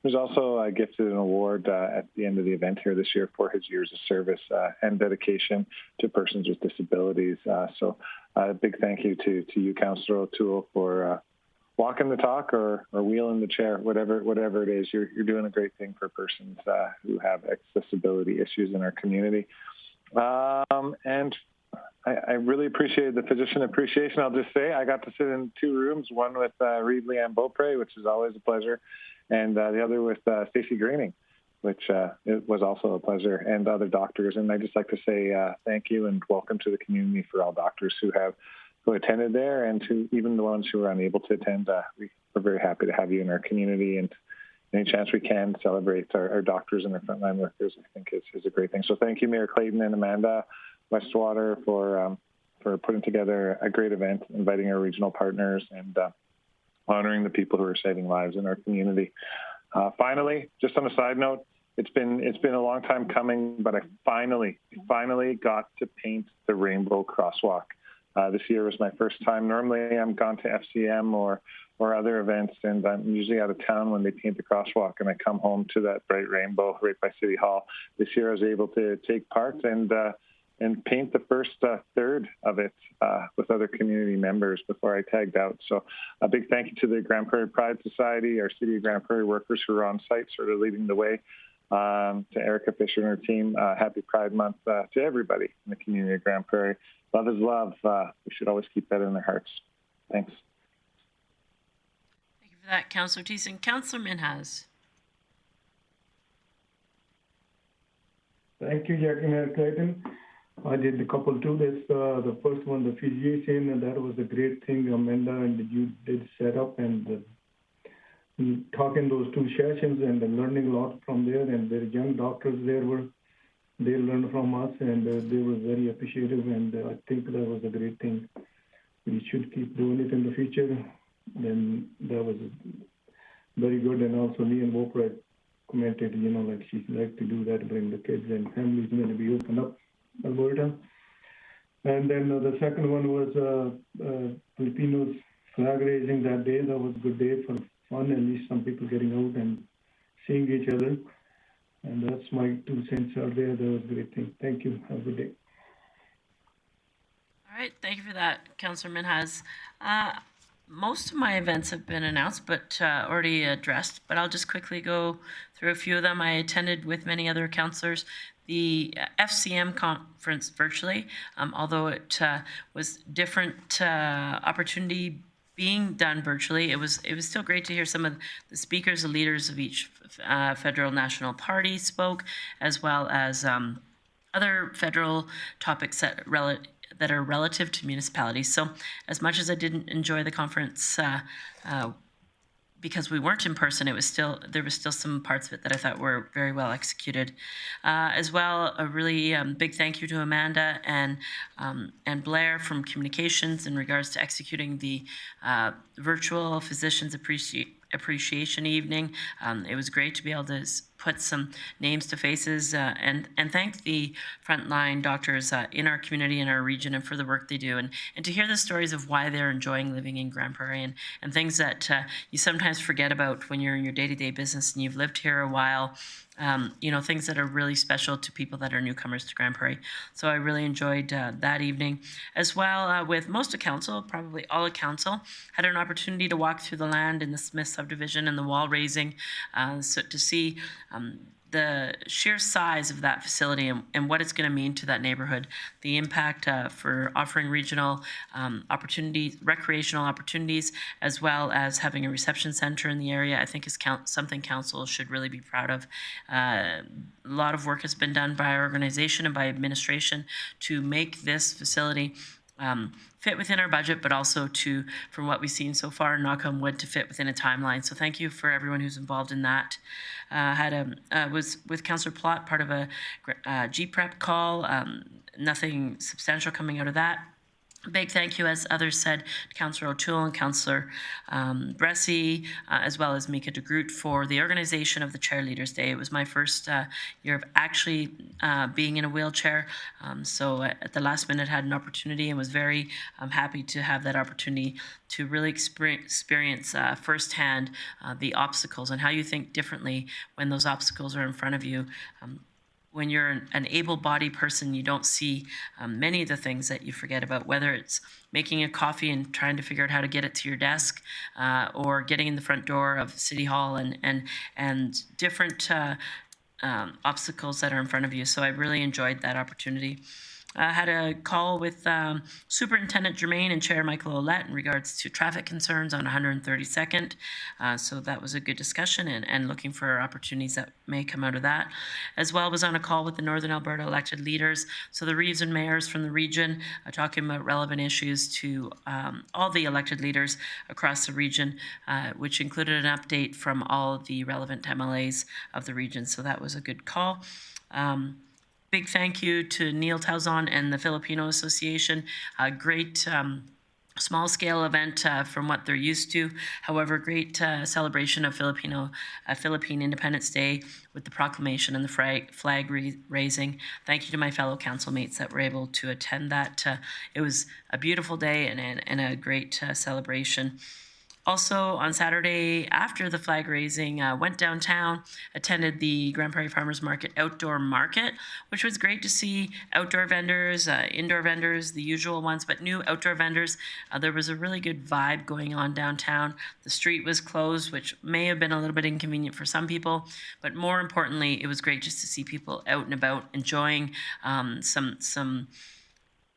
[SPEAKER 6] there's also gifted an award at the end of the event here this year for his years of service and dedication to persons with disabilities. So a big thank you to you, Councillor O'Toole, for walking the talk or wheeling the chair, whatever it is. You're doing a great thing for persons who have accessibility issues in our community. And I really appreciated the physician appreciation. I'll just say I got to sit in 2 rooms, one with Reed Leanne Beaupre, which is always a pleasure, and the other with Stacey Greening, which it was also a pleasure, and other doctors. And I'd just like to say thank you and welcome to the community for all doctors who attended there, and to even the ones who are unable to attend. We're very happy to have you in our community, and any chance we can celebrate our doctors and our frontline workers, I think is a great thing. So thank you, Mayor Clayton and Amanda Westwater, for putting together a great event, inviting our regional partners, and honoring the people who are saving lives in our community. Finally, just on a side note, it's been a long time coming, but I finally got to paint the rainbow crosswalk. This year was my first time. Normally, I'm gone to FCM or other events, and I'm usually out of town when they paint the crosswalk, and I come home to that bright rainbow right by City Hall. This year, I was able to take part and paint the first third of it with other community members before I tagged out. So a big thank you to the Grande Prairie Pride Society, our City of Grande Prairie workers who are on site sort of leading the way, to Erica Fisher and her team. Happy Pride Month to everybody in the community of Grande Prairie. Love is love. We should always keep that in our hearts. Thanks.
[SPEAKER 1] Thank you for that, Councillor Thiessen. Councillor Minhas.
[SPEAKER 3] Thank you, Mayor Clayton. I did a couple too. The first one, the physician, and that was a great thing, Amanda, and you did set up and talking those 2 sessions and learning a lot from there. And the young doctors there they learned from us, and they were very appreciative. And I think that was a great thing. We should keep doing it in the future. Then that was very good. And also, Leanne Beaupre commented, like she'd like to do that, bring the kids and families going to be open up Alberta. And then the second one was Filipinos flag raising that day. That was a good day for fun, at least some people getting out and seeing each other. And that's my 2 cents out there. That was a great thing. Thank you. Have a good day.
[SPEAKER 1] All right, thank you for that, Councillor Minhas. Most of my events have been announced, but already addressed, but I'll just quickly go through a few of them. I attended with many other councillors the FCM conference virtually, although it was different opportunity being done virtually. It was still great to hear some of the speakers, the leaders of each federal national party spoke, as well as other federal topics that are relative to municipalities. So as much as I didn't enjoy the conference because we weren't in person, there was still some parts of it that I thought were very well executed. As well, a really big thank you to Amanda and Blair from Communications in regards to executing the virtual Physicians Appreciation Evening. It was great to be able to put some names to faces and thank the frontline doctors in our community, in our region, and for the work they do, and to hear the stories of why they're enjoying living in Grande Prairie and things that you sometimes forget about when you're in your day-to-day business and you've lived here a while. Things that are really special to people that are newcomers to Grande Prairie. So I really enjoyed that evening. As well, with most of council, probably all of council, had an opportunity to walk through the land in the Smith subdivision and the wall raising, so to see the sheer size of that facility and what it's going to mean to that neighborhood, the impact for offering regional opportunities, recreational opportunities, as well as having a reception center in the area, I think is something council should really be proud of. A lot of work has been done by our organization and by administration to make this facility fit within our budget, but also to, from what we've seen so far, knock on wood, to fit within a timeline. So thank you for everyone who's involved in that. Was with Councillor Plott, part of a GPREP call. Nothing substantial coming out of that. A big thank you, as others said, to Councillor O'Toole and Councillor Bressie, as well as Mika de Groot, for the organization of the Chairleaders Day. It was my first year of actually being in a wheelchair, so at the last minute had an opportunity and was very happy to have that opportunity to really experience firsthand the obstacles and how you think differently when those obstacles are in front of you. When you're an able-bodied person, you don't see many of the things that you forget about, whether it's making a coffee and trying to figure out how to get it to your desk, or getting in the front door of City Hall and different obstacles that are in front of you. So I really enjoyed that opportunity. I had a call with Superintendent Germain and Chair Michael Ouellette in regards to traffic concerns on 132nd. So that was a good discussion and looking for opportunities that may come out of that. As well, was on a call with the Northern Alberta elected leaders, so the reeves and mayors from the region, talking about relevant issues to all the elected leaders across the region, which included an update from all of the relevant MLAs of the region. So that was a good call. Big thank you to Neil Tauzon and the Filipino Association. A great small-scale event from what they're used to. However, great celebration of Philippine Independence Day with the proclamation and the flag raising. Thank you to my fellow council mates that were able to attend that. It was a beautiful day and a great celebration. Also, on Saturday, after the flag raising, went downtown, attended the Grande Prairie Farmers Market outdoor market, which was great to see outdoor vendors, indoor vendors, the usual ones, but new outdoor vendors. There was a really good vibe going on downtown. The street was closed, which may have been a little bit inconvenient for some people, but more importantly, it was great just to see people out and about enjoying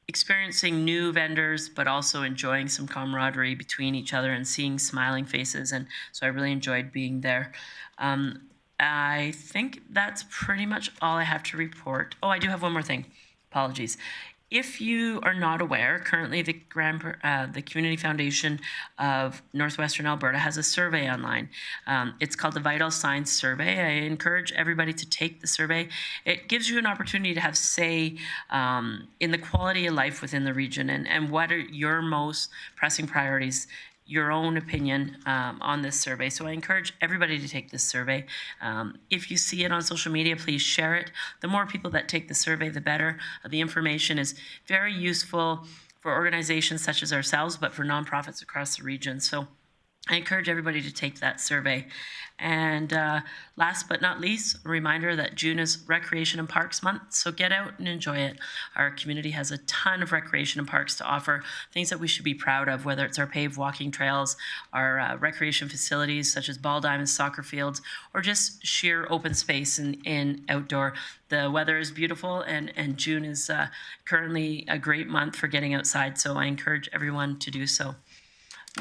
[SPEAKER 1] experiencing new vendors, but also enjoying some camaraderie between each other and seeing smiling faces. And so I really enjoyed being there. I think that's pretty much all I have to report. Oh, I do have one more thing. Apologies. If you are not aware, currently the Community Foundation of Northwestern Alberta has a survey online. It's called the Vital Signs Survey. I encourage everybody to take the survey. It gives you an opportunity to have say in the quality of life within the region and what are your most pressing priorities, your own opinion on this survey. So I encourage everybody to take this survey. If you see it on social media, please share it. The more people that take the survey, the better. The information is very useful for organizations such as ourselves, but for nonprofits across the region. So I encourage everybody to take that survey. And last but not least, a reminder that June is Recreation and Parks Month, so get out and enjoy it. Our community has a ton of recreation and parks to offer, things that we should be proud of, whether it's our paved walking trails, our recreation facilities such as ball diamonds, soccer fields, or just sheer open space in outdoor. The weather is beautiful, and June is currently a great month for getting outside, so I encourage everyone to do so.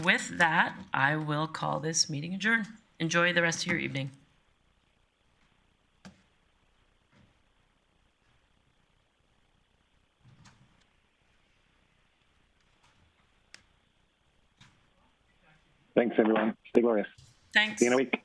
[SPEAKER 1] With that, I will call this meeting adjourned. Enjoy the rest of your evening.
[SPEAKER 6] Thanks, everyone. Stay glorious.
[SPEAKER 1] Thanks.
[SPEAKER 6] See you in a week.